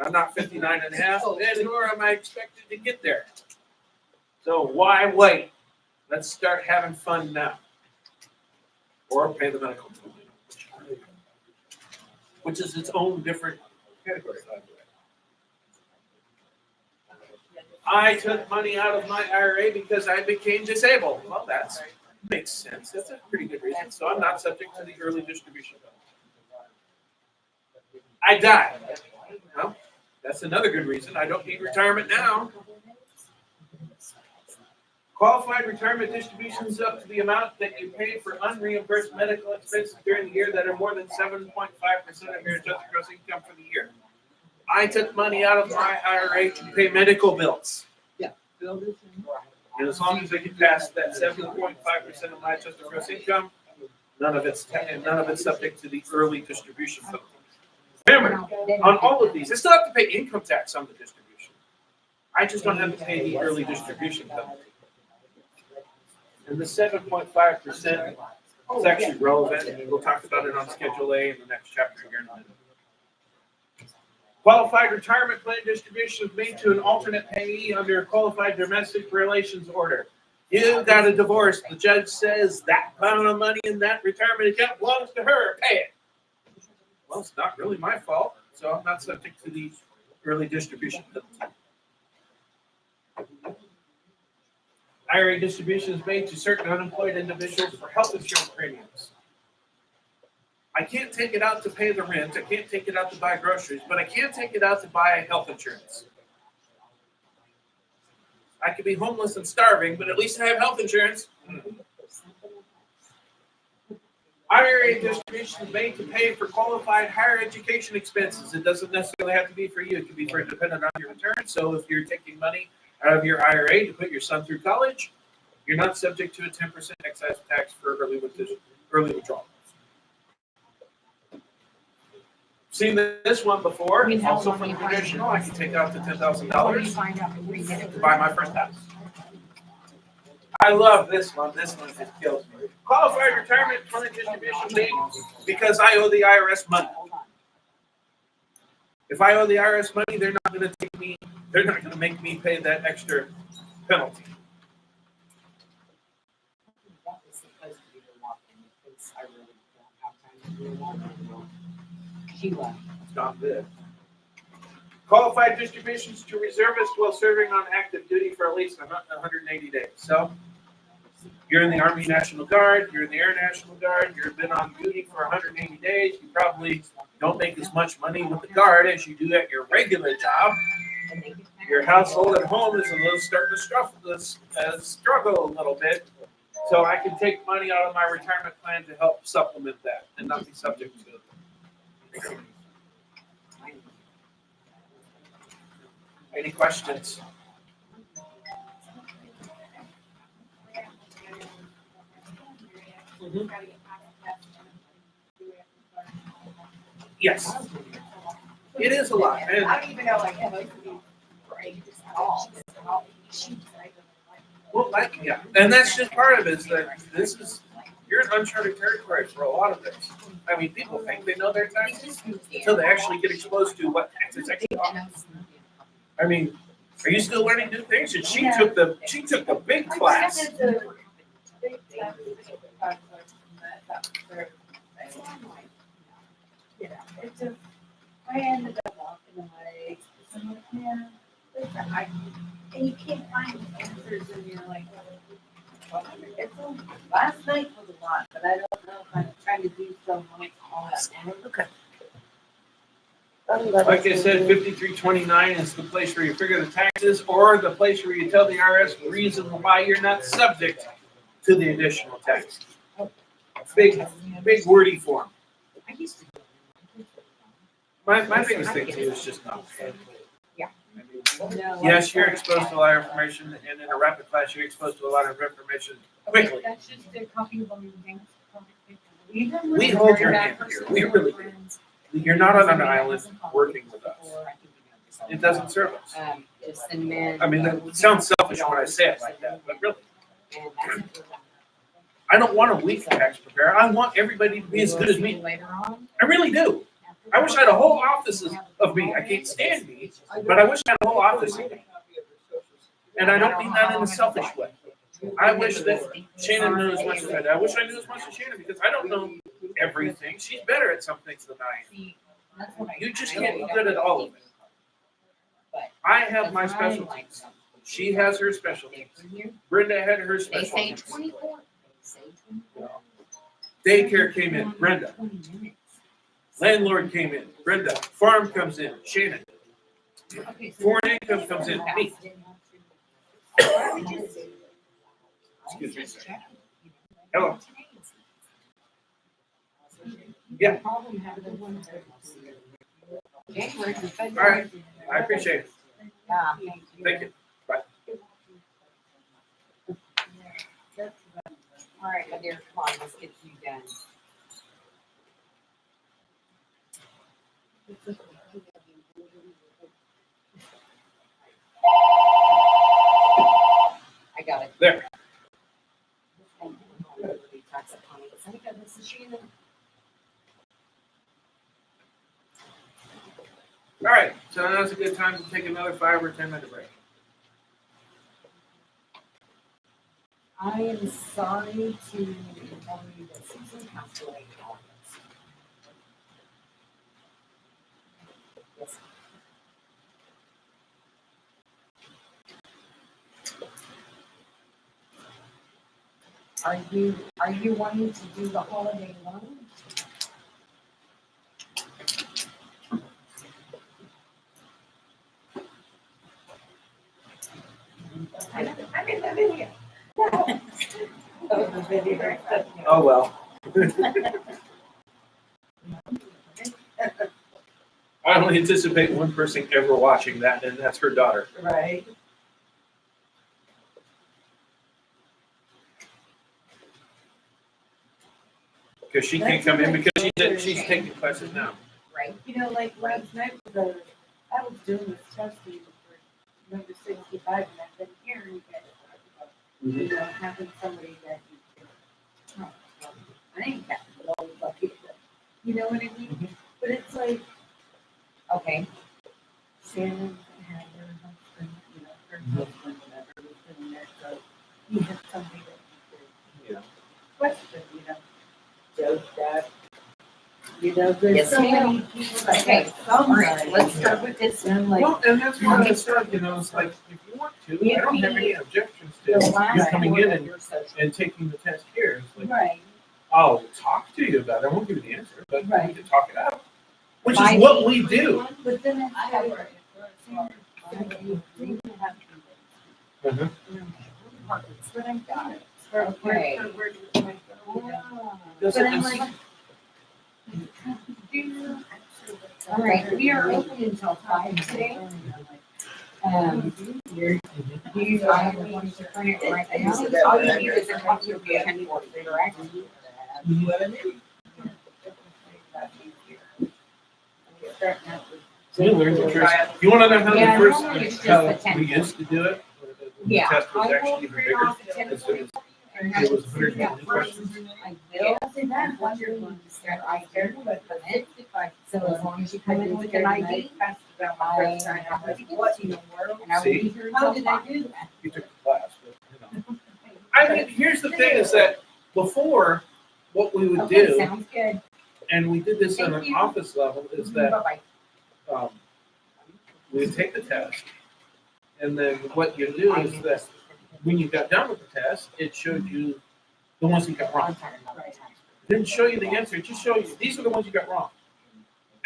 I'm not 59 and a half, and nor am I expected to get there. So why wait? Let's start having fun now. Or pay the medical bill, which is its own different category. I took money out of my IRA because I became disabled. Well, that makes sense. That's a pretty good reason. So I'm not subject to the early distribution. I died. Well, that's another good reason. I don't need retirement now. Qualified retirement distributions up to the amount that you pay for unreimbursed medical expenses during the year that are more than 7.5% of your adjusted gross income for the year. I took money out of my IRA to pay medical bills. Yeah. And as long as I get past that 7.5% of my adjusted gross income, none of it's subject to the early distribution penalty. Remember, on all of these, I still have to pay income tax on the distribution. I just don't have to pay the early distribution penalty. And the 7.5% is actually relevant. We'll talk about it on Schedule A in the next chapter here in a minute. Qualified retirement plan distribution is made to an alternate payee under a qualified domestic relations order. You got a divorce. The judge says that amount of money in that retirement account belongs to her. Pay it. Well, it's not really my fault, so I'm not subject to the early distribution penalty. IRA distribution is made to certain unemployed individuals for health insurance premiums. I can't take it out to pay the rent. I can't take it out to buy groceries, but I can take it out to buy health insurance. I could be homeless and starving, but at least I have health insurance. IRA distribution is made to pay for qualified higher education expenses. It doesn't necessarily have to be for you. It could be for dependent on your return. So if you're taking money out of your IRA to put your son through college, you're not subject to a 10% excise tax for early withdrawal. Seen this one before, also from traditional. I can take out the $10,000 to buy my first house. I love this one. This one just kills me. Qualified retirement plan distribution made because I owe the IRS money. If I owe the IRS money, they're not going to make me pay that extra penalty. It's not good. Qualified distributions to reservists while serving on active duty for at least 180 days. So you're in the Army National Guard, you're in the Air National Guard, you've been on duty for 180 days. You probably don't make as much money with the Guard as you do at your regular job. Your household at home is starting to struggle a little bit. So I can take money out of my retirement plan to help supplement that and not be subject to it. Any questions? Mm-hmm. Yes. It is a lot. And I don't even know, like, most of these breaks at all. well, yeah, and that's just part of it. Is that you're in uncharted territory for a lot of this. I mean, people think they know their taxes until they actually get exposed to what taxes actually are. I mean, are you still learning new things? And she took the big class. Yeah, it's just, I ended up walking away. I'm like, man, and you can't find answers, and you're like, last night was a lot, but I don't know if I'm trying to do so much all at once. Okay. Like I said, 5329 is the place where you figure the taxes, or the place where you tell the IRS the reason why you're not subject to the additional tax. Big wordy form. My biggest thing too is just not. Yes, you're exposed to a lot of information, and in a rapid class, you're exposed to a lot of information quickly. That's just a copy of one thing. We hold your hand here. We really do. You're not on an island working with us. It doesn't serve us. just cinnamon. I mean, it sounds selfish when I say it like that, but really, And that's it. I don't want a weak tax preparer. I want everybody to be as good as me. Later on. I really do. I wish I had a whole office of me. I can't stand me, but I wish I had a whole office of me. And I don't mean that in a selfish way. I wish that Shannon knew as much as I did. I wish I knew as much as Shannon because I don't know everything. She's better at some things than I am. See, that's what I. You just can't be good at all of it. I have my specialties. She has her specialties. Brenda had her They say specialties. 24. They say 24. Daycare came in, Brenda. 20 minutes. Landlord came in, Brenda. Farm comes in, Shannon. Okay, so- Foreign income comes in, me. Excuse me, sir. Hello. Yeah. January to All February. right, I appreciate it. Yeah, Thank you. Bye. All right, my dear, come on, let's get you done. I got it. There. This is Shannon. All right, so now's a good time to take another 5 or 10 minute break. I am sorry to inform you that Susan passed away in August. Yes. Are you wanting to do the holiday one? I'm in the video. Oh, well. I only anticipate one person ever watching that, and that's her daughter. Right. Because she can't come in because she's taking classes now. Right. You know, like last night, I was doing this testing for number 65, and I've been hearing you guys talk about, you know, having somebody that you can, I ain't got no lucky, you know what I mean? But it's like, Okay. Shannon had her husband, you know, her husband, whatever, was doing that, so he had somebody that he Yeah. could question, you know. Joe's dad. You know, there's Yes, so ma'am. many people that Okay, have all right, somebody. let's start with this. And I'm like, Well, and that's what I said, you know, it's like, if you want to, I don't have any objections to The you last coming in and, Your social. and taking the test here. It's like, right, I'll talk to you about it. I won't give you the answer, but we Right. can talk it out. Which My is what we do. but then it's I have like, you have to. Mhm. But I got it. For Okay. where do my go? Does But it- I'm like, All right, we are open until 5 today. I have one to print it right now. All you need is a copy of the attendance report, correct? You learn the trick. You wanna know how Yeah, the normally it's first, just how the we 10. used to do it? When the Yeah. test was I will actually even print bigger. off the attendance It was- report. It was 120 questions. I will. And once you're going to start ID, but it, so as long as you come in with an ID, I have to give it to you. And I will be here How until did I 5. do that? You took the class, but, you know. I mean, here's the thing is that before, what we would Okay, do, sounds good. and we did this on Thank an you. office level, is that, Bye-bye. we would take the test. And then what you do is that when you got done with the test, it showed you the ones you got wrong. It didn't show you the answer, it just showed you, these are the ones you got wrong.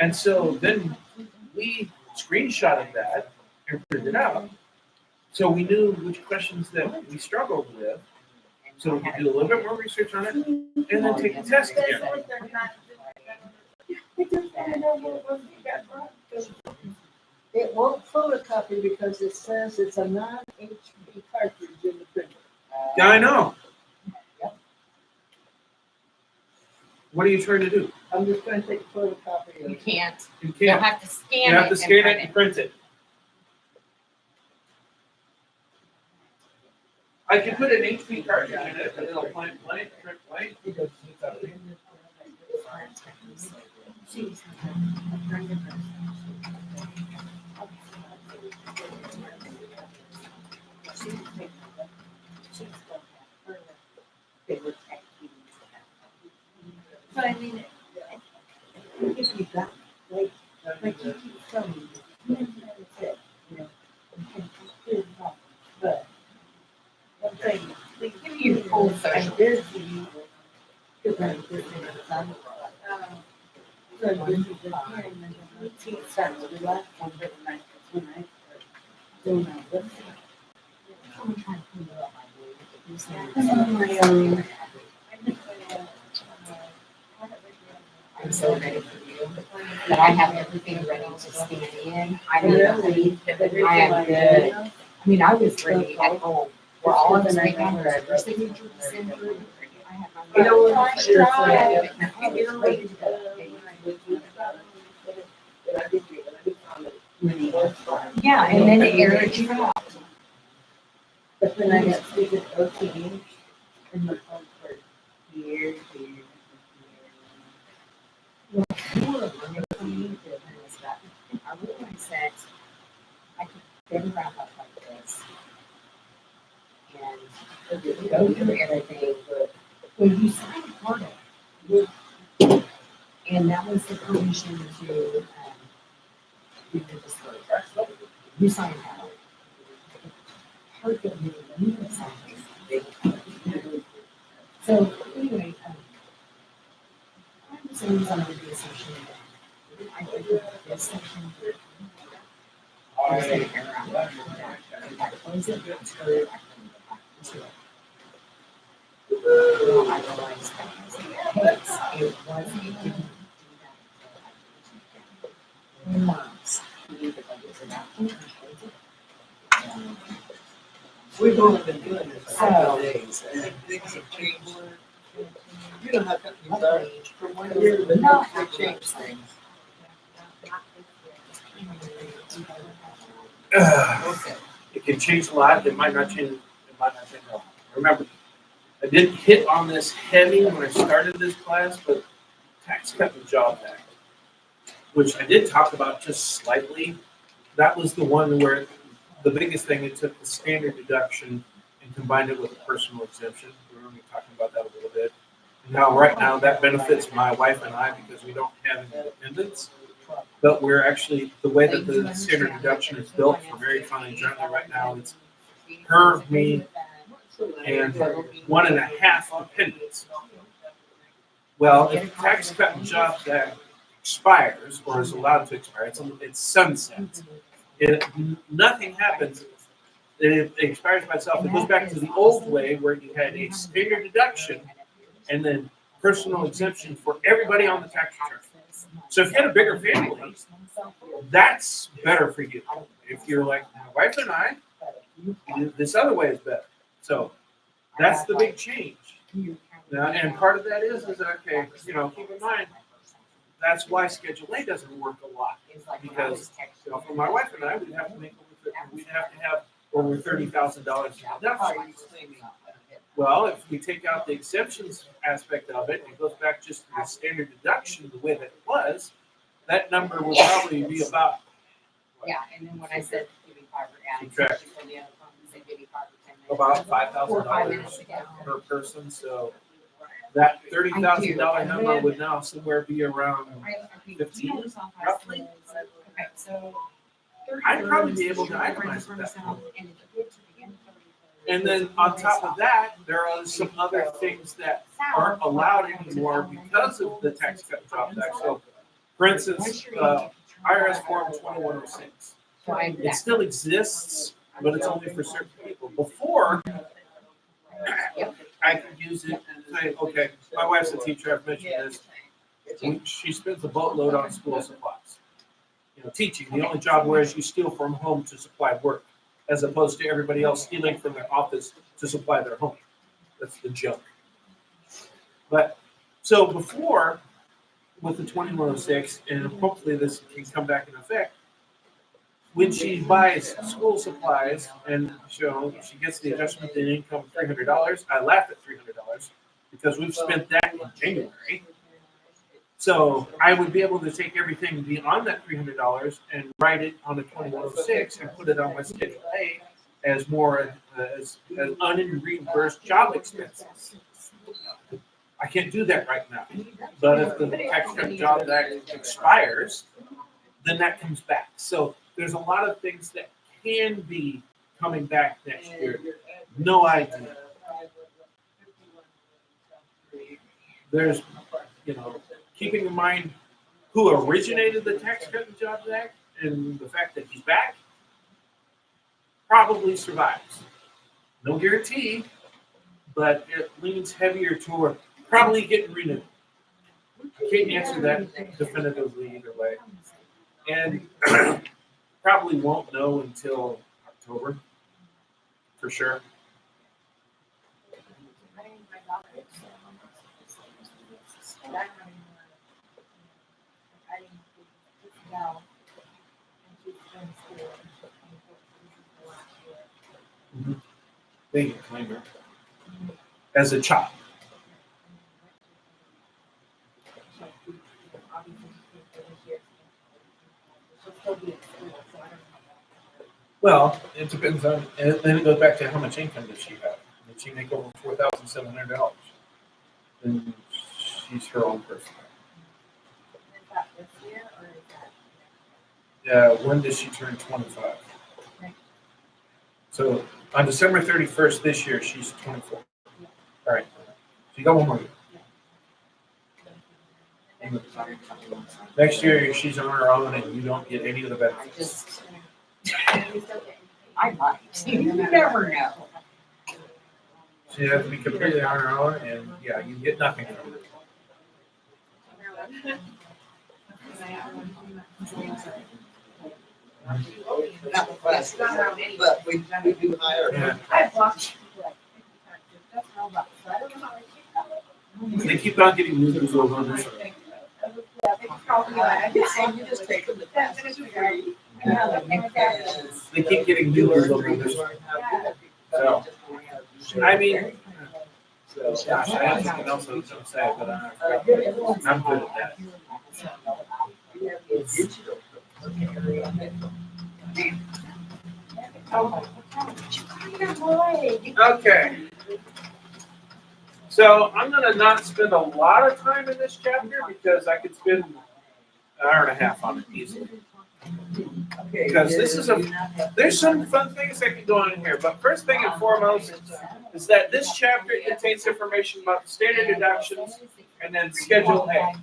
And so then we screenshotted that and printed it out. So we knew which questions that we struggled with. So we could do a little bit more research on it and then take the test again. It won't photocopy because it says it's a non-HP cartridge in the printer. Yeah, I know. What are you trying to do? I'm just gonna take a photocopy of You it. can't. You You'll can't. have to scan it. You have to and scan print it and print it. I could put an HP cartridge in it, and it'll blank, trip blank. So I mean, if you got, like you keep telling me, that's it, you know, you can do it, but one thing, they give you full social. Busy, because I'm busy with some. So busy with him, and then he starts to relax on the night, when I do my work. On my own. I'm so ready for you. But I have everything ready to stand in. I'm ready. I am good. I mean, I was ready at home. We're all in the same number. Your signature was sent through. I have my. You know, I It's tried. ready to go. Yeah, and then it aired you out. But then I got stupid OCD in my phone for years. You were wonderful. You did this stuff. I realized I could then wrap up like this. And go through everything. Well, you signed part of it. And that was the permission to, do the disclosure. You signed that. Part that you signed. So anyway, I was always under the assumption that I think this section. I was gonna err out. If I close it, it's good. Well, I realized that was the case. It wasn't, it didn't do that. Months. You need to go to that point and close it. We've only been doing this for a So- couple days, and things have changed. You know how companies are, from one year to the next, they change things. Okay. It can change a lot, it might not change, it might not change at all. Remember, I didn't hit on this heavy when I started this class, but Tax Cut and Jobs Act, which I did talk about just slightly. That was the one where the biggest thing, it took the standard deduction and combined it with a personal exemption. We were going to be talking about that a little bit. Now, right now, that benefits my wife and I because we don't have any dependents. But we're actually, the way that the standard deduction is built for Mary County General right now, it's her, me, and 1.5 dependents. Well, if the Tax Cut and Jobs Act expires or is allowed to expire, it's sunset. Nothing happens. It expires by itself. It goes back to the old way where you had a standard deduction and then personal exemption for everybody on the tax return. So if you had a bigger family, that's better for you. If you're like my wife and I, this other way is better. So that's the big change. Now, and part of that is okay, you know, keep in mind, that's why Schedule A doesn't work a lot. Because, you know, for my wife and I, we'd have to have over $30,000 in deductions. Well, if we take out the exemptions aspect of it, and it goes back just to the standard deduction, the way that it was, that number will probably be about. Yeah, and then when I said giving five or adding. Subtract. For the other phone, I said giving 5 or 10 minutes. About 4 or 5 minutes $5,000 ago. per person, so that $30,000 number would now somewhere be around. 15, roughly? Okay, so. I'd probably be able to itemize that. And then on top of that, there are some other things that aren't allowed anymore because of the Tax Cut and Jobs Act. So, for instance, IRS Form 2106. It still exists, but it's only for certain people. Before, I could use it and say, okay, my wife's a teacher, I've mentioned this. She spends a boatload on school supplies. You know, teaching, the only job where is you steal from home to supply work, as opposed to everybody else stealing from their office to supply their home. That's the joke. But, so before, with the 2106, and hopefully this can come back in effect, when she buys school supplies and she gets the adjustment in income $300, I laugh at $300 because we've spent that in January. So I would be able to take everything beyond that $300 and write it on a 2106 and put it on my Schedule A as more as unreimbursed job expenses. I can't do that right now. But if the Tax Cut and Jobs Act expires, then that comes back. So there's a lot of things that can be coming back next year. No idea. There's, keeping in mind who originated the Tax Cut and Jobs Act and the fact that he's back, probably survives. No guarantee, but it leans heavier toward probably getting renewed. I can't answer that definitively either way. And probably won't know until October, for sure. They get claimer as a child. Well, it depends on, and then it goes back to how much income does she have? Did she make over $4,700? Then she's her own person. Yeah, when does she turn 25? So on December 31st this year, she's 24. All right. So you got one more year. Next year, she's on her own and you don't get any of the benefits. I might. You never know. So you have to be completely on her own and yeah, you get nothing from it. Not the class, but we do hire. Yeah. I've watched people like 50 times, that's all about, so I don't know how they keep They keep on getting new people on this. Yeah, they probably are. And you just take them to class. They keep getting new people on this. So, I mean, gosh, I have something else I was going to say, but I'm good at that. Okay. So I'm going to not spend a lot of time in this chapter because I could spend an hour and a half on it easily. Because this is there's some fun things that can go on in here. But first thing and foremost is that this chapter contains information about the standard deductions and then Schedule A.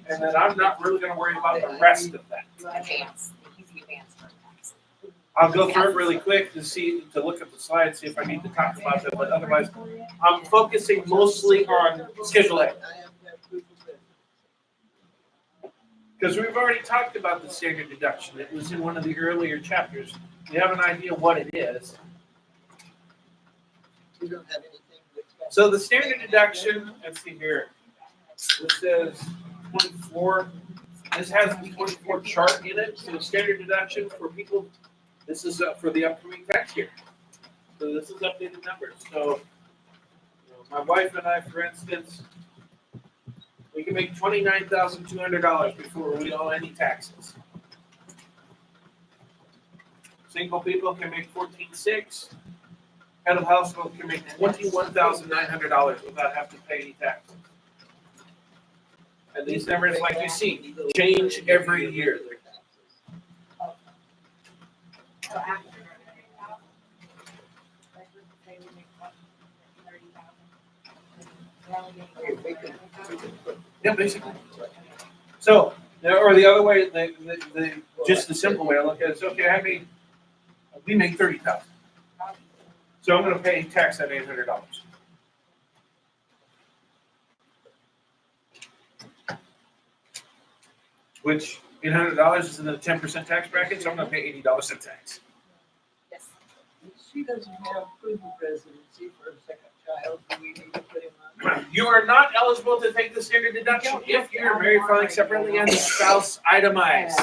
And then I'm not really going to worry about the rest of that. Advance, easy advance for tax. I'll go through it really quick to look at the slides, see if I need to talk about them. But otherwise, I'm focusing mostly on Schedule A. Because we've already talked about the standard deduction. It was in one of the earlier chapters. You have an idea what it is. We don't have anything to expect. So the standard deduction, let's see here. This says 24. This has the 24 chart in it. So the standard deduction for people, this is for the upcoming tax year. So this is updated numbers. So my wife and I, for instance, we can make $29,200 before we owe any taxes. Single people can make $14,600. Head of household can make $21,900 without having to pay any taxes. And these numbers, like you see, change every year. So after. Yeah, basically. So, or the other way, just the simple way I look at it is, okay, we make $30,000. So I'm going to pay tax at $800. Which $800 is in the 10% tax bracket, so I'm going to pay $80 in tax. Yes. She doesn't have proof of residency for a second child. Do we need to put him on? You are not eligible to take the standard deduction if you're married, filing separately, and the spouse itemized.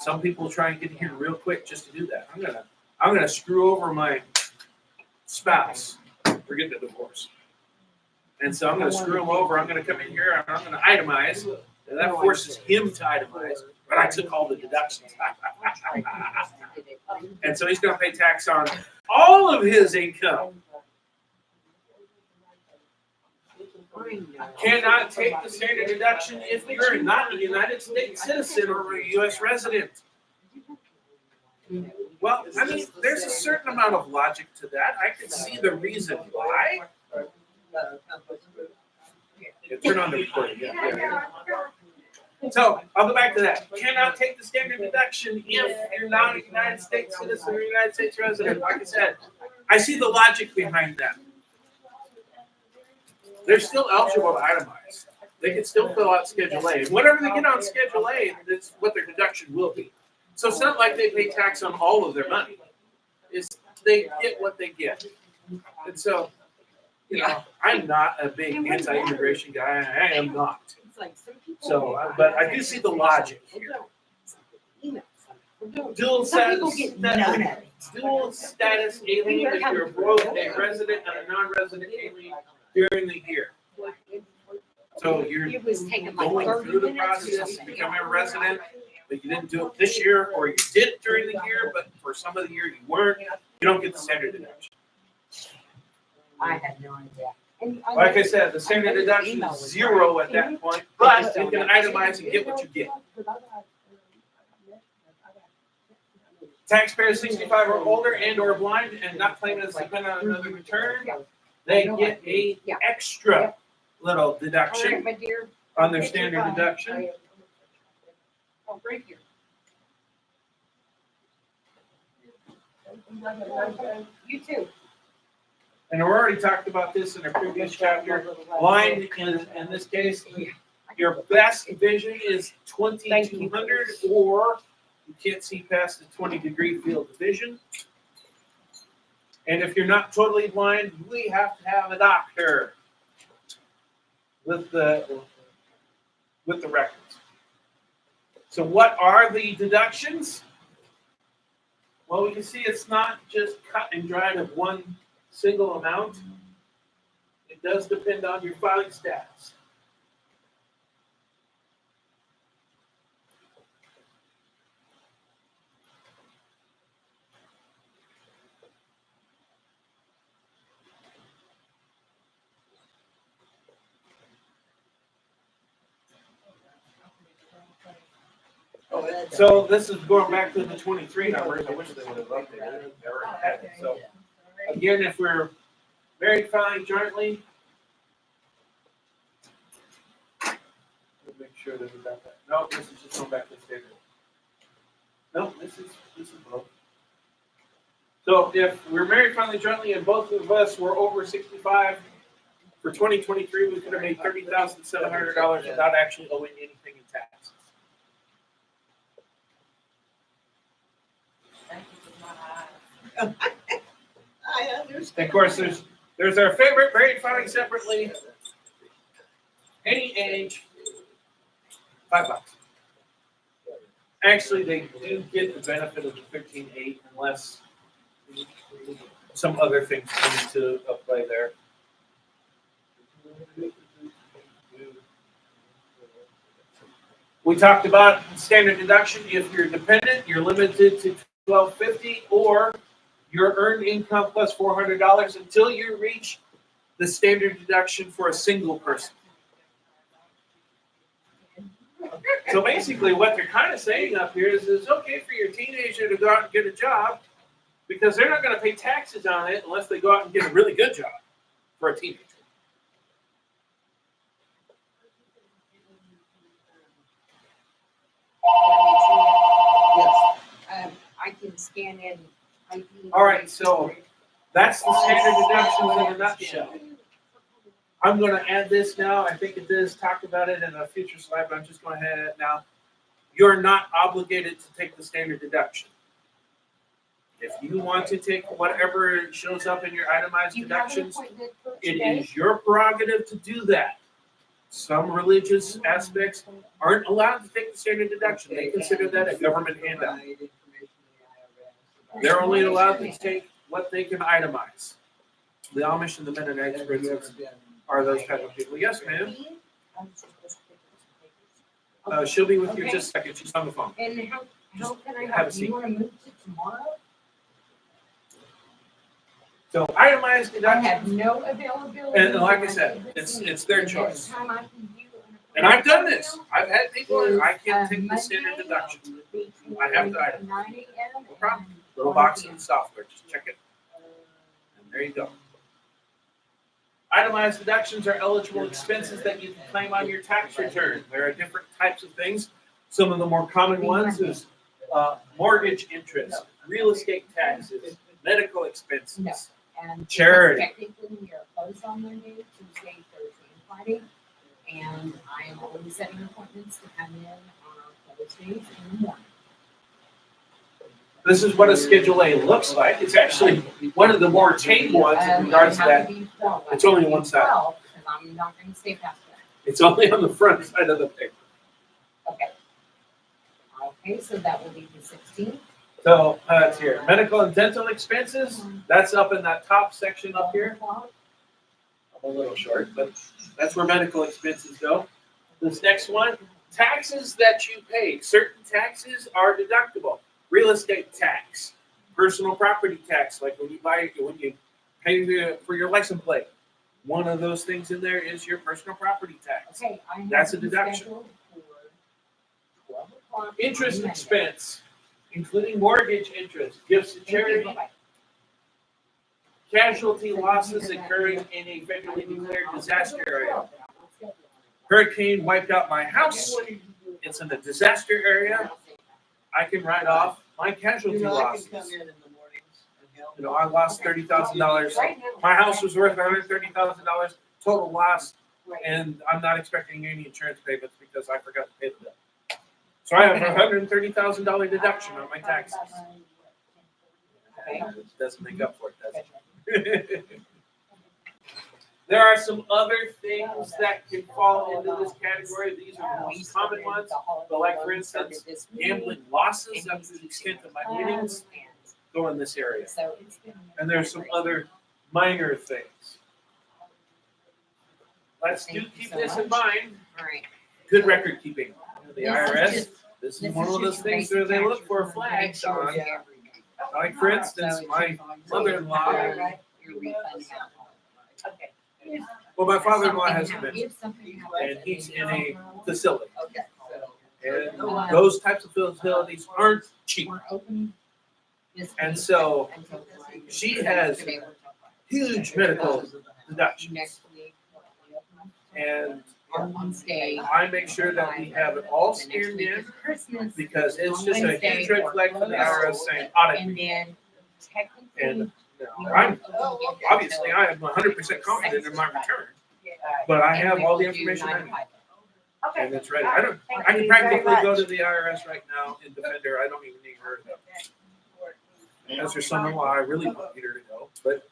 Some people try and get here real quick just to do that. I'm gonna screw over my spouse. Forget the divorce. And so I'm gonna screw him over. I'm gonna come in here and I'm gonna itemize. And that forces him to itemize. But I took all the deductions. And so he's gonna pay tax on all of his income. Cannot take the standard deduction if you're not a United States citizen or a U.S. resident. Well, I mean, there's a certain amount of logic to that. I can see the reason why. Yeah, turn on the recording. Yeah. So I'll go back to that. Cannot take the standard deduction if you're not a United States citizen or a United States resident. Like I said, I see the logic behind that. They're still eligible to itemize. They can still fill out Schedule A. And whatever they get on Schedule A, that's what their deduction will be. So it's not like they pay tax on all of their money. It's they get what they get. And so, you know, I'm not a big anti-immigration guy. I am not. So, but I do see the logic here. Dual status alien if you're both a resident and a non-resident alien during the year. So you're It was taking like going 30 through the minutes or process, something. becoming a resident, but you didn't do it this year, or you did it during the year, but for some of the year you weren't, you don't get the standard deduction. I had no idea. And Like I said, the standard deduction is 0 at that point, but you can itemize and get what you get. Taxpayers 65 or older and or blind and not claiming as dependent on another return, they get a extra little all right, deduction my dear. on their standard deduction. Oh, right here. You too. And we already talked about this in a previous chapter. Blind, in this case, your best vision is 20/200, or you can't see past the 20-degree field of vision. And if you're not totally blind, we have to have a doctor with the records. So what are the deductions? Well, we can see it's not just cut and dried of one single amount. It does depend on your filing status. So this is going back to the 23 numbers. I wish they would have updated it. They already had it. So again, if we're married filing jointly, we'll make sure that we got that. No, this is just going back to the standard. No, this is both. So if we're married filing jointly and both of us were over 65, for 2023 we could have made $30,700 without actually owing anything in taxes. I understand. And of course, there's our favorite, married filing separately, any age, $5. Actually, they do get the benefit of the 13.8 unless some other things come into play there. We talked about standard deduction. If you're dependent, you're limited to $1,250 or your earned income plus $400 until you reach the standard deduction for a single person. So basically what they're kind of saying up here is it's okay for your teenager to go out and get a job because they're not going to pay taxes on it unless they go out and get a really good job for a teenager. I can scan in. All right, so that's the standard deductions in a nutshell. I'm going to add this now. I think it does talk about it in a future slide, but I'm just going to add it now. You're not obligated to take the standard deduction. If you want to take whatever shows up in your itemized deductions, it is your prerogative to do that. Some religious aspects aren't allowed to take the standard deduction. They consider that a government handout. They're only allowed to take what they can itemize. The Amish and the Mennonites, for instance, are those type of people. Yes, ma'am. She'll be with you in just a second. She's on the phone. And how can I Have a help? Do seat. you wanna move to tomorrow? So itemized I deduction, have no availability. and like I said, it's their The next choice. time I can do an And I've done this. appointment I've had people, is, I can't take the Monday standard deduction. between I have to item. 9 a.m. No problem. and Little 1 box p.m. in the software, just check it. And there you go. Itemized deductions are eligible expenses that you can claim on your tax return. There are different types of things. Some of the more common ones is mortgage interest, real estate taxes, medical expenses. And Charity. technically, we are closed on Monday, Tuesday, Thursday, and Friday. And I am always setting appointments to come in on our closed days in the morning. This is what a Schedule A looks like. It's actually one of the more tame ones in regards to that. It's only on one side. Because I'm not gonna stay past that. It's only on the front side of the paper. Okay. Okay, so that will be the 16th. So it's here. Medical and dental expenses, that's up in that top section up here. I'm a little short, but that's where medical expenses go. This next one, taxes that you pay. Certain taxes are deductible. Real estate tax, personal property tax, like when you pay for your license plate. One of those things in there is your personal property tax. Okay, I have That's a you deduction. scheduled for 12 o'clock on Interest Monday. expense, including mortgage interest, gifts to Thank you, charity, bye-bye. casualty losses occurring in a federally declared disaster area. Hurricane wiped out my house. It's in a disaster area. I can write off my casualty You know, I losses. can come in the mornings and help. You know, I lost $30,000. Right now. My house was worth $130,000 total loss, Right. and I'm not expecting any insurance payments because I forgot to pay the bill. So I have a $130,000 deduction on my taxes. It doesn't make up for it, does it? There are some other things that can fall into this category. These are the most common ones. But like, for instance, Gambling losses up to the extent of my winnings go in this area. And there's some other minor things. Let's do keep this in mind. Alright. Good record keeping. The This is IRS, just- this is one of those things where they look for flags on. Yeah. Like, for instance, my mother-in-law, Your refund amount. Okay. well, my father-in-law has If dementia, something and happens, he's in a facility. Okay. And those types of facilities aren't cheap. We're open this And week so until Friday. she has Today we're till huge medical Friday. deductions. Next week, we're open And on Wednesday. I make sure that we have it all The next scanned week in is Christmas. because it's On just a Wednesday, huge red we're flag from the IRS saying audit And me. then technically. And we I'm, won't open again obviously, until I am 100% confident in my return, Alright. but I And have we all will the do information I 9 to need. 5. And it's ready. I can you very practically go much. to the IRS right now in Defender. I don't even need her to go. As her son-in-law, I really want her to go, but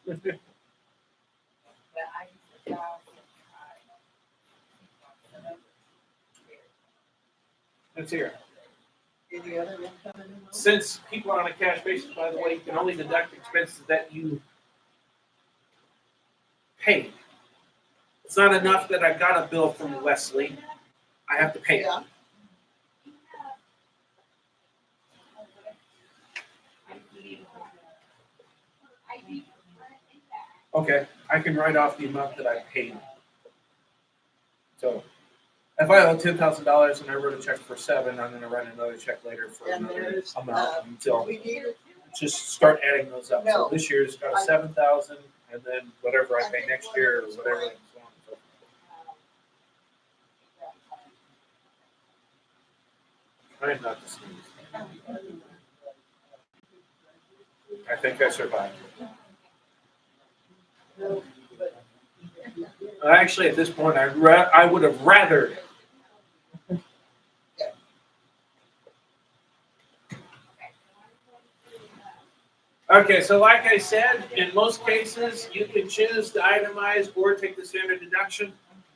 it's here. Any other income? Since people are on a cash basis, by the way, you can only deduct expenses that you paid. It's not enough that I got a bill from Wesley. I have to pay it. Yeah. Okay, I can write off the amount that I paid. So if I owe $10,000 and I wrote a check for $7,000, I'm gonna write another check later for And another there's, amount until we need it. just start adding those up. So No. this year's got a 7,000 and then whatever I pay next year or whatever. and so on and so forth. Trying not to sneeze. I think I survived. Actually, at this point, I would have rather. Okay, so like I said, in most cases, you can choose to itemize or take the standard deduction.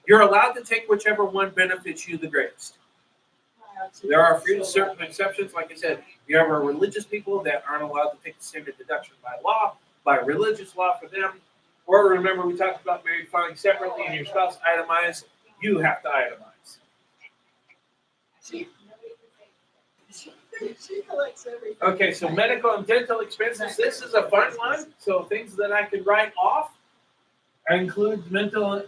You're allowed to take whichever one benefits you the greatest. There are a few certain exceptions. Like I said, you have our religious people that aren't allowed to take the standard deduction by law, by religious law for them. Or remember, we talked about married filing separately and your spouse itemized. You have to itemize. She collects everything. Okay, so medical and dental expenses. This is a fun one. So things that I can write off include mental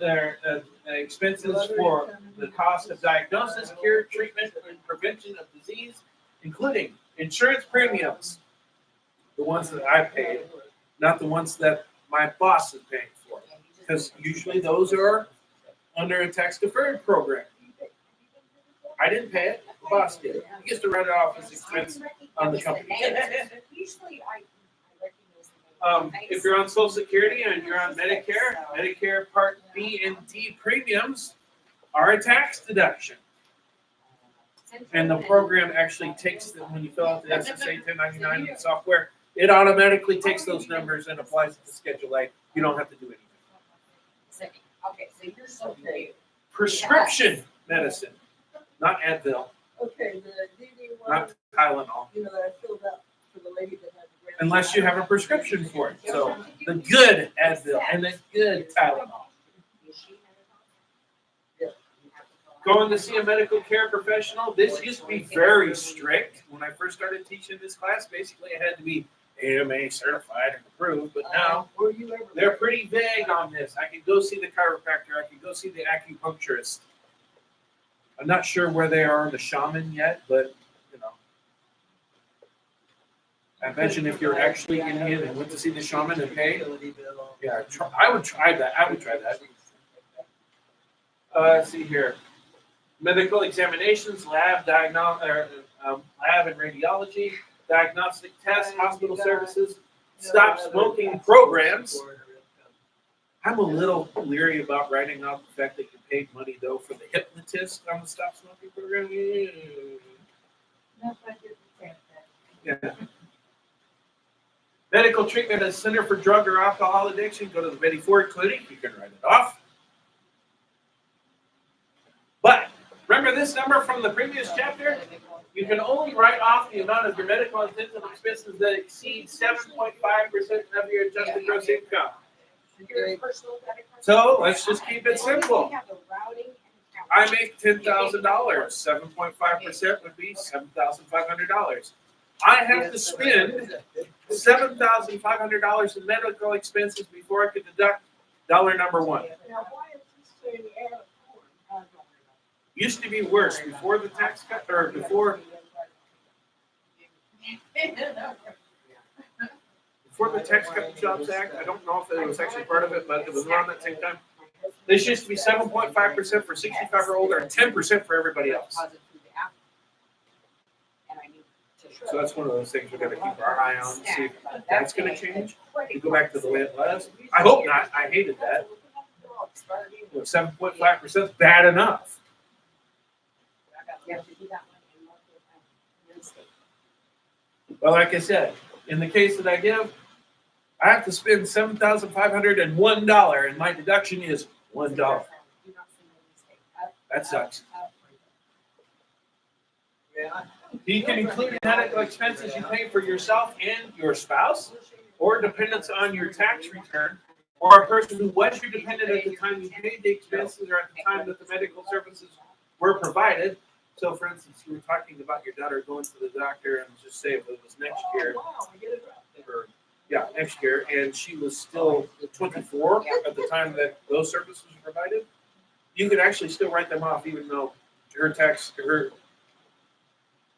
expenses for the cost of diagnosis, cure, treatment, and prevention of disease, including insurance premiums, the ones that I paid, not the ones that my boss is paying for, because usually those are under a tax deferred program. I didn't pay it, the boss did. He gets to write it off as expense on the company. Usually I recognize the name. If you're on Social Security and you're on Medicare, Medicare Part B and D premiums are a tax deduction. And the program actually takes them, when you fill out the SSA 1099 and software, it automatically takes those numbers and applies it to Schedule A. You don't have to do anything. Okay, so you're so new. Prescription medicine, not Advil, Okay, the DD one, not Tylenol, you know, that I filled out for the lady that had the. unless you have a prescription for it. So the good Advil and the good Tylenol. Going to see a medical care professional. This used to be very strict. When I first started teaching this class, basically I had to be AMA certified and approved, but now Were you ever? they're pretty vague on this. I could go see the chiropractor, I could go see the acupuncturist. I'm not sure where they are in the shaman yet, but you know. I mentioned if you're actually Indian and went to see the shaman and paid, yeah, I would try that. I would try that. Let's see here. Medical examinations, lab and radiology, diagnostic tests, hospital services, stop smoking programs. I'm a little leery about writing out the fact that you paid money though for the hypnotist on the stop smoking program. No, I didn't say that. Yeah. Medical treatment at a center for drug or alcohol addiction. Go to the Betty Ford Clinic. You can write it off. But remember this number from the previous chapter? You can only write off the amount of your medical and dental expenses that exceed 7.5% of your adjusted gross income. So let's just keep it simple. I make $10,000. 7.5% would be $7,500. I have to spend $7,500 in medical expenses before I could deduct dollar number one. Now, why is this saying add a form? Used to be worse before the tax cut or before the Tax Cut and Jobs Act. I don't know if it was actually part of it, but it was around that same time. This used to be 7.5% for 65 or older and 10% for everybody else. So that's one of those things we're going to keep our eye on and see if that's going to change. We go back to the way it was. I hope not. I hated that. 7.5% is bad enough. Well, like I said, in the case that I give, I have to spend $7,501 and my deduction is $1. That sucks. You can include medical expenses you pay for yourself and your spouse, or dependents on your tax return, or a person who was your dependent at the time you paid the expenses or at the time that the medical services were provided. So, for instance, you were talking about your daughter going to the doctor, and just say if it was next year, or next year, and she was still 24 at the time that those services were provided, you could actually still write them off, even though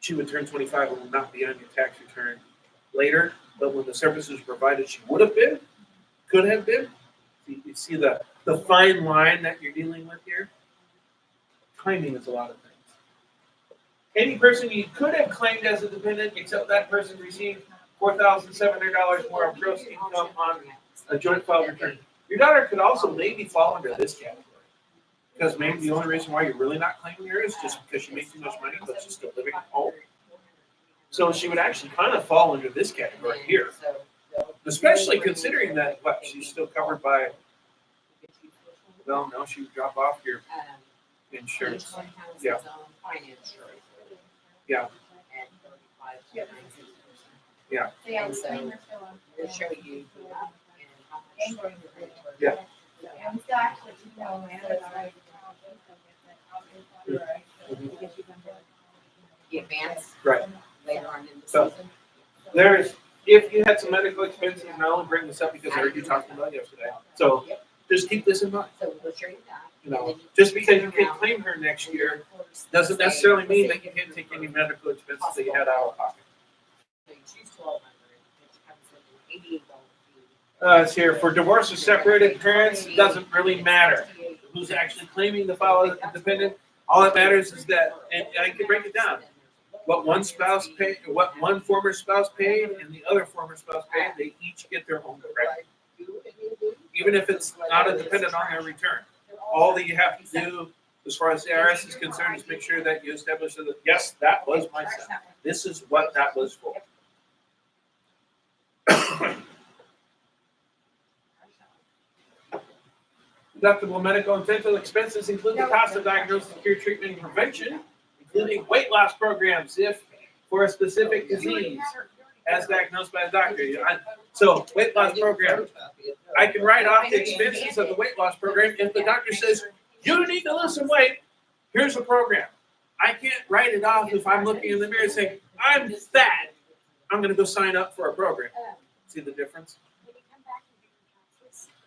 she would turn 25 and will not be on your tax return later. But when the services were provided, she would have been, could have been. You see the fine line that you're dealing with here? Timing is a lot of things. Any person you could have claimed as a dependent, except that person received $4,700 more of gross income on a joint file return. Your daughter could also maybe fall under this category. Because maybe the only reason why you're really not claiming her is just because she makes too much money, but she's still living at home. So she would actually kind of fall under this category here. Especially considering that, she's still covered by Well, no, she would drop off your Each insurance. one has Yeah. its own finance. Yeah. And 35 to 96%. Yeah. So yeah, And we so claim we're still on. We'll show you who and how much. And going through it. Yeah. And we still actually, you know, man, it's like. The advance. Right. Later on in the So- season. There's, if you had some medical expenses, and I only bring this up because I heard you talking about it yesterday. So just keep this in mind. So we'll show you that. You know, just because you can claim her next year doesn't necessarily mean that you can't take any medical expenses that you had out of pocket. So you choose 1,200, which comes with an $88 fee. It's here for divorce or separated parents, it doesn't really matter who's actually claiming the file as dependent. All that matters is that, and I can break it down, what one spouse paid, what one former spouse paid and the other former spouse paid, they each get their own credit. Even if it's not a dependent on their return. All that you have to do, as far as the IRS is concerned, is make sure that you establish that, yes, that was my son. This is what that was for. Deductible medical and dental expenses include the cost of diagnosis, cure, treatment, and prevention, including weight loss programs if for a specific disease as diagnosed by a doctor. So weight loss program, I can write off the expenses of the weight loss program if the doctor says, you need to lose some weight, here's a program. I can't write it off if I'm looking in the mirror saying, I'm fat, I'm gonna go sign up for a program. See the difference?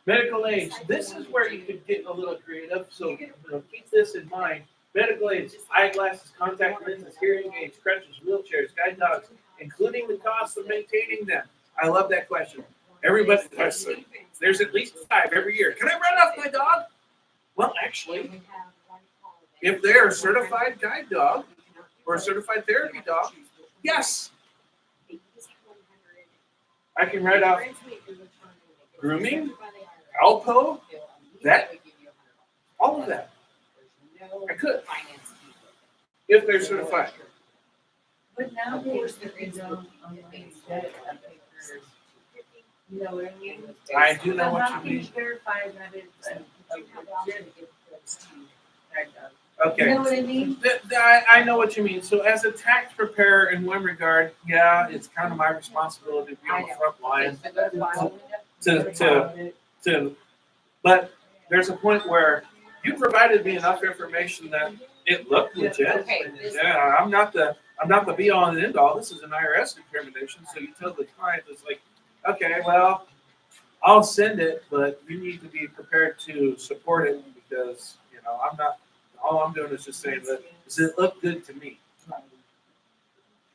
Medical aids, this is where you could get a little creative, so keep this in mind. Medical aids, eyeglasses, contact lenses, hearing aids, crutches, wheelchairs, guide dogs, including the cost of maintaining them. I love that question. Everybody, there's at least 5 every year. Can I run off my dog? Well, actually, if they're a certified guide dog or a certified therapy dog, yes, I can write off grooming, Alpo, that, all of that. I could, if they're certified. But nowadays, you know, you know what I mean? I do know So what how you can you mean. verify that it's a legit guide dog? Okay. You know what I mean? I know what you mean. So as a tax preparer in one regard, yeah, it's kind of my responsibility to be on the front line but there's a point where you provided me enough information that it looked legit. Okay. Yeah, I'm not the be all and end all. This is an IRS determination. So you tell the client, it's like, okay, well, I'll send it, but you need to be prepared to support it because, you know, I'm not, all I'm doing is just saying that, does it look good to me?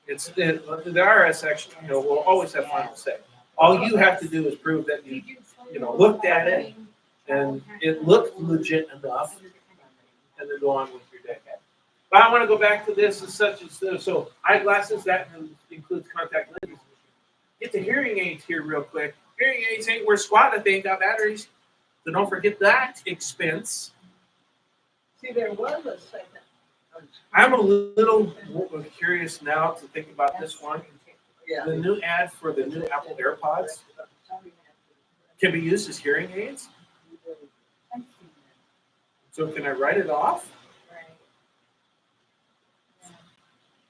The IRS actually, you know, will always have final say. All you have to do is prove that you looked at it and it looked legit enough, and then go on with your day. But I want to go back to this as such as this. So eyeglasses, that includes contact lenses. Get the hearing aids here real quick. Hearing aids ain't worth squat if they ain't got batteries. So don't forget that expense. See, there was a second. I'm a little curious now to think about this one. Yeah. The new ad for the new Apple AirPods can be used as hearing aids. So can I write it off?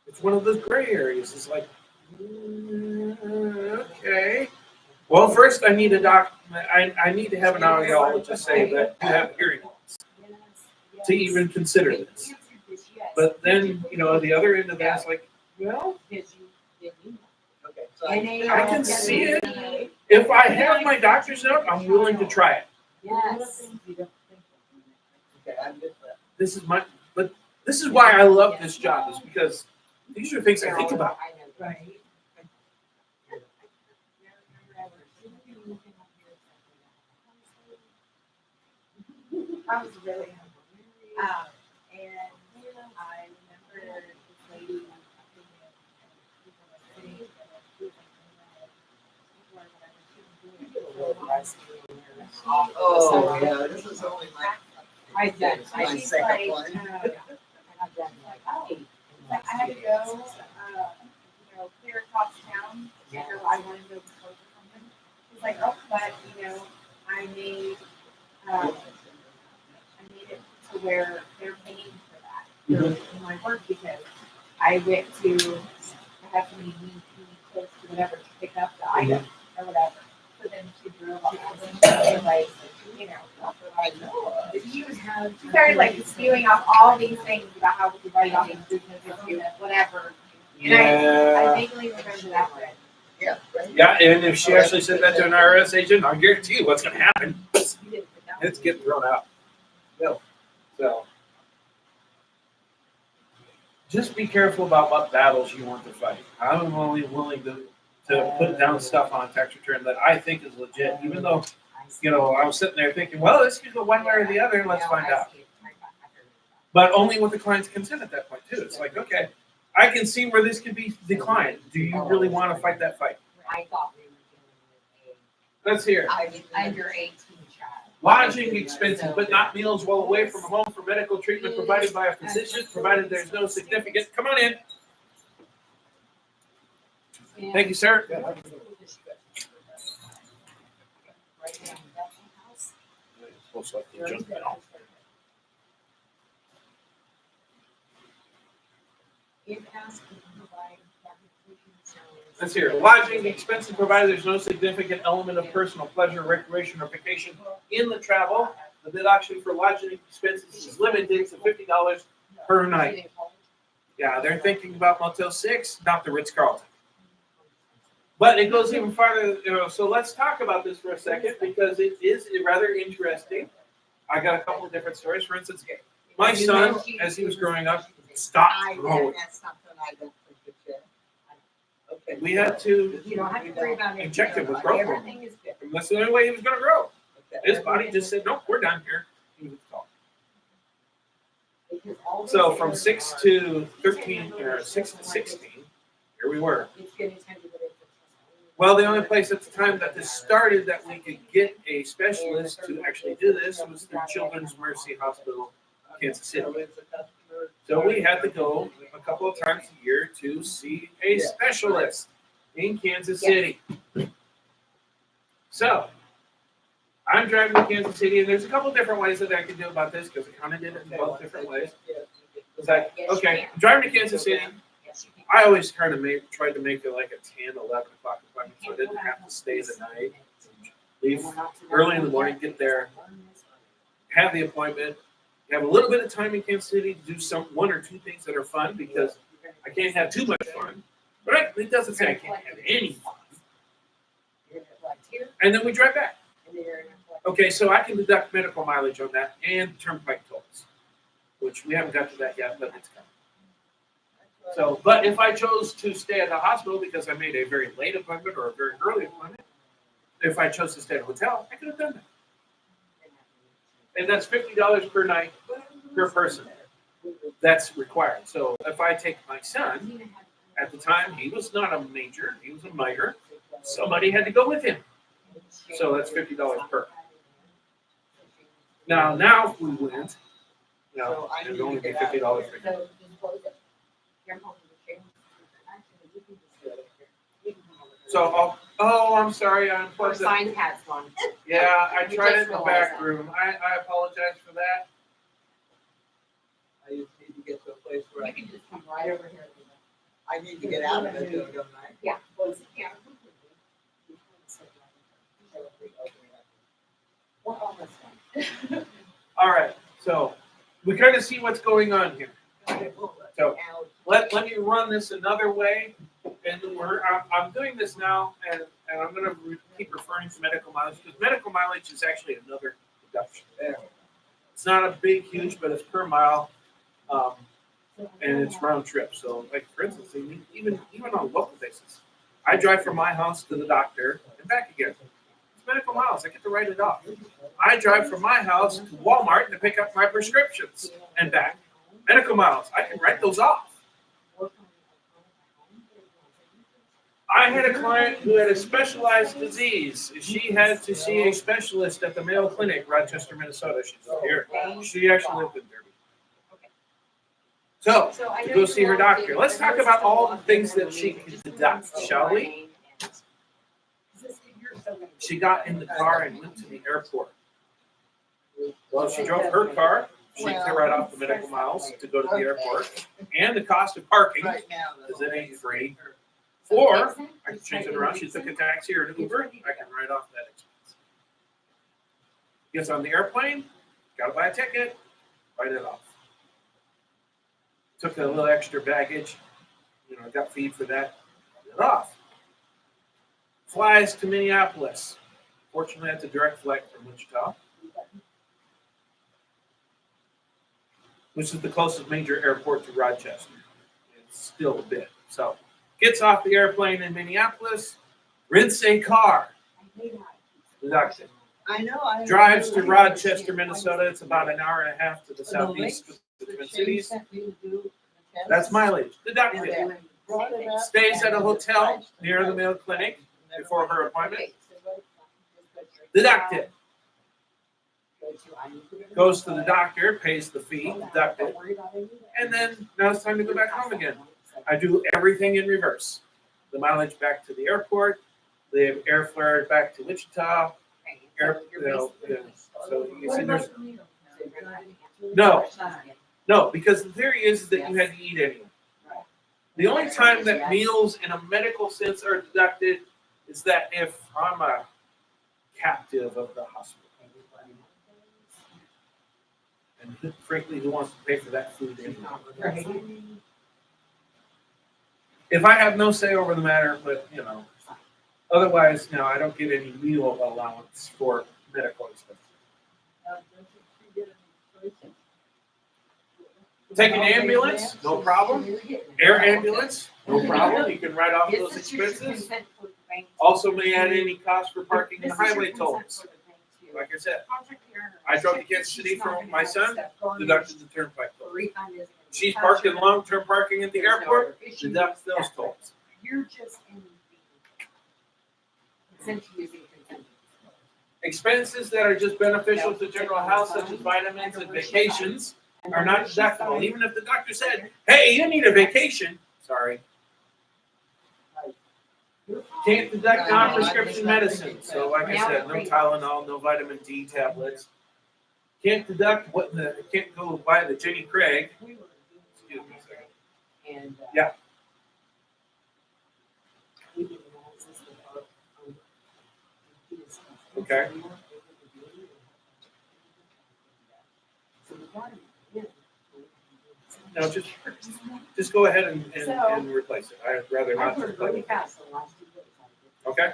It's one of those gray areas. It's like, okay. Well, first I need I need to have an audiologist say that you have hearing loss to even consider this. But then, you know, the other end of that's like, well, Okay, so I can see it. If I have my doctor's note, I'm willing to try it. Yes. Okay, I get that. This is why I love this job, is because these are things I think about. Right. I was really hungry. And I remember this lady. Oh, yeah, this is only my, I've done, my She's second like, one. I've done like, oh, like I had to go, clear across town, and I wanted to go to or something. She's like, oh, but, I made, where they're paying for that in my work because I went to, I have to be close to whatever to pick up the item or whatever. So then she drove up and like, you know, I know. she started like spewing off all these things about how we could write all these businesses, whatever. And I vaguely remember that, but Yeah. Yeah, and if she actually said that to an IRS agent, I guarantee you what's gonna happen. It's getting thrown out. No. So. Just be careful about what battles you want to fight. I'm only willing to put down stuff on tax return that I think is legit, even though, you know, I was sitting there thinking, well, this could go one way or the other, and let's find out. But only with the client's consent at that point, too. It's like, okay, I can see where this could be declined. Do you really want to fight that fight? I thought we were Let's hear. dealing with a under 18 child. Lodging expenses, but not meals while away from home for medical treatment provided by a physician, provided there's no significant. Come on in. Thank you, sir. Let's hear. Lodging expenses provided there's no significant element of personal pleasure, recreation, or vacation in the travel. The deduction for lodging expenses is limited to $50 per night. Yeah, they're thinking about Motel 6, not the Ritz-Carlton. But it goes even farther. You know, so let's talk about this for a second because it is rather interesting. I got a couple of different stories. For instance, my son, as he was growing up, stopped growing. That's something I don't think it's yet. Okay. We had to You don't have to worry about it. inject him with growth hormone. Everything is good. That's the only way he was going to grow. Okay. His body just said, nope, we're done here. He was tall. Because all those So from things 6 are- to 13, or 6 to 16, here we were. It's gonna tell you that it's- Well, the only place at the time that this started that we could get a specialist to actually do this was the Children's Mercy Hospital, Kansas City. So we had to go a couple of times a year to see a specialist in Kansas City. So I'm driving to Kansas City, and there's a couple of different ways that I could do about this because I kind of did it in both different ways. It's like, okay, I'm driving to Kansas City. Yes, you can. I always kind of tried to make it like a 10, 11 o'clock appointment so I didn't have to stay the night. Leave early in the morning, get there, have the appointment, have a little bit of time in Kansas City to do one or two things that are fun because I can't have too much fun. But it doesn't say I can't have any fun. And then we drive back. Okay, so I can deduct medical mileage on that and turnpike tolls, which we haven't got to that yet, but it's coming. So, but if I chose to stay at the hospital because I made a very late appointment or a very early appointment, if I chose to stay at a hotel, I could have done that. And that's $50 per night per person. That's required. So if I take my son, at the time he was not a major, he was a minor. Somebody had to go with him. So that's $50 per. Now if we went, it would only be $50 per. So just close it. You're home with the chair. Actually, you can just do it here. You can come over here. So, I'm sorry, I Or unplugged it. sign pads one. Yeah, I You tried it just in the realized back that. room. I apologize for that. I just need to get to a place where You can just come right over here. I need to get out of it, don't I? Yeah, close it down completely. We're almost done. All right, so we kind of see what's going on here. So let me run this another way, and I'm doing this now, and I'm going to keep referring to medical mileage because medical mileage is actually another deduction. It's not a big, huge, but it's per mile, and it's round trip. So, like for instance, even on a local basis, I drive from my house to the doctor and back again. It's medical miles. I get to write it off. I drive from my house to Walmart to pick up my prescriptions and back. Medical miles. I can write those off. I had a client who had a specialized disease. She had to see a specialist at the Mayo Clinic, Rochester, Minnesota. She's here. She actually lived in Derby. So, to go see her doctor. Let's talk about all the things that she could deduct, shall we? She got in the car and went to the airport. Well, she drove her car. She can write off the medical miles to go to the airport and the cost of parking, Right now. because it ain't free. Or I can change it around. She took a taxi or an Uber, I can write off that expense. Gets on the airplane, gotta buy a ticket, write it off. Took a little extra baggage, got feed for that, write it off. Flies to Minneapolis. Fortunately, that's a direct flight from Wichita, which is the closest major airport to Rochester. It's still a bit. So, gets off the airplane in Minneapolis, rents a car, deducted. I know. Drives to Rochester, Minnesota. It's about an hour and a half to the southeast of the Twin Cities. That's mileage, deducted. Stays at a hotel near the Mayo Clinic before her appointment, deducted. Goes to the doctor, pays the fee, deducted. And then now it's time to go back home again. I do everything in reverse. The mileage back to the airport, the airfare back to Wichita. So you see there's no, because the theory is that you had to eat anyway. The only time that meals in a medical sense are deducted is that if I'm a captive of the hospital. And frankly, who wants to pay for that food anyway? If I have no say over the matter, but otherwise, no, I don't get any meal allowance for medical expenses. Take an ambulance, no problem. Air ambulance, no problem. You can write off those expenses. Also may add any cost for parking and highway tolls. Like I said, I drove to Kansas City for my son, deducted the turnpike toll. She's parked in long-term parking at the airport, deducts those tolls. You're just in essentially using consent. Expenses that are just beneficial to general health, such as vitamins and vacations, are not deductible. Even if the doctor said, hey, you need a vacation, sorry. Can't deduct non-prescription medicine. So like I said, no Tylenol, no vitamin D tablets. Can't deduct can't go buy the Jenny Craig. Excuse me a second. Yeah. Okay. No, just go ahead and replace it. I'd rather not. Really fast the last 2 days. Okay.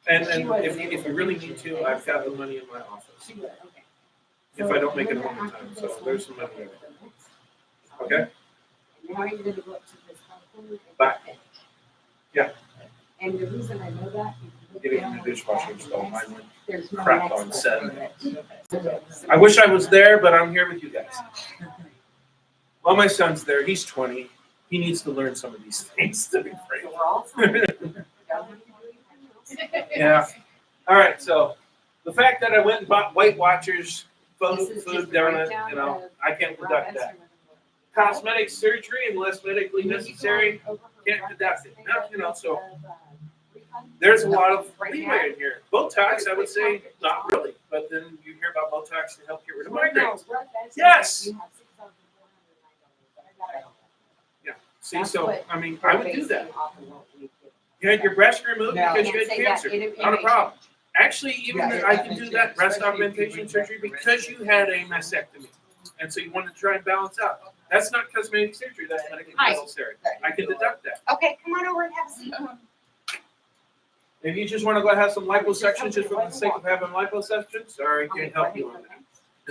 And if you really need to, I've got the money in my office. If I don't make it home in time, so there's some money in it. Okay? Now you're gonna go up to this company. Back. Yeah. And the reason I know that. Getting in the dishwasher installed, mine went There's no crap next on step. 7. I wish I was there, but I'm here with you guys. Well, my son's there. He's 20. He needs to learn some of these things, to be frank. So we're all fine. Yeah. All right. So the fact that I went and bought Weight Watchers food donut, I can't deduct that. Cosmetic surgery, unless medically necessary, can't deduct it. Now, so there's a lot of leeway in here. Botox, I would say, not really. But then you hear about Botox to help get rid of migraines. Yes. Yeah. See, so, I mean, I would do that. You had your breast removed because you had cancer. Not a problem. Actually, even I can do that breast augmentation surgery because you had a mastectomy. And so you want to try and balance out. That's not cosmetic surgery, that's medically necessary. I can deduct that. Okay, come on over and have a seat. If you just want to go have some liposuction just for the sake of having liposuction, sorry, can't help you on that.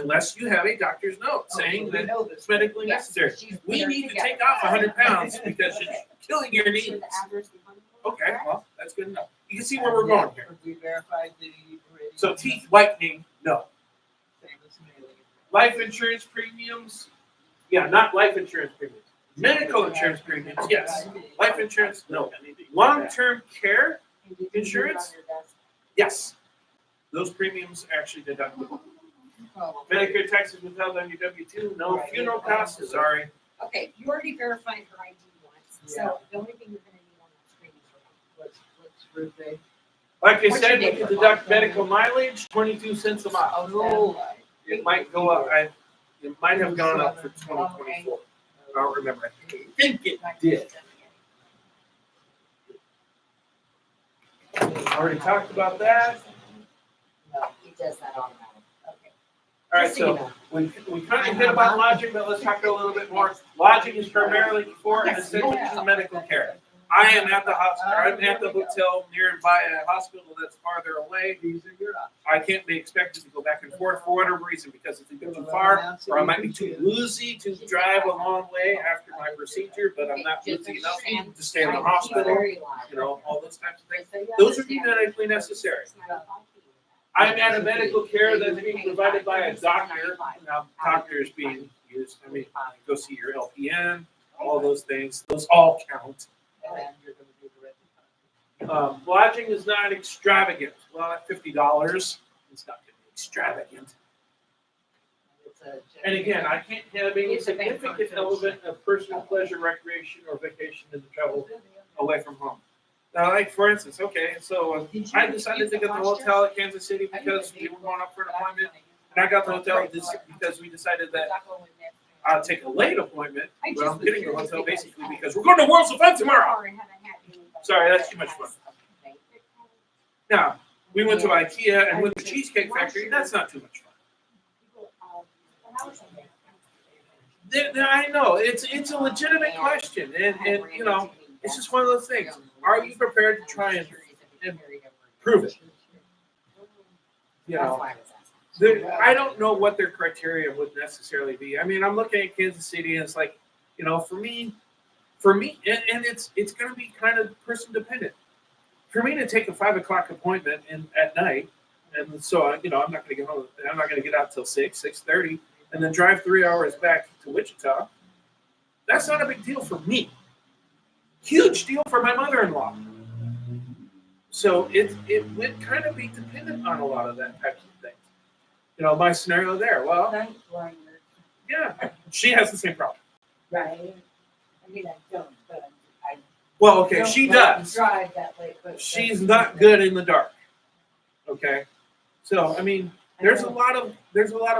Unless you have a doctor's note saying that it's medically necessary. We need to take off 100 pounds because it's killing your needs. Okay, well, that's good enough. You can see where we're going here. We verified the. So teeth whitening, no. Famous mailing. Life insurance premiums, yeah, not life insurance premiums. Medical insurance premiums, yes. Life insurance, no. Long-term care insurance, yes. Those premiums are actually deductible. Medicare taxes withheld on your W-2, no. Funeral costs, sorry. Okay, you already verified her ID once, so the only thing you're gonna need on that screen is What's birthday? Like I What's said, your we date can of deduct birth? medical mileage, 22 cents a mile. Oh, It might go up. It might have gone up for 2024. I don't remember. I think it did. Already talked about that. No, he does that automatic. Okay. All right, Just so you so know. we kind of hit about lodging, but let's talk a little bit more. Lodging is primarily for essential medical care. I am at the hospital. I'm at the hotel nearby a hospital that's farther away. I can't be expected to go back and forth for whatever reason because it's either too far or I might be too woozy to drive a long way after my procedure, but I'm not woozy enough to stay in the hospital. You know, all those types of things. Those would be medically necessary. I'm at a medical care that's being provided by a doctor. Now, doctors being used, I mean, go see your LPN, all those things. Those all count. Lodging is not extravagant. Well, at $50, it's not going to be extravagant. And again, I can't have any significant element of personal pleasure, recreation, or vacation in the travel away from home. Now, like for instance, okay, so I decided to get the hotel at Kansas City because we were going up for an appointment, and I got the hotel because we decided that I'll take a late appointment. But I'm getting the hotel basically because we're going to World's Event tomorrow. Sorry, that's too much fun. Now, we went to IKEA and went to Cheesecake Factory. That's not too much fun. I know it's a legitimate question, and you know, it's just one of those things. Are you prepared to try and prove it? You know, I don't know what their criteria would necessarily be. I mean, I'm looking at Kansas City, and it's like, you know, for me, and it's going to be kind of person dependent. For me to take a 5 o'clock appointment at night, and so you know, I'm not going to get home. I'm not going to get out till 6:30, and then drive 3 hours back to Wichita. That's not a big deal for me. Huge deal for my mother-in-law. So it would kind of be dependent on a lot of that types of things. You know, my scenario there. Well, yeah, she has the same problem. Right. I mean, I don't, but I. Well, okay, don't she like to does. Drive that way, but. She's not good in the dark. Okay, so I mean, there's a lot of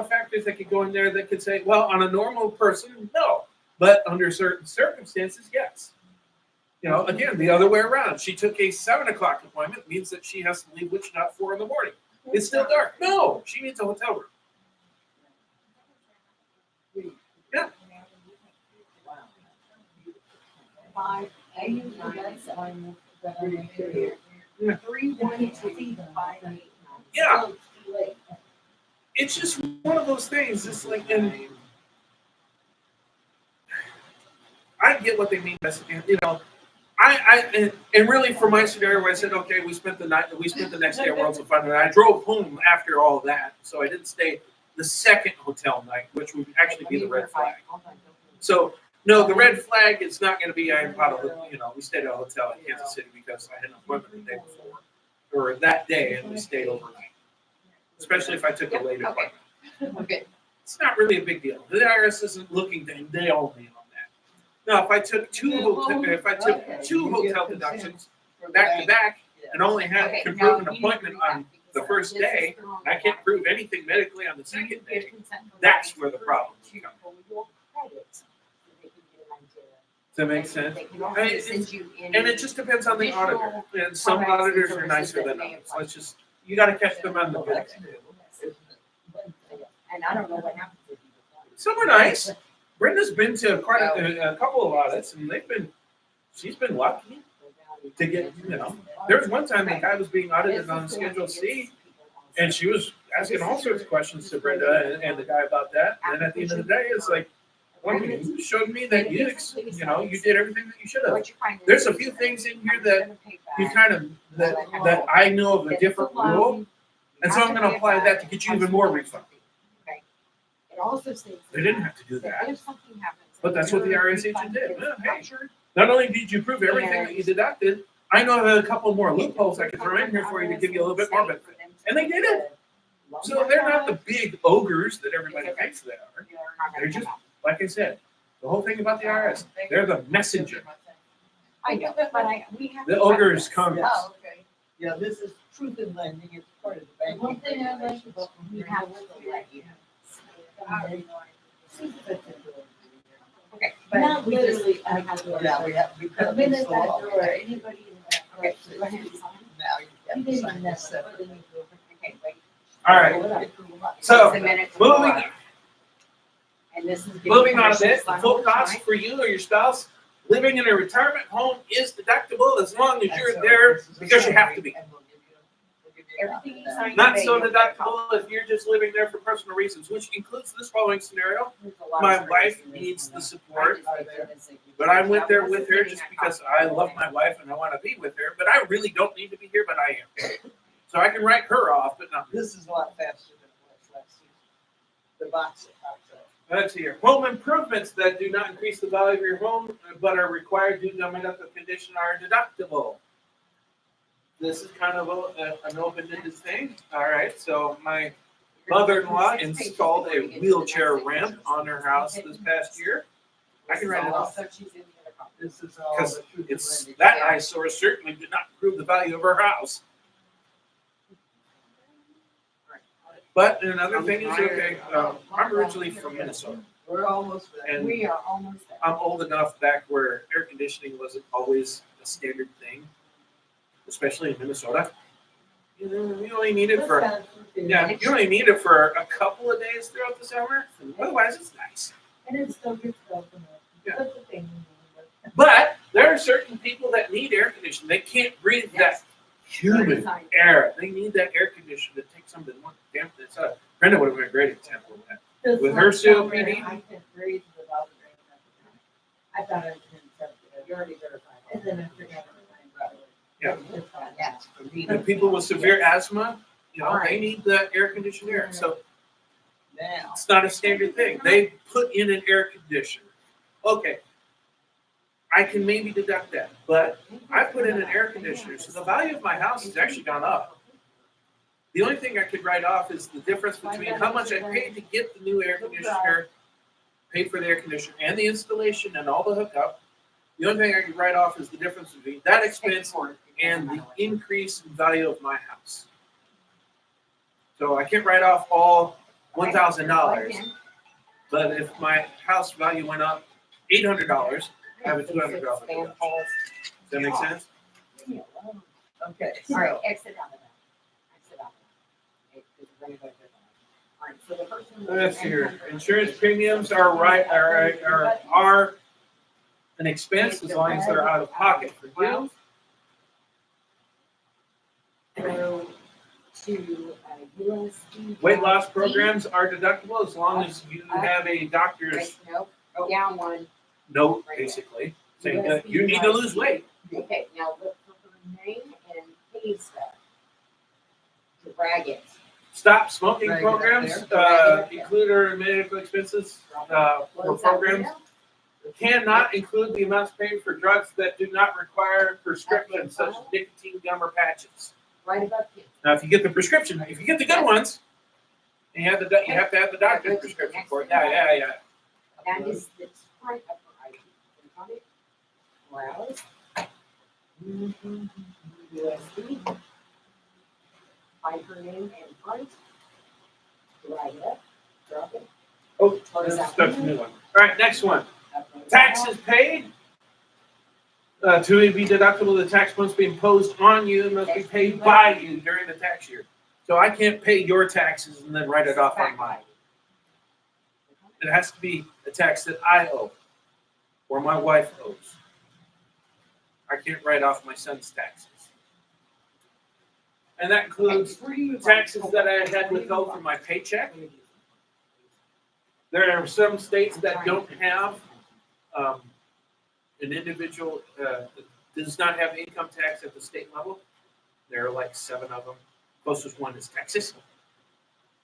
factors that could go in there that could say, well, on a normal person, no, but under certain circumstances, yes. You know, again, the other way around. She took a 7 o'clock appointment, means that she has to leave Wichita at 4 in the morning. It's still dark. No, she needs a hotel room. Yeah. I usually that's one that I'm here. Yeah. 312 589. Yeah. So it's too late. It's just one of those things. It's like, and I get what they mean. You know, and really for my scenario, I said, okay, we spent the next day at Worlds of Fun, and I drove home after all of that, so I didn't stay the second hotel night, which would actually be the red flag. So no, the red flag is not going to be we stayed at a hotel in Kansas City because I had an appointment the day before or that day, and we stayed overnight. Especially if I took a late appointment. Okay. It's not really a big deal. The IRS isn't looking to nail me on that. Now, if I took two hotel deductions back to back and only could prove an appointment on the first day, and I can't prove anything medically on the second day, that's where the problem comes. Does that make sense? And it just depends on the auditor. And some auditors are nicer than others. You got to catch them on the good day. And I don't know what happens if you. Some are nice. Brenda's been to quite a couple of audits, and she's been lucky to get, you know. There was one time the guy was being audited on Schedule C, and she was asking all sorts of questions to Brenda and the guy about that. And then at the end of the day, it's like, well, you showed me that you did everything that you should have. There's a few things in here that you kind of that I know of a different rule, and so I'm going to apply that to get you even more refund. It also states. They didn't have to do that, If something happens. but that's what the IRS agent did. Well, hey, sure. Not only did you prove everything that you deducted, I know a couple more loopholes I could throw in here for you to give you a little bit more benefit. And they did it. So they're not the big ogres that everybody thinks they are. They're just, like I said, the whole thing about the IRS, they're the messenger. I know, but we have. The ogres come. Oh, okay. Yeah, this is truth in lending, it's part of the banking. One thing I like about We have to let you know. Okay, but Not we just, literally, we have to. Yeah, we The put minute this that law. door, anybody in that. Okay, so go ahead and sign. Now you You have to didn't sign know. this separate. Okay, wait. All right. So, It's a minute moving, before. And this is. moving on a permission to bit, the sign full over cost tonight. for you or your spouse living in a retirement home is deductible as long as you're there because you have to be. Everything you sign. Not today, so you'll get a deductible if you're just living there for personal reasons, which includes this following scenario. copy. There's a lot of My screens wife in this needs one, the though. support, I just think that you- but I went there That with her wasn't just getting because that I copy. love my wife and I want to be with her, but I really don't need to be here, but I am. So I can write her off, but not. This is a lot faster than it was last season. The box that pops up. Let's see here. Home improvements that do not increase the value of your home, but are required due to medical condition are deductible. This is kind of an open-ended thing. All right, so my mother-in-law installed a wheelchair ramp on her house this past year. I can write it off. Also, she's in the other copy. This is all. Because the truth it's, and that Yeah. eyesore certainly did not improve the value of her house. But another thing is, okay, I'm originally from Minnesota. We're almost there. And We are almost there. I'm old enough back where air conditioning wasn't always a standard thing, especially in Minnesota. You only need it for, yeah, you only need it for a couple of days throughout the summer. Otherwise, it's nice. And it's still good stuff. Yeah. That's the thing. But there are certain people that need air conditioning. They can't breathe that humid air. They need that air conditioner to take some of the dampness out. Brenda would have been a great example of that. Feels With like her somewhere COPD? I can breathe without the rain at the time. I thought I was in something. You already verified. And then I forgot. Yeah. It's fine. Yes, for me. And people with severe asthma, they need the air conditioned air. So Now. it's not a standard thing. They put in an air conditioner. Okay. I can maybe deduct that, but I put in an air conditioner, so the value of my house has actually gone up. The only thing I could write off is the difference between how much I paid to get the new air conditioner, paid for the air conditioner and the installation and all the hookup. The only thing I could write off is the difference between that expense and the increase in value of my house. So I can't write off all $1,000, but if my house value went up $800, I have a $200 deduction. Does that make sense? Okay, All right, so, exit out of that. Exit out of that. Okay, 'cause we're gonna go through that. All right, so the first one. Let's see here. Insurance premiums are an expense as long as they're out of pocket for you. Go to, USD. Weight loss programs are deductible as long as you have a doctor's Right, nope, down one. note, basically, saying that you need to lose weight. Okay, now look for her name and pay stuff. Drag it. Stop smoking Drag it up programs there. include our medical expenses for What's that programs. window? Cannot include the amounts paid for drugs that do not require prescription, such as nicotine gum or patches. Right above you. Now, if you get the prescription, if you get the good ones, you have to have the doctor's prescription for it. Yeah. That is the type of her ID. Click on it. Browse. USB. Find her name and front. Drag it up. Drop it. Oh, Close that's out. a new one. All right, next one. Upload Taxes paid. To be deductible, the tax must be imposed on you and must be paid by you during the tax year. So I can't pay your taxes and then write it off on mine. It has to be a tax that I owe or my wife owes. I can't write off my son's taxes. And that includes taxes that I had withheld from my paycheck. There are some states that don't have an individual does not have income tax at the state level. There are like 7 of them. Closest one is Texas.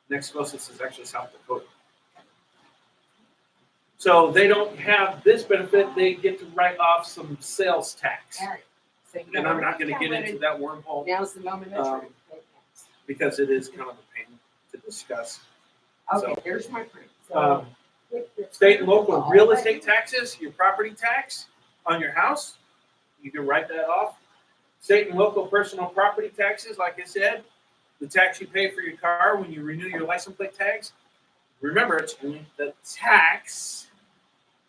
Next closest is actually South Dakota. So they don't have this benefit. They get to write off some sales tax. All right. So you And gotta I'm not write going to down get what into it- that wormhole Now's the moment of truth. because it is kind of a pain to discuss. Okay, So, there's my print. So. Um, click the- State and local real estate taxes, your property tax on your house, you can write that off. State and local personal property taxes, like I said, the tax you pay for your car when you renew your license plate tags, remember, it's only the tax,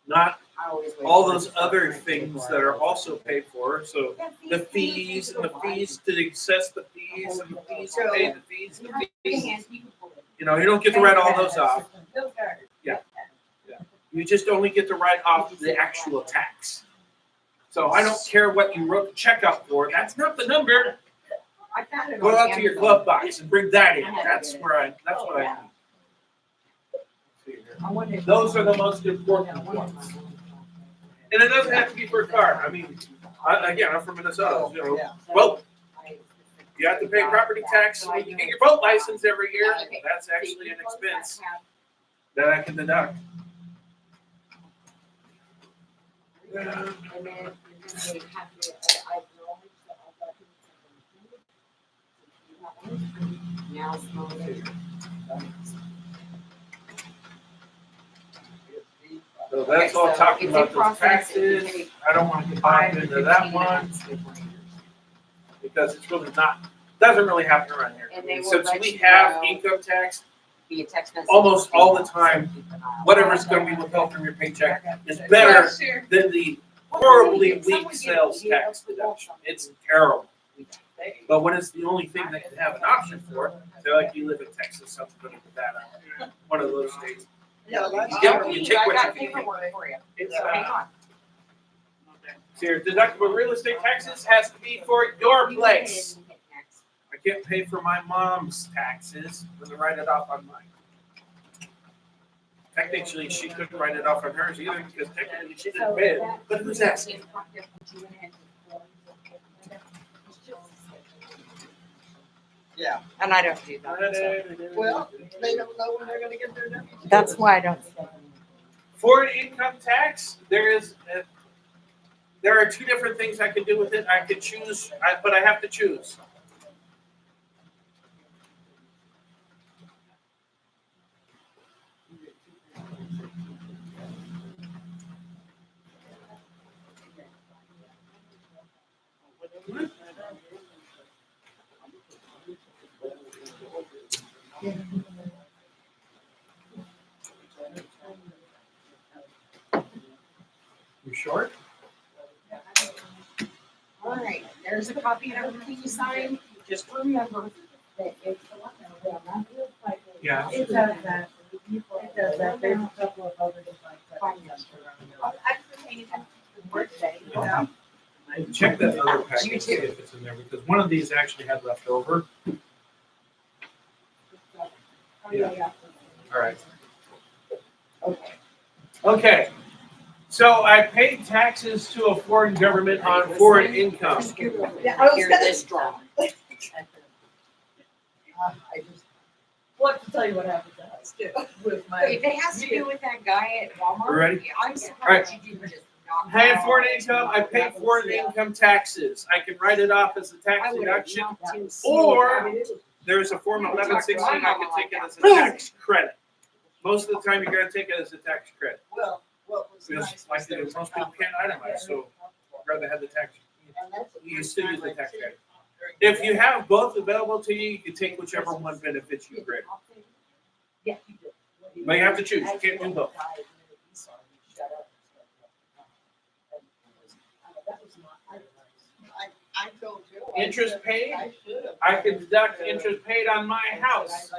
not I always wait all for those it to other start things before that I are go. also paid for. So the fees and the fees to assess the fees and the fees to pay the fees and the fees. You know, you don't get to write all those off. Those are. Yeah. You just only get to write off the actual tax. So I don't care what you wrote the check out for. That's not the number. I found it Go on out to your Amazon. glove box and bring that in. That's what I need. I wonder if- Those are the most important ones. And it doesn't have to be for a car. I mean, again, I'm from Minnesota, you know. Yeah. Well, you have to pay property tax when you get your boat license every year. That's actually an expense that I can deduct. And then they have to, I acknowledge that I've got it. Now it's not there. So that's all Okay, so talking it's in about those process. It would taxes. take I don't want to get 5 bogged to into that 15 one minutes before yours. because it's really not, doesn't really happen around here. And they will Since let we you have know. income tax, Be a text message. almost all the So time, keep an eye on whatever's that. going to be withheld from your paycheck is better than the horribly weak sales tax deduction. It's terrible. But when it's the only thing that can have an option for it, so like you live in Texas, something like that, one of those states. Yeah, that's. You take I what got you can. paperwork for you. It's, Hang on. so your deductible real estate taxes has to be for your place. I can't pay for my mom's taxes when they write it off on mine. Technically, she couldn't write it off on hers either because technically she didn't pay it. But who's asking? Yeah, And I don't do that. so. well, they don't know when they're gonna get their W-2. That's why I don't. Foreign income tax, there are two different things I can do with it. I could choose, but I have to choose. You short? All right, there's a copy of everything you signed. Just remember that it's. Yeah. It does that. It does that. There's a couple of other devices. Yeah. Check that other package, see if it's in there, because one of these actually had left over. Yeah. All right. Okay. Okay. So I paid taxes to a foreign government on foreign income. Yeah, I was Here's gonna- this drawing. I just, Well, to tell you what happened to us too, with my. If it has to do with that guy at Walmart. You ready? I'm surprised you didn't just knock Paying that foreign off. income, I paid foreign income taxes. I can write it off as a tax I would have deduction. knocked him Or- smooth out. There's a form 1116, I can take it as a tax credit. Most of the time, you're gonna take it as a tax credit. well, what was Because nice. like was there they do, was most a people can't itemize, so I'd rather have the tax. And that's the You first still use time the I've tax seen credit. it during If you have both available to you, you can take whichever one benefits you greater. Yeah, you did. But you have to choose, you can't do both. I told you. Interest paid? I should have. I can deduct interest paid on my house,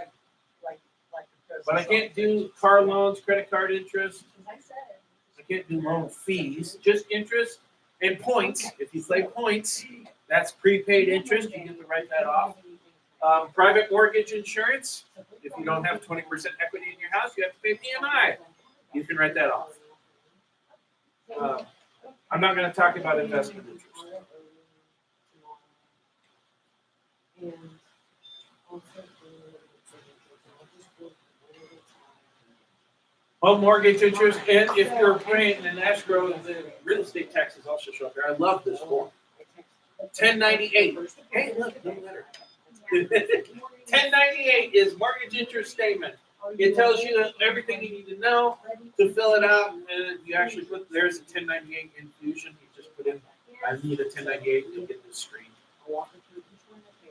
but I can't do car loans, credit card interest. I can't do loan fees, just interest and points. If you play points, that's prepaid interest, you get to write that off. Private mortgage insurance, if you don't have 20% equity in your house, you have to pay PMI. You can write that off. I'm not gonna talk about investment interest. Home mortgage interest, and if you're paying an escrow, the real estate taxes also show up there. I love this form. 1098. Hey, look, no letter. 1098 is mortgage interest statement. It tells you everything you need to know to fill it out, and you actually put, there's a 1098 infusion. You just put in, I need a 1098 to get this screen.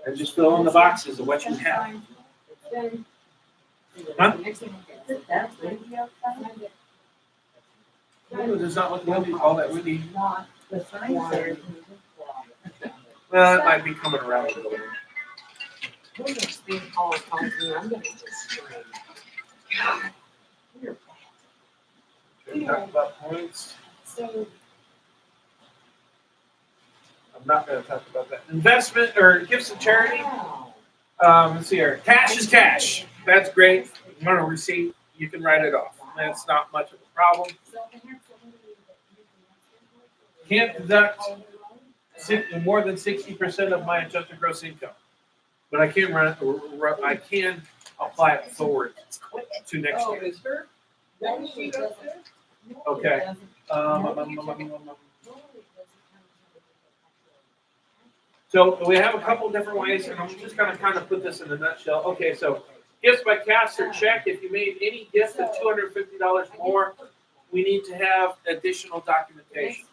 And just fill in the boxes of what you have. Huh? Is it that windy outside? No, there's not look windy, all that windy. The sign says. Well, it might be coming around a little bit. When there's big calls calling me, I'm gonna just scream. God, you're bad. Okay, talk about points. So, I'm not gonna talk about that. Investment or gifts to charity. wow. Let's see here. Cash is cash. That's great. You want a receipt, you can write it off. That's not much of a problem. Can't deduct more than 60% of my adjusted gross income. But I can I can apply it forward to next Oh, year. is her? That sheet up there? Okay. So we have a couple different ways, and I'm just gonna kind of put this in a nutshell. Okay, so gifts by cash or check. If you made any gift of $250 more, we need to have additional documentation.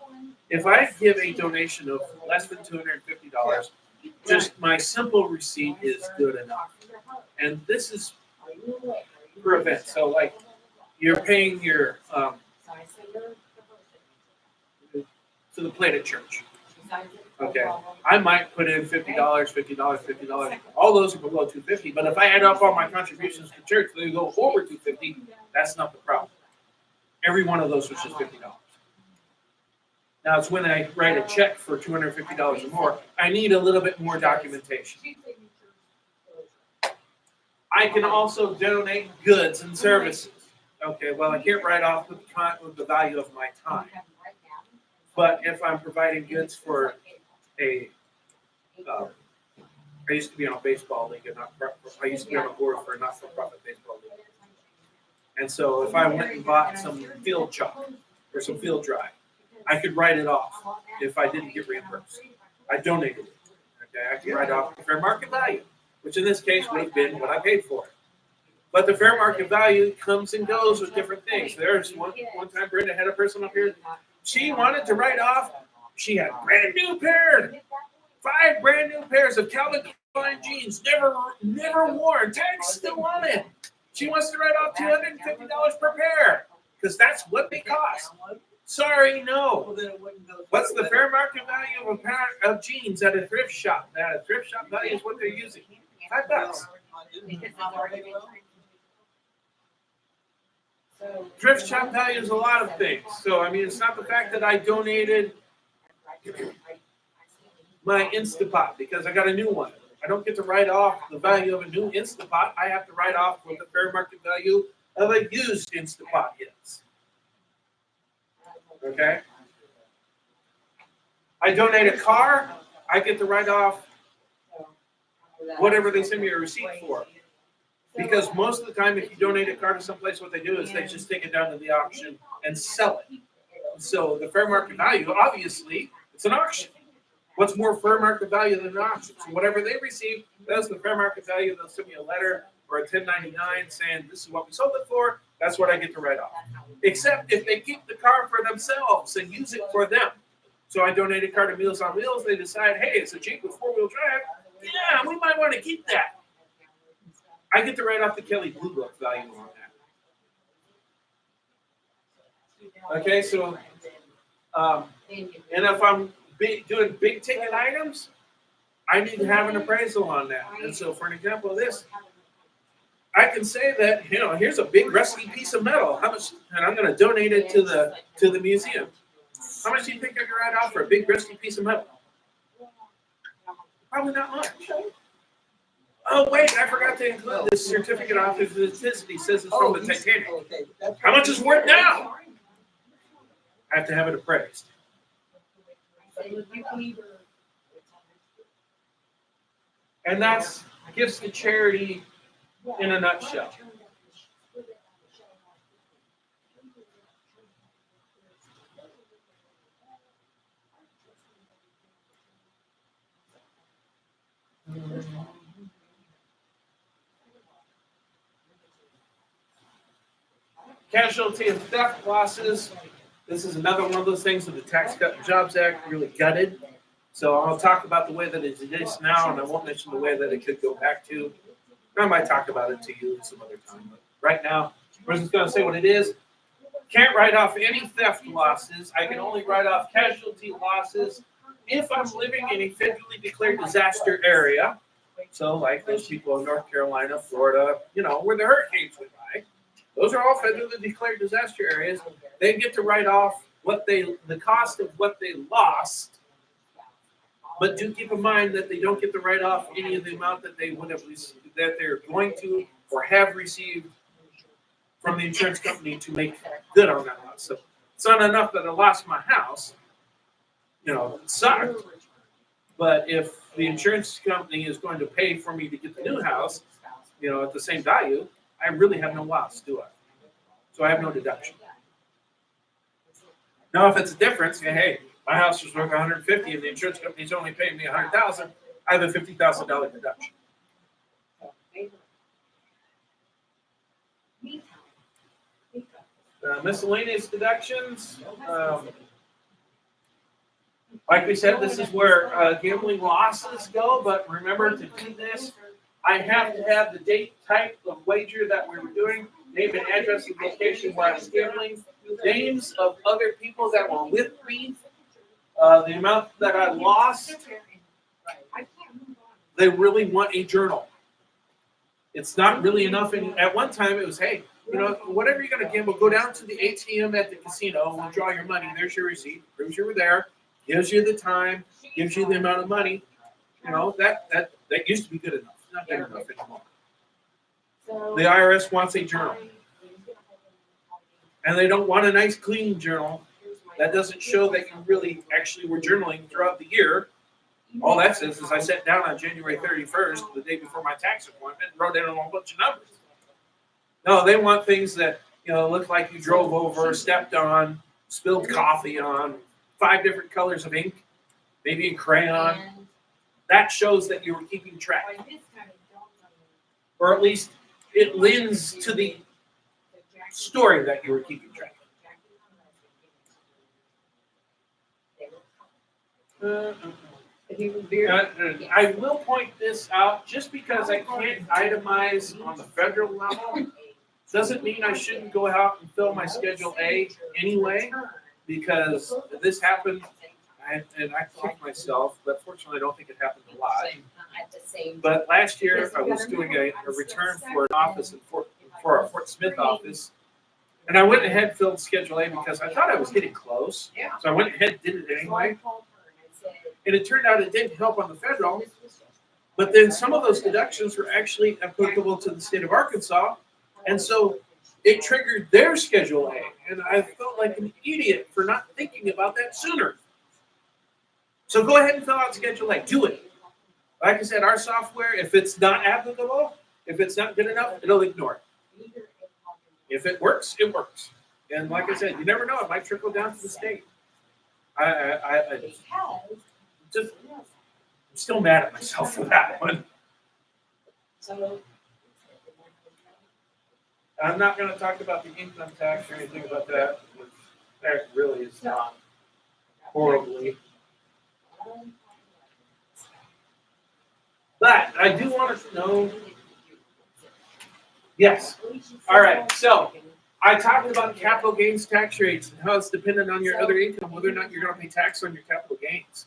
If I give a donation of less than $250, just my simple receipt is good enough. And this is per event. So like you're paying your to the plate at church. Okay. I might put in $50, $50. All those are below $250. But if I add up all my contributions to church, they go over $250. That's not the problem. Every one of those was just $50. Now it's when I write a check for $250 or more, I need a little bit more documentation. I can also donate goods and services. Okay, well, I can't write off with the value of my time. But if I'm providing goods for I used to be on a baseball league, I used to be on a board for a not-for-profit baseball league. And so if I went and bought some field chalk or some field dry, I could write it off if I didn't get reimbursed. I donated it. Okay, I could write off the fair market value, which in this case would have been what I paid for it. But the fair market value comes and goes with different things. There's one time Brenda had a person up here. She wanted to write off. She had brand new pair, 5 brand new pairs of Calvin Klein jeans, never worn, tags still on it. She wants to write off $250 per pair because that's what they cost. Sorry, no. Well, then it wouldn't go. What's the fair market value of a pair of jeans at a thrift shop? Now, a thrift shop value is what they're using. $5. Thrift shop value is a lot of things. So, I mean, it's not the fact that I donated my Instapot because I got a new one. I don't get to write off the value of a new Instapot. I have to write off what the fair market value of a used Instapot is. Okay? I donate a car, I get to write off whatever they send me a receipt for. Because most of the time, if you donate a car to someplace, what they do is they just take it down to the auction and sell it. So the fair market value, obviously, it's an auction. What's more fair market value than an auction? So whatever they receive, that's the fair market value. They'll send me a letter or a 1099 saying this is what we sold it for. That's what I get to write off. Except if they keep the car for themselves and use it for them. So I donate a car to Meals on Wheels. They decide, hey, it's a Jeep with 4-wheel drive. Yeah, we might want to keep that. I get to write off the Kelly Blue Book value on that. Okay, so, and if I'm doing big ticket items, I need to have an appraisal on that. And so, for an example of this, I can say that, here's a big rusty piece of metal. How much? And I'm going to donate it to the museum. How much do you think I can write off for a big rusty piece of metal? Probably not much. Oh, wait, I forgot to include this certificate of authenticity. Says it's from the Titanic. Okay, that's How much is worth now? I have to have it appraised. And that's gifts to charity in a nutshell. Casualty and theft losses. This is another one of those things that the Tax Cut and Jobs Act really gutted. So I'll talk about the way that it is now, and I won't mention the way that it could go back to. I might talk about it to you some other time, but right now, we're just gonna say what it is. Can't write off any theft losses. I can only write off casualty losses if I'm living in a federally declared disaster area. So like those people in North Carolina, Florida, where the hurricanes went by. Those are all federally declared disaster areas. They get to write off the cost of what they lost. But do keep in mind that they don't get to write off any of the amount that they would have that they're going to or have received from the insurance company to make good on that loss. So it's not enough that I lost my house. It sucked. But if the insurance company is going to pay for me to get the new house, at the same value, I really have no loss, do I? So I have no deduction. Now, if it's a difference, hey, my house was worth 150 and the insurance company's only paying me 100,000, I have a $50,000 deduction. Miscellaneous deductions. Like we said, this is where gambling losses go, but remember to do this, I have to have the date, type of wager that we were doing, name and address and location where I was gambling, names of other people that were with me, the amount that I lost. They really want a journal. It's not really enough. At one time, it was, hey, whatever you're going to gamble, go down to the ATM at the casino, withdraw your money. There's your receipt. Proves you were there. Gives you the time. Gives you the amount of money. That used to be good enough. It's not good enough anymore. The IRS wants a journal. And they don't want a nice, clean journal that doesn't show that you really actually were journaling throughout the year. All that says is I sat down on January 31st, the day before my tax appointment, and wrote in a whole bunch of numbers. No, they want things that look like you drove over, stepped on, spilled coffee on, 5 different colors of ink, maybe a crayon. That shows that you were keeping track. Or at least it lends to the story that you were keeping track. I will point this out just because I can't itemize on the federal level. Doesn't mean I shouldn't go out and fill my Schedule A anyway, because this happened, and I kicked myself, but fortunately I don't think it happened a lot. But last year I was doing a return for an office for our Fort Smith office, and I went ahead and filled Schedule A because I thought I was getting close. So I went ahead and did it anyway. And it turned out it didn't help on the federal, but then some of those deductions were actually applicable to the state of Arkansas. And so it triggered their Schedule A. And I felt like an idiot for not thinking about that sooner. So go ahead and fill out Schedule A. Do it. Like I said, our software, if it's not applicable, if it's not good enough, it'll ignore it. If it works, it works. And like I said, you never know. It might trickle down to the state. I just I'm still mad at myself for that one. I'm not going to talk about the income tax or anything about that. That really is not horribly. But I do want to know. Yes. All right. So I talked about capital gains tax rates and how it's dependent on your other income, whether or not you're going to pay tax on your capital gains.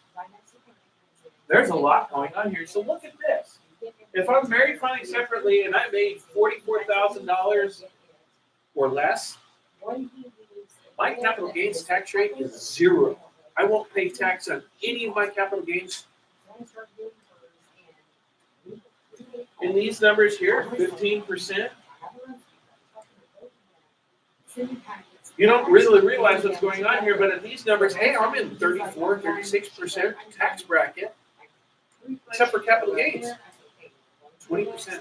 There's a lot going on here. So look at this. If I'm married filing separately and I made $44,000 or less, my capital gains tax rate is 0. I won't pay tax on any of my capital gains. In these numbers here, 15%. You don't really realize what's going on here, but at these numbers, hey, I'm in 34, 36% tax bracket, except for capital gains, 20%.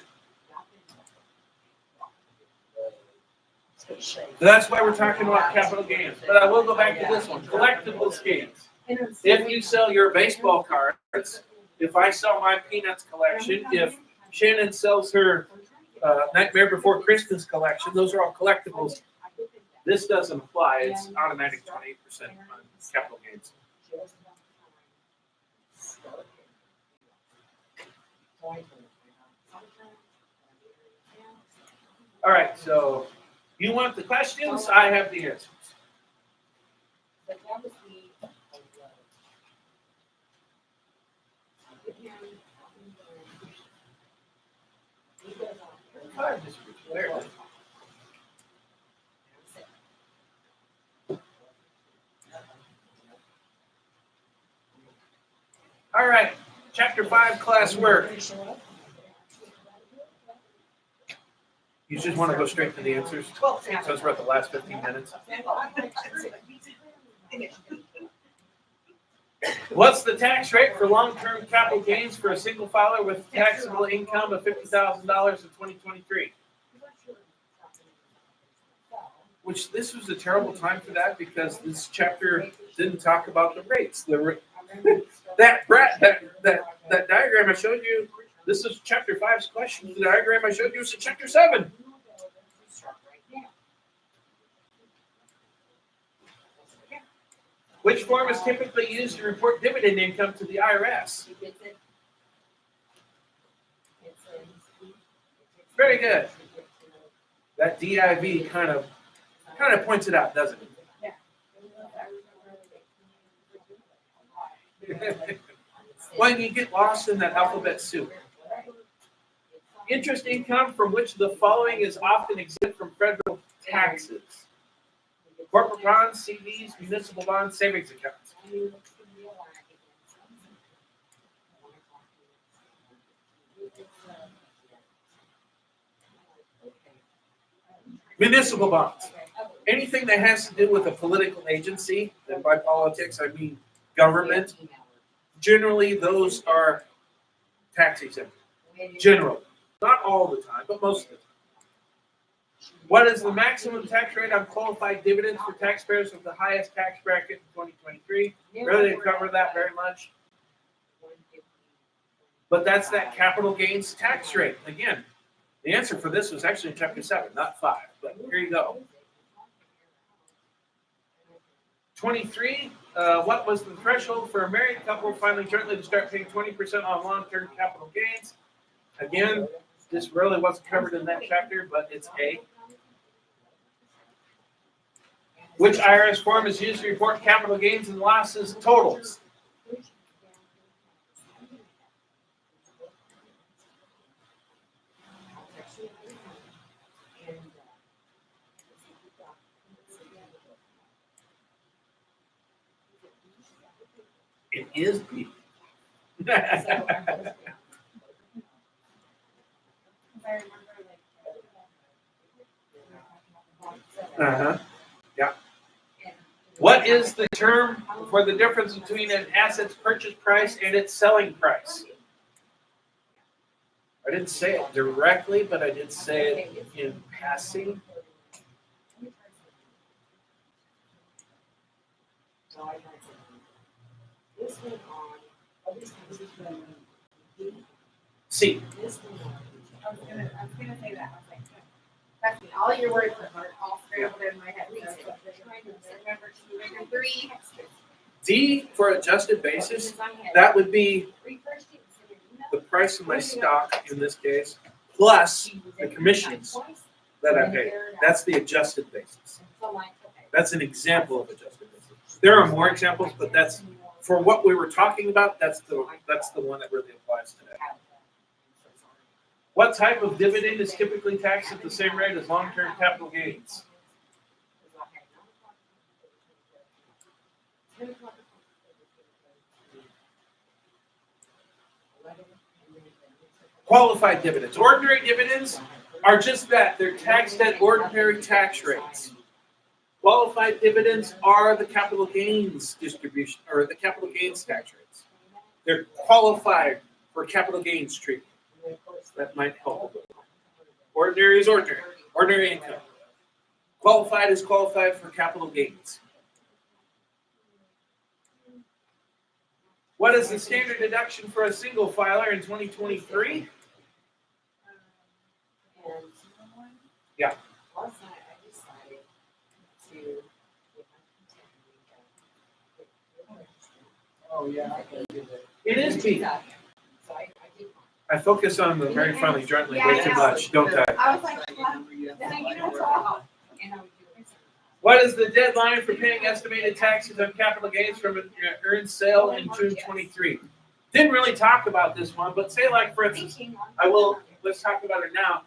So that's why we're talking about capital gains. But I will go back to this one, collectibles gains. If you sell your baseball cards, if I sell my Peanuts collection, if Shannon sells her Nightmare Before Christmas collection, those are all collectibles. This doesn't apply. It's automatic 28% on capital gains. All right, so you want the questions? I have the answers. But that was the. There it is. All right, chapter 5, class work. You just want to go straight to the answers? Since we're at the last 15 minutes. What's the tax rate for long-term capital gains for a single filer with taxable income of $50,000 in 2023? Which this was a terrible time for that because this chapter didn't talk about the rates. That diagram I showed you, this is chapter 5's question. The diagram I showed you is in chapter 7. Which form is typically used to report dividend income to the IRS? Very good. That DIV kind of points it out, doesn't it? When you get lost in that alphabet soup. Interest income from which the following is often exempt from federal taxes. Corporate bonds, CDs, municipal bonds, savings accounts. Municipal bonds. Anything that has to do with a political agency, and by politics I mean government, generally those are tax exempt. Generally. Not all the time, but most of the time. What is the maximum tax rate on qualified dividends for taxpayers with the highest tax bracket in 2023? Really didn't cover that very much. But that's that capital gains tax rate. Again, the answer for this was actually in chapter 7, not 5. But here you go. 23, what was the threshold for a married couple filing jointly to start paying 20% on long-term capital gains? Again, this really wasn't covered in that chapter, but it's A. Which IRS form is used to report capital gains and losses totals? It is B. Uh-huh. Yeah. What is the term for the difference between an asset's purchase price and its selling price? I didn't say it directly, but I did say it in passing. C. I was gonna say that. I was like, trust me, all your words are all scrambled in my head. So remember 2 and 3. D for adjusted basis, that would be the price of my stock in this case, plus the commissions that I pay. That's the adjusted basis. That's an example of adjusted basis. There are more examples, but that's for what we were talking about. That's the one that really applies today. What type of dividend is typically taxed at the same rate as long-term capital gains? Qualified dividends. Ordinary dividends are just that. They're taxed at ordinary tax rates. Qualified dividends are the capital gains distribution, or the capital gains tax rates. They're qualified for capital gains treatment. That might help. Ordinary is ordinary. Ordinary income. Qualified is qualified for capital gains. What is the standard deduction for a single filer in 2023? Yeah. Oh, yeah, I can do that. It is B. I focus on the Mary Finley jointly Yeah, way I too know. much, don't I? I was like, well, then you don't talk. What is the deadline for paying estimated taxes on capital gains from an earned sale in June 23? Didn't really talk about this one, but say like for instance, let's talk about it now.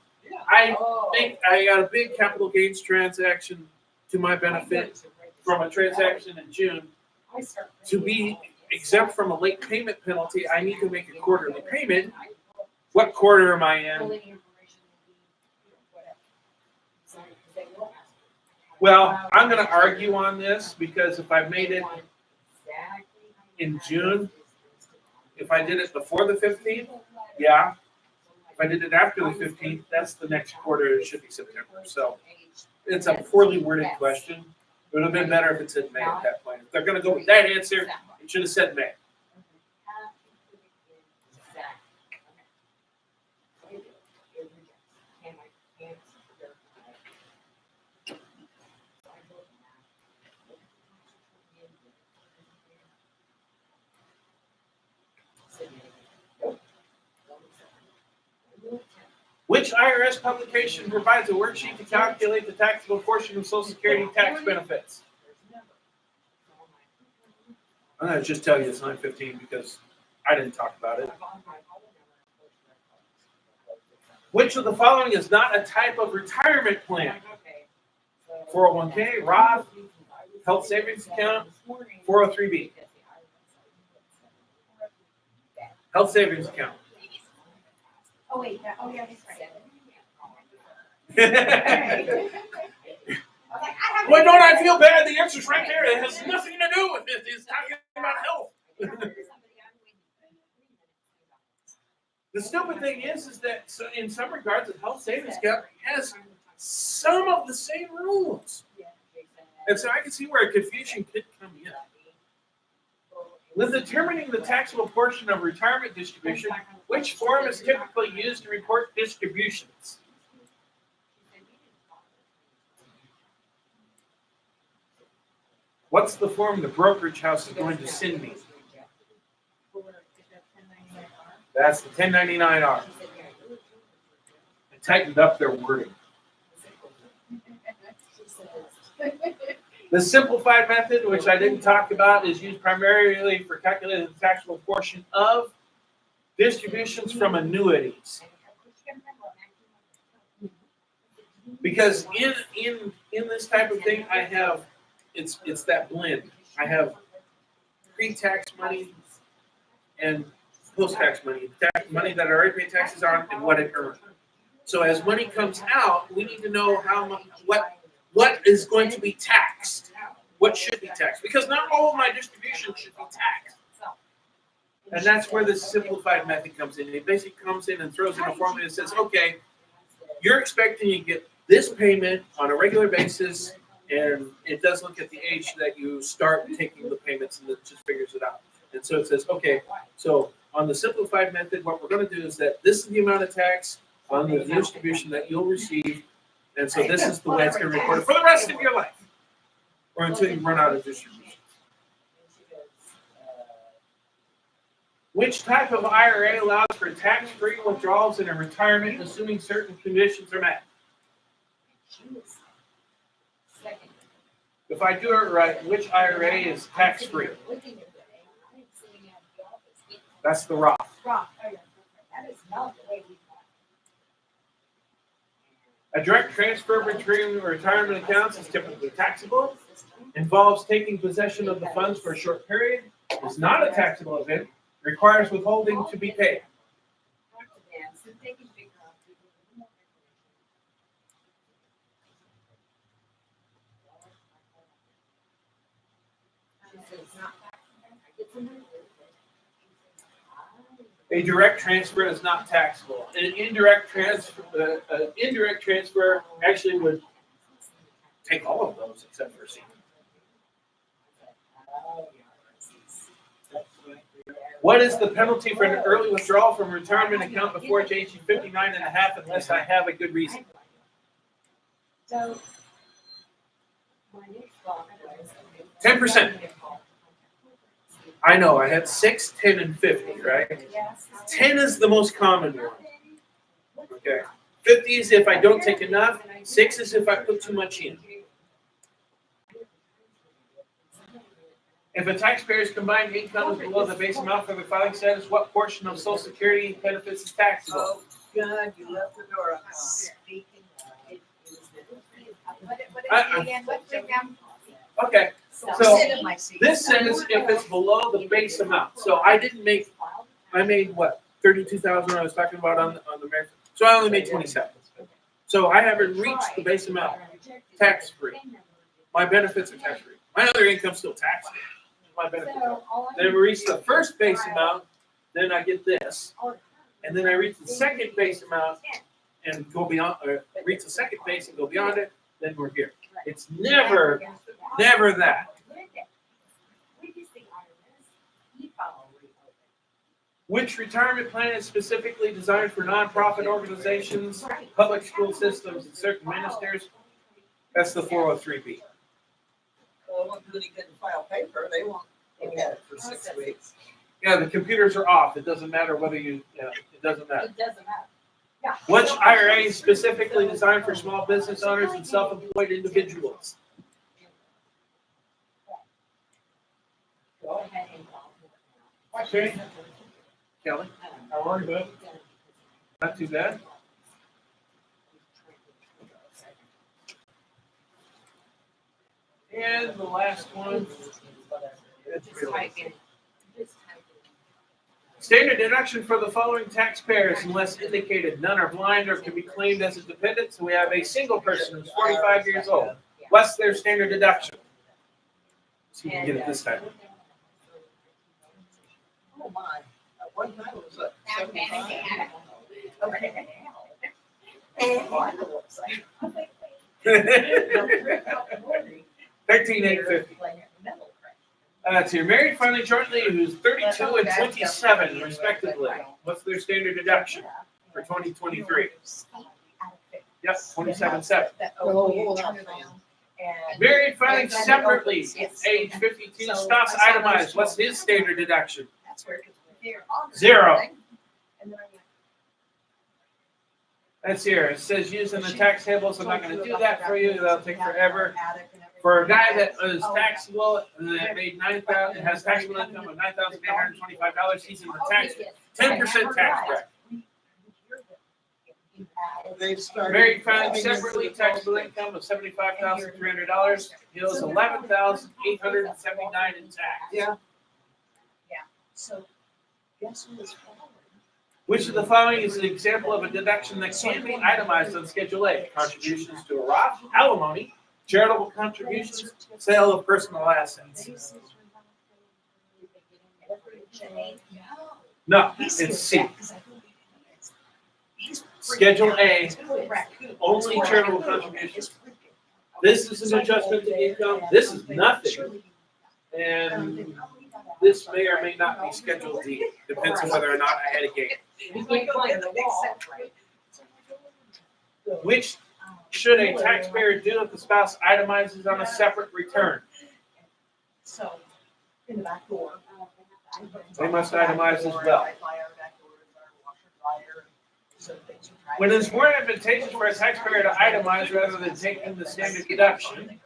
I think I got a big capital gains transaction to my benefit from a transaction in June. To be exempt from a late payment penalty, I need to make a quarterly payment. What quarter am I in? Well, I'm gonna argue on this because if I made it in June, if I did it before the 15th, yeah. If I did it after the 15th, that's the next quarter, it should be September. So it's a poorly worded question. It would have been better if it said May at that point. If they're gonna go with that answer, it should have said May. Which IRS publication provides a worksheet to calculate the taxable portion of Social Security tax benefits? I'm gonna just tell you it's 915 because I didn't talk about it. Which of the following is not a type of retirement plan? 401k, Roth, health savings account, 403b. Health savings account. Oh, wait, oh, yeah, that's right. Well, don't I feel bad? The answer's right there. It has nothing to do with it. It's talking about health. The stupid thing is that in some regards, the health savings account has some of the same rules. And so I can see where a confusion could come in. When determining the taxable portion of retirement distribution, which form is typically used to report distributions? What's the form the brokerage house is going to send me? That's the 1099-R. I tightened up their wording. The simplified method, which I didn't talk about, is used primarily for calculating the taxable portion of distributions from annuities. Because in this type of thing, I have it's that blend. I have pre-tax money and post-tax money. Money that I already paid taxes on and what it earned. So as money comes out, we need to know how much what is going to be taxed. What should be taxed? Because not all of my distributions should be taxed. And that's where the simplified method comes in. It basically comes in and throws in a formula that says, okay, you're expecting to get this payment on a regular basis, and it does look at the age that you start taking the payments, and it just figures it out. And so it says, okay, so on the simplified method, what we're going to do is that this is the amount of tax on the distribution that you'll receive, and so this is the way it's going to record it for the rest of your life, or until you run out of distribution. Which type of IRA allows for tax-free withdrawals in a retirement, assuming certain conditions are met? If I do it right, which IRA is tax-free? That's the Roth. A direct transfer between retirement accounts is typically taxable, involves taking possession of the funds for a short period, is not a taxable event, requires withholding to be paid. A direct transfer is not taxable. An indirect transfer actually would take all of those except for C. What is the penalty for an early withdrawal from a retirement account before age 59 and a half unless I have a good reason? So 10%. I know, I had 6, 10, and 50, right? 10 is the most common one. Okay. 50 is if I don't take enough. 6 is if I put too much in. If a taxpayer's combined income is below the base amount for the filing status, what portion of Social Security benefits is taxable? Oh, God, you left the door unlocked. Okay, So So, sit in my seat. this says if it's below the base amount. So I didn't make, I made what, 32,000 I was talking about on the merit. So I only made 27. So I haven't reached the base amount, tax-free. My benefits are tax-free. My other income's still taxed. My benefits are. Then we reach the first base amount, then I get this. And then I reach the second base amount and go beyond, or reach the second base and go beyond it, then we're here. It's never that. Which retirement plan is specifically designed for nonprofit organizations, public school systems, and certain ministers? That's the 403B. Well, when you couldn't file paper, they won't look at it for 6 weeks. Yeah, the computers are off. It doesn't matter whether you, it doesn't matter. It doesn't matter. Which IRA is specifically designed for small business owners and self-employed individuals? Okay. Kelly, how are you, bud? Not too bad. And the last one. Standard deduction for the following taxpayers unless indicated. None are blind or can be claimed as a dependent. So we have a single person who's 45 years old. What's their standard deduction? See if we can get it this time. Oh, my. At one time it was like 75. Okay. 13,850. To your married filing jointly who's 32 and 27 respectively. What's their standard deduction for 2023? Yep, 27.7. Hold on, man. Married filing separately, age 52, spouse itemized. What's his standard deduction? 0. That's here. It says using the tax tables. I'm not going to do that for you. That'll take forever. For a guy that is taxable and that made 9,000, has taxable income of $9,825, he's in the tax 10% tax bracket. They've started. Married filing separately, taxable income of $75,300. He owes $11,879 in tax. Yeah. So, guess who is following? Which of the following is an example of a deduction that can be itemized on Schedule A? Contributions to a Roth, alimony, charitable contributions, sale of personal assets. No, it's C. Schedule A, only charitable contributions. This is an adjustment to income. This is nothing. And this may or may not be Schedule D. Depends on whether or not I had a gain. Which should a taxpayer do if the spouse itemizes on a separate return? So, in the back door. They must itemize as well. When it's more advantageous for a taxpayer to itemize rather than taking the standard deduction,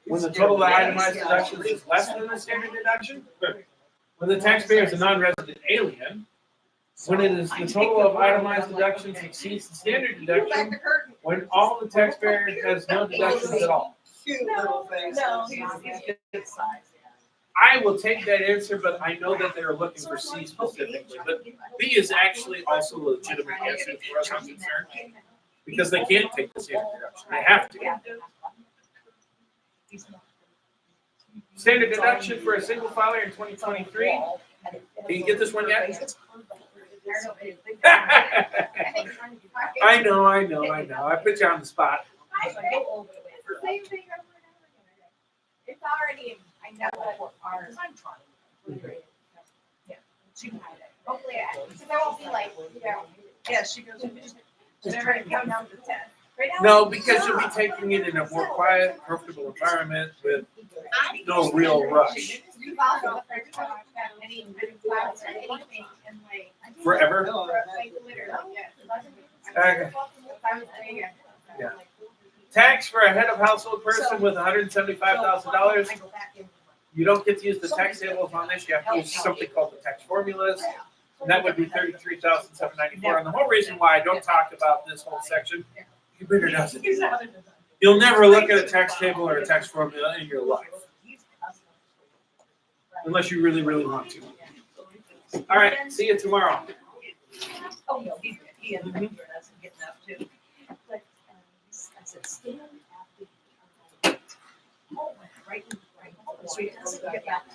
when the total of the itemized deductions is less than the standard deduction, when the taxpayer is a non-resident alien, when it is the total of itemized deductions exceeds the standard deduction, when all the taxpayer has no deductions at all. Cute little face. I will take that answer, but I know that they're looking for C specifically. But B is actually also a legitimate answer as far as I'm concerned, because they can't take the standard deduction. They have to. Standard deduction for a single filer in 2023. Can you get this one yet? I know. I put you on the spot. It's the same thing over and over again. It's already, I know what ours. Hopefully, because I won't be like, Yeah, she goes. whenever it comes down to 10. Right now, No, because you'll be taking it in a more quiet, comfortable environment with no real rush. You've also, first time I've had any kind of class or anything in like. Forever? No, Like literally, yes. Okay. I was doing it. Yeah. Tax for a head of household person with $175,000. You don't get to use the tax tables on this. You have to use something called the tax formulas. And that would be $33,794. And the whole reason why I don't talk about this whole section, you better doesn't. You'll never look at a tax table or a tax formula in your life, unless you really, really want to. All right, see you tomorrow. Oh, no, he had getting up too. But, I said, stand at the, right, right, street, get back to